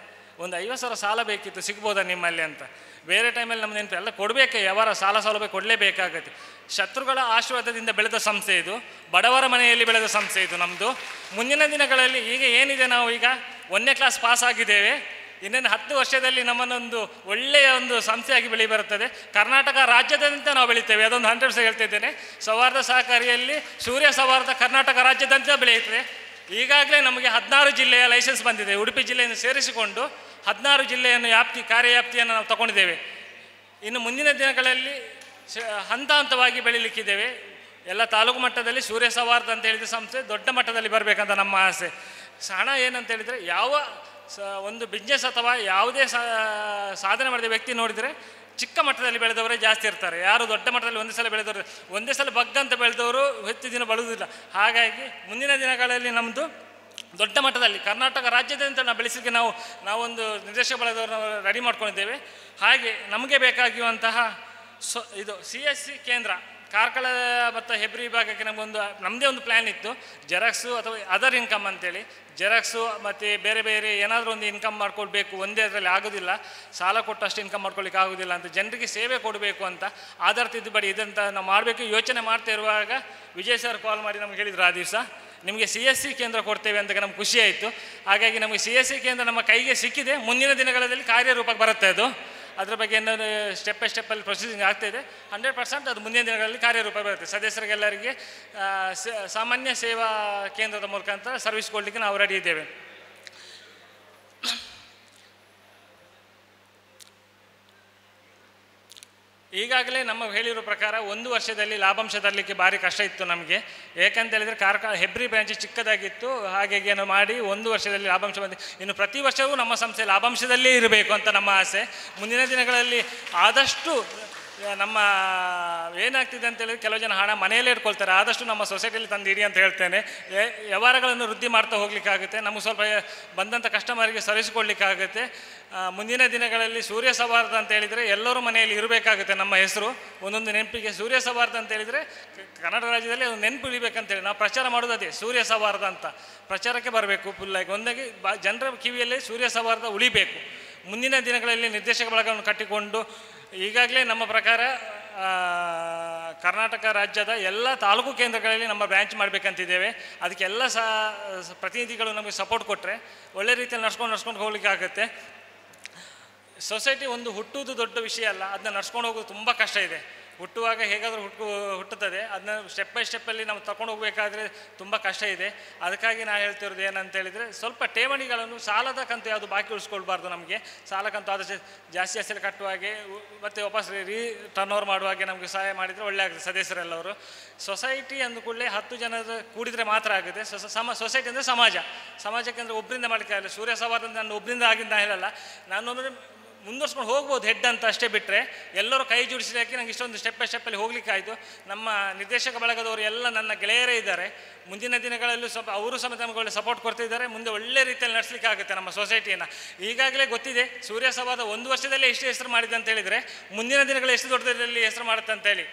ಒಂದು 50,000 ಸಾಲ ಬೇಕಿತ್ತು, ಸಿಗ್ಬೋದಾ ನಿಮ್ಮಲ್ಲಿ ಅಂತ. ಬೇರೆ ಟೈಮಲ್ಲಿ ನಮ್ಮ ನೆನಪು ಎಲ್ಲ ಕೊಡಬೇಕೆ, ಯಾವಾರ ಸಾಲ ಸೌಲಭ್ಯ ಕೊಡಲೇಬೇಕಾಗತ್ತೆ. ಶತ್ರುಗಳ ಆಶೀರ್ವಾದದಿಂದ ಬೆಳೆದ ಸಂಸ್ಥೆ ಇದು, ಬಡವರ ಮನೆಯಲ್ಲಿ ಬೆಳೆದ ಸಂಸ್ಥೆ ಇದು ನಮ್ಮದು. ಮುಂದಿನ ದಿನಗಳಲ್ಲಿ ಈಗ ಏನಿದೆ, ನಾವು ಈಗ 1ನೇ ಕ್ಲಾಸ್ ಪಾಸ್ ಆಗಿದ್ದೇವೆ. ಇನ್ನೇನು 10 ವರ್ಷದಲ್ಲಿ ನಮ್ಮನ್ನೊಂದು ಒಳ್ಳೆಯ ಒಂದು ಸಂಸ್ಥೆಯಾಗಿ ಬೆಳಿ ಬರುತ್ತದೆ. ಕರ್ನಾಟಕ ರಾಜ್ಯದಂತೆ ನಾವು ಬೆಳಿತೇವೆ, ಅದೊಂದು 100% ಹೇಳ್ತಿದ್ದೇನೆ. ಸೌಹಾರ್ದ ಸಹಕಾರಿಯಲ್ಲಿ ಸೂರ್ಯ ಸೌಹಾರ್ದ ಕರ್ನಾಟಕ ರಾಜ್ಯದಂತೆ ಬೆಳೆಯುತ್ತದೆ. ಈಗಾಗಲೇ ನಮಗೆ 16 ಜಿಲ್ಲೆಯ ಲೈಸೆನ್ಸ್ ಬಂದಿದೆ. ಉಡುಪಿ ಜಿಲ್ಲೆಯನ್ನು ಸೇರಿಸಿಕೊಂಡು 16 ಜಿಲ್ಲೆಯನ್ನು ಕಾರ್ಯವ್ಯಾಪ್ತಿಯನ್ನು ನಾವು ತಗೊಂಡಿದ್ದೇವೆ. ಇನ್ನು ಮುಂದಿನ ದಿನಗಳಲ್ಲಿ ಹಂತ ಹಂತವಾಗಿ ಬೆಳೀಲಿಕ್ಕಿದ್ದೇವೆ. ಎಲ್ಲ ತಾಲೂಕು ಮಟ್ಟದಲ್ಲಿ ಸೂರ್ಯ ಸೌಹಾರ್ದ ಅಂತ ಹೇಳಿದ ಸಂಸ್ಥೆ ದೊಡ್ಡ ಮಟ್ಟದಲ್ಲಿ ಬರಬೇಕಂತ ನಮ್ಮ ಆಸೆ. ಹಣ ಏನಂತ ಹೇಳಿದರೆ, ಯಾವ ಒಂದು ಬಿಸ್ನೆಸ್ ಅಥವಾ ಯಾವುದೇ ಸಾಧನೆ ಮಾಡಿದ ವ್ಯಕ್ತಿ ನೋಡಿದರೆ ಚಿಕ್ಕ ಮಟ್ಟದಲ್ಲಿ ಬೆಳೆದವರೇ ಜಾಸ್ತಿ ಇರ್ತಾರೆ. ಯಾರು ದೊಡ್ಡ ಮಟ್ಟದಲ್ಲಿ ಒಂದೇ ಸಲ ಬಗ್ಗಂತ ಬೆಳೆದವರು ಹೆಚ್ಚು ದಿನ ಬಳುವುದಿಲ್ಲ. ಹಾಗಾಗಿ ಮುಂದಿನ ದಿನಗಳಲ್ಲಿ ನಮ್ಮದು ದೊಡ್ಡ ಮಟ್ಟದಲ್ಲಿ ಕರ್ನಾಟಕ ರಾಜ್ಯದಂತೆ ನಾವು ಬೆಳೆಸಲಿಕ್ಕೆ ನಾವೊಂದು ನಿರ್ದೇಶಕ ಬಳಗದವ್ರನ್ನ ರೆಡಿ ಮಾಡ್ಕೊಂಡಿದ್ದೇವೆ. ಹಾಗೆ ನಮಗೆ ಬೇಕಾಗಿರುವಂತಹ ಇದು CSC ಕೇಂದ್ರ ಕಾರ್ಕಳ ಮತ್ತು ಹೆಬ್ರಿ ವಿಭಾಗಕ್ಕೆ ನಮ್ಮದೇ ಒಂದು ಪ್ಲ್ಯಾನ್ ಇತ್ತು. ಜೆರಾಕ್ಸು ಅಥವಾ ಅದರ್ ಇನ್ಕಮ್ ಅಂತೇಳಿ, ಜೆರಾಕ್ಸು ಮತ್ತು ಬೇರೆ ಬೇರೆ ಏನಾದರೂ ಒಂದು ಇನ್ಕಮ್ ಮಾಡ್ಕೊಳ್ಬೇಕು. ಒಂದೇ ಅದರಲ್ಲಿ ಆಗೋದಿಲ್ಲ, ಸಾಲ ಕೊಟ್ಟಷ್ಟು ಇನ್ಕಮ್ ಮಾಡ್ಕೊಳ್ಳಿಕ್ಕೆ ಆಗೋದಿಲ್ಲ ಅಂತ, ಜನರಿಗೆ ಸೇವೆ ಕೊಡಬೇಕು ಅಂತ ಆಧಾರ್ ತಿದ್ದುಪಡಿ ಇದಂತ ನಾವು ಮಾಡಬೇಕು ಯೋಚನೆ ಮಾಡ್ತಾ ಇರುವಾಗ ವಿಜಯ್ ಸರ್ ಕಾಲ್ ಮಾಡಿ ನಮ್ಗೆ ಹೇಳಿದರು, ಆ ದಿವಸ ನಿಮಗೆ CSC ಕೇಂದ್ರ ಕೊಡ್ತೇವೆ ಅಂತ ನಮ್ಗೆ ಖುಷಿ ಆಯಿತು. ಹಾಗಾಗಿ ನಮಗೆ CSC ಕೇಂದ್ರ ನಮ್ಮ ಕೈಗೆ ಸಿಕ್ಕಿದೆ. ಮುಂದಿನ ದಿನಗಳಲ್ಲಿ ಕಾರ್ಯರೂಪಕ್ಕೆ ಬರುತ್ತೆ. ಅದರ ಬಗ್ಗೆ ಏನಾದರೂ ಸ್ಟೆಪ್ ಬೈ ಸ್ಟೆಪ್ಪಲ್ಲಿ ಪ್ರೊಸೀಸಿಂಗ್ ಆಗ್ತಾಯಿದೆ. 100% ಅದು ಮುಂದಿನ ದಿನಗಳಲ್ಲಿ ಕಾರ್ಯರೂಪ ಬರುತ್ತೆ. ಸದಸ್ಯರಿಗೆಲ್ಲರಿಗೆ ಸಾಮಾನ್ಯ ಸೇವಾ ಕೇಂದ್ರದ ಮುಖಾಂತರ ಸರ್ವಿಸ್ ಕೊಡಲಿಕ್ಕೆ ನಾವು ರೆಡಿ ಇದ್ದೇವೆ. ಈಗಾಗಲೇ ನಮ್ಮ ಹೇಳಿರೋ ಪ್ರಕಾರ 1 ವರ್ಷದಲ್ಲಿ ಲಾಭಾಂಶ ತರಲಿಕ್ಕೆ ಭಾರಿ ಕಷ್ಟ ಇತ್ತು ನಮಗೆ. ಏಕೆಂತ ಹೇಳಿದರೆ ಹೆಬ್ರಿ ಬ್ರಾಂಚ್ ಚಿಕ್ಕದಾಗಿತ್ತು. ಹಾಗೆ ಏನೋ ಮಾಡಿ 1 ವರ್ಷದಲ್ಲಿ ಲಾಭಾಂಶ ಬಂದು ಇನ್ನು ಪ್ರತಿ ವರ್ಷವೂ ನಮ್ಮ ಸಂಸ್ಥೆ ಲಾಭಾಂಶದಲ್ಲೇ ಇರಬೇಕು ಅಂತ ನಮ್ಮ ಆಸೆ. ಮುಂದಿನ ದಿನಗಳಲ್ಲಿ ಆದಷ್ಟು ನಮ್ಮ ಏನಾಗ್ತಿದೆ ಅಂತೇಳಿದ್ರೆ ಕೆಲವು ಜನ ಹಣ ಮನೆಯಲ್ಲೇ ಇಟ್ಕೊಳ್ತಾರೆ, ಆದಷ್ಟು ನಮ್ಮ ಸೊಸೈಟಿಯಲ್ಲಿ ತಂದು ಇಡಿ ಅಂತ ಹೇಳ್ತೇನೆ. ವ್ಯವಹಾರಗಳನ್ನು ವೃದ್ಧಿ ಮಾಡ್ತಾ ಹೋಗ್ಲಿಕ್ಕಾಗುತ್ತೆ, ನಮಗೆ ಸ್ವಲ್ಪ ಬಂದಂಥ ಕಸ್ಟಮರಿಗೆ ಸರಿಸಿಕೊಡ್ಲಿಕ್ಕಾಗುತ್ತೆ. ಮುಂದಿನ ದಿನಗಳಲ್ಲಿ ಸೂರ್ಯ ಸೌಹಾರ್ದ ಅಂತ ಹೇಳಿದರೆ ಎಲ್ಲರೂ ಮನೆಯಲ್ಲಿ ಇರಬೇಕಾಗುತ್ತೆ. ನಮ್ಮ ಹೆಸರು ಒಂದೊಂದು ನೆನಪಿಗೆ ಸೂರ್ಯ ಸೌಹಾರ್ದ ಅಂತ ಹೇಳಿದರೆ ಕನ್ನಡ ರಾಜ್ಯದಲ್ಲಿ ಒಂದು ನೆನಪು ಉಳಿಬೇಕಂತೇಳಿ ನಾವು ಪ್ರಚಾರ ಮಾಡೋದು ಅದೇ, ಸೂರ್ಯ ಸೌಹಾರ್ದ ಅಂತ ಪ್ರಚಾರಕ್ಕೆ ಬರಬೇಕು. ಫುಲ್ಲಾಗಿ ಒಂದಾಗಿ ಜನರ ಕಿವಿಯಲ್ಲಿ ಸೂರ್ಯ ಸೌಹಾರ್ದ ಉಳಿಬೇಕು. ಮುಂದಿನ ದಿನಗಳಲ್ಲಿ ನಿರ್ದೇಶಕ ಬಳಗವನ್ನು ಕಟ್ಟಿಕೊಂಡು ಈಗಾಗಲೇ ನಮ್ಮ ಪ್ರಕಾರ ಕರ್ನಾಟಕ ರಾಜ್ಯದ ಎಲ್ಲ ತಾಲೂಕು ಕೇಂದ್ರಗಳಲ್ಲಿ ನಮ್ಮ ಬ್ರ್ಯಾಂಚ್ ಮಾಡಬೇಕಂತಿದ್ದೇವೆ. ಅದಕ್ಕೆಲ್ಲ ಪ್ರತಿನಿಧಿಗಳು ನಮಗೆ ಸಪೋರ್ಟ್ ಕೊಟ್ಟರೆ ಒಳ್ಳೆ ರೀತಿಯಲ್ಲಿ ನಡ್ಸ್ಕೊಂಡು ಹೋಗ್ಲಿಕ್ಕೆ ಆಗುತ್ತೆ. ಸೊಸೈಟಿ ಒಂದು ಹುಟ್ಟುವುದು ದೊಡ್ಡ ವಿಷಯ ಅಲ್ಲ, ಅದನ್ನ ನಡ್ಸ್ಕೊಂಡು ಹೋಗೋದು ತುಂಬ ಕಷ್ಟ ಇದೆ. ಹುಟ್ಟುವಾಗ ಹೇಗಾದರೂ ಹುಟ್ಟುತ್ತದೆ, ಅದನ್ನ ಸ್ಟೆಪ್ ಬೈ ಸ್ಟೆಪ್ಪಲ್ಲಿ ನಾವು ತಗೊಂಡು ಹೋಗಬೇಕಾದ್ರೆ ತುಂಬ ಕಷ್ಟ ಇದೆ. ಅದಕ್ಕಾಗಿ ನಾನು ಹೇಳ್ತಿರೋದು ಏನಂತ ಹೇಳಿದರೆ, ಸ್ವಲ್ಪ ಠೇವಣಿಗಳನ್ನು ಸಾಲದ ಕಂತು ಯಾವುದು ಬಾಕಿ ಉಳಿಸ್ಕೊಳ್ಬಾರ್ದು. ನಮಗೆ ಸಾಲ ಕಂತು ಆದಷ್ಟು ಜಾಸ್ತಿ ಕಟ್ಟುವಾಗೆ ಮತ್ತು ವಾಪಸ್ ಟರ್ನ್ ಓವರ್ ಮಾಡುವಾಗೆ ನಮಗೆ ಸಹಾಯ ಮಾಡಿದರೆ ಒಳ್ಳೆ ಆಗುತ್ತೆ. ಸದಸ್ಯರೆಲ್ಲವರು ಸೊಸೈಟಿ ಅಂದ ಕೂಡಲೇ 10 ಜನರು ಕೂಡಿದರೆ ಮಾತ್ರ ಆಗುತ್ತೆ. ಸೊಸೈಟಿ ಅಂದರೆ ಸಮಾಜಕ್ಕೆ ಅಂದರೆ ಒಬ್ಬರಿಂದ ಮಾಡಲಿಕ್ಕೆ ಆಗಲ್ಲ. ಸೂರ್ಯ ಸೌಹಾರ್ದ ನಾನು ಒಬ್ಬರಿಂದ ಆಗಿದ್ದು ನಾನು ಹೇಳಲ್ಲ, ನಾನೊಬ್ಬರು ಮುಂದುವರ್ಸ್ಕೊಂಡು ಹೋಗ್ಬೋದು ಹೆಡ್ ಅಂತ ಅಷ್ಟೇ ಬಿಟ್ಟರೆ, ಎಲ್ಲರೂ ಕೈ ಜೋಡಿಸಿದಾಕಿ ನಂಗೆ ಇಷ್ಟೊಂದು ಸ್ಟೆಪ್ ಬೈ ಸ್ಟೆಪ್ಪಲ್ಲಿ ಹೋಗ್ಲಿಕ್ಕೆ ಆಯಿತು. ನಮ್ಮ ನಿರ್ದೇಶಕ ಬಳಗದವರು ಎಲ್ಲ ನನ್ನ ಗೆಳೆಯರೇ ಇದ್ದಾರೆ. ಮುಂದಿನ ದಿನಗಳಲ್ಲೂ ಸ್ವಲ್ಪ ಅವರು ಸಮೇತ ನಮಗೆ ಒಳ್ಳೆ ಸಪೋರ್ಟ್ ಕೊಡ್ತಿದ್ದಾರೆ. ಮುಂದೆ ಒಳ್ಳೆ ರೀತಿಯಲ್ಲಿ ನಡೆಸಲಿಕ್ಕೆ ಆಗುತ್ತೆ ನಮ್ಮ ಸೊಸೈಟಿಯನ್ನು. ಈಗಾಗಲೇ ಗೊತ್ತಿದೆ ಸೂರ್ಯ ಸೌಹಾರ್ದ 1 ವರ್ಷದಲ್ಲೇ ಎಷ್ಟು ಹೆಸರು ಮಾಡಿದೆ ಅಂತ ಹೇಳಿದರೆ, ಮುಂದಿನ ದಿನಗಳು ಎಷ್ಟು ದೊಡ್ಡದಲ್ಲಿ ಹೆಸರು ಮಾಡುತ್ತೆ ಅಂತೇಳಿ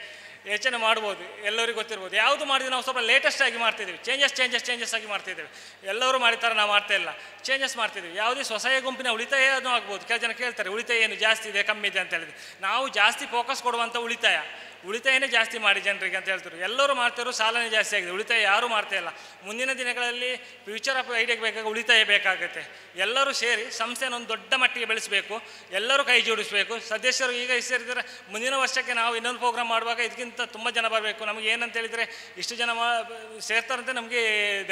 ಯೋಚನೆ ಮಾಡ್ಬೋದು. ಎಲ್ಲರಿಗೂ ಗೊತ್ತಿರ್ಬೋದು. ಯಾವುದು ಮಾಡಿದ್ರೆ ನಾವು ಸ್ವಲ್ಪ ಲೇಟೆಸ್ಟ್ ಆಗಿ ಮಾಡ್ತಿದ್ದೀವಿ, ಚೇಂಜಸ್ ಆಗಿ ಮಾಡ್ತಿದ್ದೇವೆ. ಎಲ್ಲರೂ ಮಾಡಿತಾರೆ, ನಾವು ಮಾಡ್ತಾ ಇಲ್ಲ, ಚೇಂಜಸ್ ಮಾಡ್ತಿದ್ದೀವಿ. ಯಾವುದೇ ಸ್ವಸಹಾಯ ಗುಂಪಿನ ಉಳಿತಾಯ ಅದು ಆಗ್ಬೋದು. ಕೆಲವು ಜನ ಕೇಳ್ತಾರೆ ಉಳಿತಾಯ ಏನು ಜಾಸ್ತಿ ಇದೆ ಕಮ್ಮಿ ಇದೆ ಅಂತ ಹೇಳಿದ್ರೆ, ನಾವು ಜಾಸ್ತಿ ಫೋಕಸ್ ಕೊಡುವಂಥ ಉಳಿತಾಯನೇ ಜಾಸ್ತಿ ಮಾಡಿ ಜನರಿಗೆ ಅಂತ ಹೇಳ್ತಾರೆ. ಎಲ್ಲರೂ ಮಾಡ್ತಿರೋ ಸಾಲನೇ ಜಾಸ್ತಿ ಆಗಿದೆ, ಉಳಿತಾಯ ಯಾರೂ ಮಾಡ್ತಾ ಇಲ್ಲ. ಮುಂದಿನ ದಿನಗಳಲ್ಲಿ ಫ್ಯೂಚರ್ ಆಫ್ ಐಡಿಯಾಗೆ ಬೇಕಾಗ ಉಳಿತಾಯ ಬೇಕಾಗುತ್ತೆ. ಎಲ್ಲರೂ ಸೇರಿ ಸಂಸ್ಥೆಯನ್ನು ಒಂದು ದೊಡ್ಡ ಮಟ್ಟಿಗೆ ಬೆಳೆಸಬೇಕು, ಎಲ್ಲರೂ ಕೈ ಜೋಡಿಸಬೇಕು. ಸದಸ್ಯರು ಈಗ ಸೇರಿದರೆ ಮುಂದಿನ ವರ್ಷಕ್ಕೆ ನಾವು ಇನ್ನೊಂದು ಪ್ರೋಗ್ರಾಮ್ ಮಾಡುವಾಗ ಇದಕ್ಕಿಂತ ತುಂಬ ಜನ ಬರಬೇಕು. ನಮಗೆ ಏನಂತ ಹೇಳಿದರೆ ಇಷ್ಟು ಜನ ಸೇರ್ತಾರಂತೆ ನಮಗೆ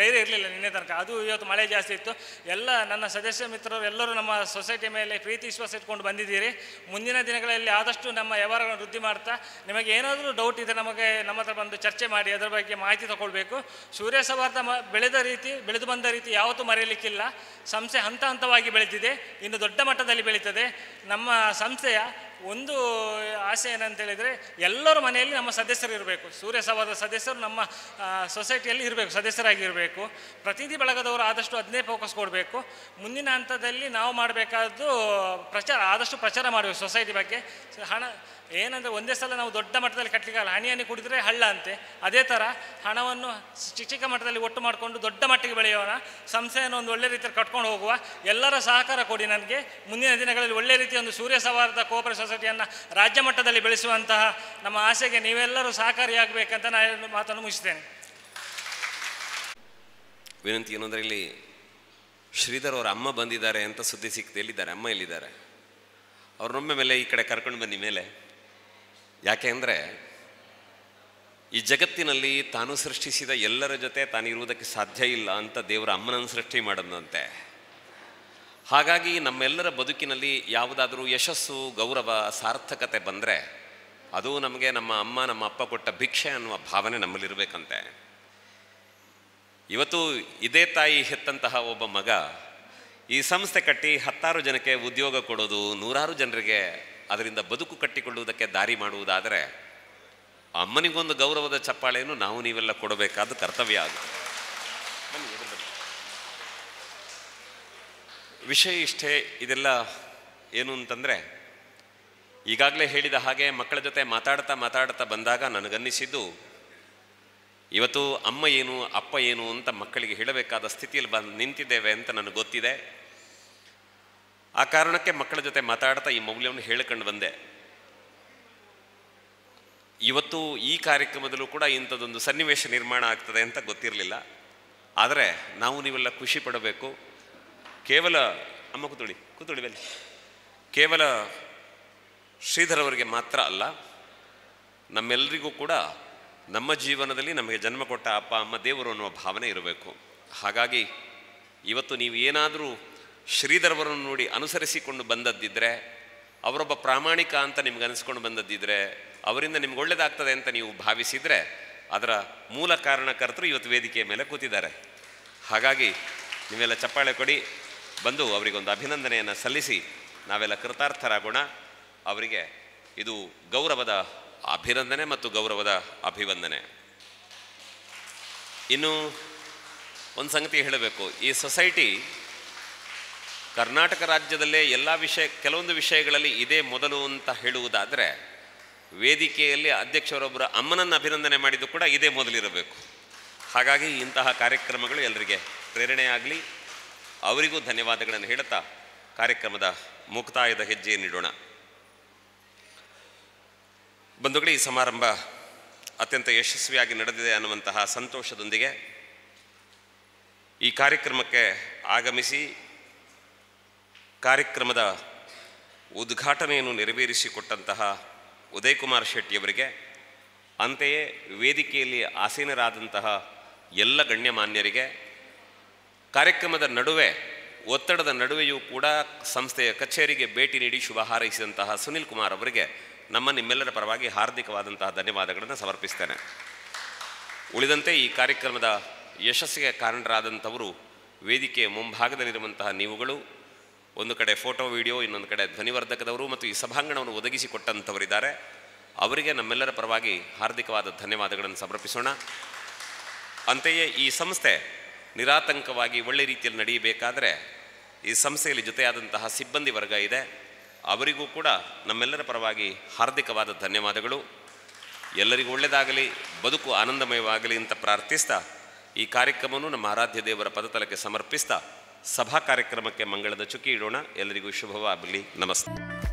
ಧೈರ್ಯ ಇರಲಿಲ್ಲ ನಿನ್ನೆ ತನಕ. ಅದು ಇವತ್ತು ಮಳೆ ಜಾಸ್ತಿ ಇತ್ತು. ಎಲ್ಲ ನನ್ನ ಸದಸ್ಯ ಮಿತ್ರರು ಎಲ್ಲರೂ ನಮ್ಮ ಸೊಸೈಟಿ ಮೇಲೆ ಪ್ರೀತಿ ವಿಶ್ವಾಸ ಇಟ್ಕೊಂಡು ಬಂದಿದ್ದೀರಿ. ಮುಂದಿನ ದಿನಗಳಲ್ಲಿ ಆದಷ್ಟು ನಮ್ಮ ವ್ಯವಹಾರಗಳನ್ನು ವೃದ್ಧಿ ಮಾಡ್ತಾ, ನಿಮಗೆ ಏನಾದರೂ ಡೌಟ್ ಇದೆ ನಮ್ಮ ಹತ್ರ ಬಂದು ಚರ್ಚೆ ಮಾಡಿ ಅದರ ಬಗ್ಗೆ ಮಾಹಿತಿ ತಗೊಳ್ಬೇಕು. ಸೂರ್ಯ ಸೌಹಾರ್ದ ಬೆಳೆದು ಬಂದ ರೀತಿ ಯಾವತ್ತೂ ಮರೆಯಲಿಕ್ಕಿಲ್ಲ. ಸಂಸ್ಥೆ ಹಂತವಾಗಿ ಬೆಳೆದಿದೆ, ಇನ್ನು ದೊಡ್ಡ ಮಟ್ಟದಲ್ಲಿ ಬೆಳೀತದೆ. ನಮ್ಮ ಸಂಸ್ಥೆಯ ಒಂದು ಆಸೆ ಏನಂತ ಹೇಳಿದರೆ, ಎಲ್ಲರ ಮನೆಯಲ್ಲಿ ನಮ್ಮ ಸದಸ್ಯರು ಇರಬೇಕು. ಸೂರ್ಯ ಸೌಹಾರ್ದ ಸದಸ್ಯರು ನಮ್ಮ ಸೊಸೈಟಿಯಲ್ಲಿ ಇರಬೇಕು, ಸದಸ್ಯರಾಗಿರಬೇಕು. ಪ್ರತಿನಿಧಿ ಬಳಗದವರು ಆದಷ್ಟು ಅದನ್ನೇ ಫೋಕಸ್ ಕೊಡಬೇಕು. ಮುಂದಿನ ಹಂತದಲ್ಲಿ ನಾವು ಮಾಡಬೇಕಾದ್ದು ಆದಷ್ಟು ಪ್ರಚಾರ ಮಾಡಬೇಕು ಸೊಸೈಟಿ ಬಗ್ಗೆ. ಹಣ ಏನಂದರೆ ಒಂದೇ ಸಲ ನಾವು ದೊಡ್ಡ ಮಟ್ಟದಲ್ಲಿ ಕಟ್ಟಲಿಕ್ಕಲ್ಲ, ಹನಿ ಕುಡಿದ್ರೆ ಹಳ್ಳ ಅಂತೆ. ಅದೇ ಥರ ಹಣವನ್ನು ಚಿಕ್ಕ ಮಟ್ಟದಲ್ಲಿ ಒಟ್ಟು ಮಾಡಿಕೊಂಡು ದೊಡ್ಡ ಮಟ್ಟಿಗೆ ಬೆಳೆಯೋಣ. ಸಂಸ್ಥೆಯನ್ನು ಒಂದು ಒಳ್ಳೆ ರೀತಿಯಲ್ಲಿ ಕಟ್ಕೊಂಡು ಹೋಗುವ. ಎಲ್ಲರ ಸಹಕಾರ ಕೊಡಿ ನನಗೆ. ಮುಂದಿನ ದಿನಗಳಲ್ಲಿ ಒಳ್ಳೆ ರೀತಿಯ ಒಂದು ಸೂರ್ಯ ಸೌಹಾರ್ದ ಕೋಆಪರೇಟಿವ್ ಸೊಸೈಟಿಯನ್ನು ರಾಜ್ಯ ಮಟ್ಟದಲ್ಲಿ ಬೆಳೆಸುವಂತಹ ನಮ್ಮ ಆಸೆಗೆ ನೀವೆಲ್ಲರೂ ಸಹಕಾರಿಯಾಗಬೇಕಂತ ನಾನು ಮಾತನ್ನು ಮುಗಿಸ್ತೇನೆ. ವಿನಂತಿ ಏನು ಅಂದರೆ, ಇಲ್ಲಿ ಶ್ರೀಧರ್ ಅವರ ಅಮ್ಮ ಬಂದಿದ್ದಾರೆ ಅಂತ ಸುದ್ದಿ ಸಿಕ್ತು. ಎಲ್ಲಿದ್ದಾರೆ ಅಮ್ಮ? ಎಲ್ಲಿದ್ದಾರೆ? ಅವ್ರನ್ನೊಮ್ಮೆ ಮೇಲೆ ಈ ಕಡೆ ಕರ್ಕೊಂಡು ಬನ್ನಿ ಮೇಲೆ. ಯಾಕೆ ಅಂದರೆ, ಈ ಜಗತ್ತಿನಲ್ಲಿ ತಾನು ಸೃಷ್ಟಿಸಿದ ಎಲ್ಲರ ಜೊತೆ ತಾನಿರುವುದಕ್ಕೆ ಸಾಧ್ಯ ಇಲ್ಲ ಅಂತ ದೇವರ ಅಮ್ಮನನ್ನು ಸೃಷ್ಟಿ ಮಾಡೋದಂತೆ. ಹಾಗಾಗಿ ನಮ್ಮೆಲ್ಲರ ಬದುಕಿನಲ್ಲಿ ಯಾವುದಾದ್ರೂ ಯಶಸ್ಸು, ಗೌರವ, ಸಾರ್ಥಕತೆ ಬಂದರೆ ಅದು ನಮಗೆ ನಮ್ಮ ಅಮ್ಮ ನಮ್ಮ ಅಪ್ಪ ಕೊಟ್ಟ ಭಿಕ್ಷೆ ಅನ್ನುವ ಭಾವನೆ ನಮ್ಮಲ್ಲಿರಬೇಕಂತೆ. ಇವತ್ತು ಇದೇ ತಾಯಿ ಹೆತ್ತಂತಹ ಒಬ್ಬ ಮಗ ಈ ಸಂಸ್ಥೆ ಕಟ್ಟಿ 10 ಜನಕ್ಕೆ ಉದ್ಯೋಗ ಕೊಡೋದು, 100 ಜನರಿಗೆ ಅದರಿಂದ ಬದುಕು ಕಟ್ಟಿಕೊಳ್ಳುವುದಕ್ಕೆ ದಾರಿ ಮಾಡುವುದಾದರೆ, ಅಮ್ಮನಿಗೊಂದು ಗೌರವದ ಚಪ್ಪಾಳೆಯನ್ನು ನಾವು ನೀವೆಲ್ಲ ಕೊಡಬೇಕಾದ ಕರ್ತವ್ಯ ಆಗುತ್ತೆ. ವಿಷಯ ಇಷ್ಟೇ. ಇದೆಲ್ಲ ಏನು ಅಂತಂದರೆ, ಈಗಾಗಲೇ ಹೇಳಿದ ಹಾಗೆ ಮಕ್ಕಳ ಜೊತೆ ಮಾತಾಡ್ತಾ ಬಂದಾಗ ನನಗನ್ನಿಸಿದ್ದು, ಇವತ್ತು ಅಮ್ಮ ಏನು ಅಪ್ಪ ಏನು ಅಂತ ಮಕ್ಕಳಿಗೆ ಹೇಳಬೇಕಾದ ಸ್ಥಿತಿಯಲ್ಲಿ ನಿಂತಿದ್ದೇವೆ ಅಂತ ನನಗೆ ಗೊತ್ತಿದೆ. ಆ ಕಾರಣಕ್ಕೆ ಮಕ್ಕಳ ಜೊತೆ ಮಾತಾಡ್ತಾ ಈ ಮೌಲ್ಯವನ್ನು ಹೇಳಿಕೊಂಡು ಬಂದೆ. ಇವತ್ತು ಈ ಕಾರ್ಯಕ್ರಮದಲ್ಲೂ ಕೂಡ ಇಂಥದ್ದೊಂದು ಸನ್ನಿವೇಶ ನಿರ್ಮಾಣ ಆಗ್ತದೆ ಅಂತ ಗೊತ್ತಿರಲಿಲ್ಲ. ಆದರೆ ನಾವು ನೀವೆಲ್ಲ ಖುಷಿ ಪಡಬೇಕು. ಕೇವಲ ಅಮ್ಮ ಕೂತುಳಿ ಬನ್ನಿ, ಕೇವಲ ಶ್ರೀಧರ್ ಅವರಿಗೆ ಮಾತ್ರ ಅಲ್ಲ, ನಮ್ಮೆಲ್ಲರಿಗೂ ಕೂಡ ನಮ್ಮ ಜೀವನದಲ್ಲಿ ನಮಗೆ ಜನ್ಮ ಕೊಟ್ಟ ಅಪ್ಪ ಅಮ್ಮ ದೇವರು ಅನ್ನುವ ಭಾವನೆ ಇರಬೇಕು. ಹಾಗಾಗಿ ಇವತ್ತು ನೀವು ಏನಾದರೂ ಶ್ರೀಧರ್ ಅವರನ್ನು ನೋಡಿ ಅನುಸರಿಸಿಕೊಂಡು ಬಂದದ್ದಿದ್ದರೆ ಅವರೊಬ್ಬ ಪ್ರಾಮಾಣಿಕ ಅಂತ ನಿಮ್ಗೆ ಅನಿಸ್ಕೊಂಡು ಬಂದದ್ದಿದ್ರೆ, ಅವರಿಂದ ನಿಮ್ಗೆ ಒಳ್ಳೆಯದಾಗ್ತದೆ ಅಂತ ನೀವು ಭಾವಿಸಿದರೆ, ಅದರ ಮೂಲ ಕಾರಣಕರ್ತರು ಇವತ್ತು ವೇದಿಕೆಯ ಮೇಲೆ ಕೂತಿದ್ದಾರೆ. ಹಾಗಾಗಿ ನೀವೆಲ್ಲ ಚಪ್ಪಾಳೆ ಕೊಡಿ, ಬಂದು ಅವರಿಗೊಂದು ಅಭಿನಂದನೆಯನ್ನು ಸಲ್ಲಿಸಿ ನಾವೆಲ್ಲ ಕೃತಾರ್ಥರಾಗೋಣ. ಅವರಿಗೆ ಇದು ಗೌರವದ ಅಭಿನಂದನೆ ಮತ್ತು ಗೌರವದ ಅಭಿವಂದನೆ. ಇನ್ನು ಒಂದು ಸಂಗತಿ ಹೇಳಬೇಕು, ಈ ಸೊಸೈಟಿ ಕರ್ನಾಟಕ ರಾಜ್ಯದಲ್ಲೇ ಎಲ್ಲ ಕೆಲವೊಂದು ವಿಷಯಗಳಲ್ಲಿ ಇದೇ ಮೊದಲು ಅಂತ ಹೇಳುವುದಾದರೆ, ವೇದಿಕೆಯಲ್ಲಿ ಅಧ್ಯಕ್ಷರೊಬ್ಬರ ಅಮ್ಮನನ್ನು ಅಭಿನಂದನೆ ಮಾಡಿದ್ದು ಕೂಡ ಇದೇ ಮೊದಲಿರಬೇಕು. ಹಾಗಾಗಿ ಇಂತಹ ಕಾರ್ಯಕ್ರಮಗಳು ಎಲ್ಲರಿಗೆ ಪ್ರೇರಣೆಯಾಗಲಿ. ಅವರಿಗೂ ಧನ್ಯವಾದಗಳನ್ನು ಹೇಳುತ್ತಾ ಕಾರ್ಯಕ್ರಮದ ಮುಕ್ತಾಯದ ಹೆಜ್ಜೆಯನ್ನಿಡೋಣ. ಬಂಧುಗಳೇ, ಈ ಸಮಾರಂಭ ಅತ್ಯಂತ ಯಶಸ್ವಿಯಾಗಿ ನಡೆದಿದೆ ಅನ್ನುವಂತಹ ಸಂತೋಷದೊಂದಿಗೆ ಈ ಕಾರ್ಯಕ್ರಮಕ್ಕೆ ಆಗಮಿಸಿ ಕಾರ್ಯಕ್ರಮದ ಉದ್ಘಾಟನೆಯನ್ನು ನೆರವೇರಿಸಿಕೊಟ್ಟಂತಹ ಉದಯ್ ಕುಮಾರ್ ಶೆಟ್ಟಿಯವರಿಗೆ, ಅಂತೆಯೇ ವೇದಿಕೆಯಲ್ಲಿ ಆಸೀನರಾದಂತಹ ಎಲ್ಲ ಗಣ್ಯಮಾನ್ಯರಿಗೆ, ಕಾರ್ಯಕ್ರಮದ ನಡುವೆ ಒತ್ತಡದ ನಡುವೆಯೂ ಕೂಡ ಸಂಸ್ಥೆಯ ಕಚೇರಿಗೆ ಭೇಟಿ ನೀಡಿ ಶುಭ ಹಾರೈಸಿದಂತಹ ಸುನಿಲ್ ಕುಮಾರ್ ಅವರಿಗೆ ನಿಮ್ಮೆಲ್ಲರ ಪರವಾಗಿ ಹಾರ್ದಿಕವಾದಂತಹ ಧನ್ಯವಾದಗಳನ್ನು ಸಮರ್ಪಿಸ್ತೇನೆ. ಉಳಿದಂತೆ ಈ ಕಾರ್ಯಕ್ರಮದ ಯಶಸ್ಸಿಗೆ ಕಾರಣರಾದಂಥವರು ವೇದಿಕೆಯ ಮುಂಭಾಗದಲ್ಲಿರುವಂತಹ ನೀವುಗಳು, ಒಂದು ಕಡೆ ಫೋಟೋ ವಿಡಿಯೋ, ಇನ್ನೊಂದು ಕಡೆ ಧ್ವನಿವರ್ಧಕದವರು ಮತ್ತು ಈ ಸಭಾಂಗಣವನ್ನು ಒದಗಿಸಿಕೊಟ್ಟಂಥವರಿದ್ದಾರೆ. ಅವರಿಗೆ ನಮ್ಮೆಲ್ಲರ ಪರವಾಗಿ ಹಾರ್ದಿಕವಾದ ಧನ್ಯವಾದಗಳನ್ನು ಸಮರ್ಪಿಸೋಣ. ಅಂತೆಯೇ ಈ ಸಂಸ್ಥೆ ನಿರಾತಂಕವಾಗಿ ಒಳ್ಳೆ ರೀತಿಯಲ್ಲಿ ನಡೆಯಬೇಕಾದರೆ ಈ ಸಂಸ್ಥೆಯಲ್ಲಿ ಜೊತೆಯಾದಂತಹ ಸಿಬ್ಬಂದಿ ವರ್ಗ ಇದೆ, ಅವರಿಗೂ ಕೂಡ ನಮ್ಮೆಲ್ಲರ ಪರವಾಗಿ ಹಾರ್ದಿಕವಾದ ಧನ್ಯವಾದಗಳು. ಎಲ್ಲರಿಗೂ ಒಳ್ಳೆಯದಾಗಲಿ, ಬದುಕು ಆನಂದಮಯವಾಗಲಿ ಅಂತ ಪ್ರಾರ್ಥಿಸ್ತಾ ಈ ಕಾರ್ಯಕ್ರಮವನ್ನು ನಮ್ಮ ಆರಾಧ್ಯ ದೇವರ ಪದತಲಕ್ಕೆ ಸಮರ್ಪಿಸ್ತಾ ಸಭಾ ಕಾರ್ಯಕ್ರಮಕ್ಕೆ ಮಂಗಳದ ಚುಕ್ಕಿ ಇಡೋಣ. ಎಲ್ಲರಿಗೂ ಶುಭವಾಗಲಿ. ನಮಸ್ತೆ.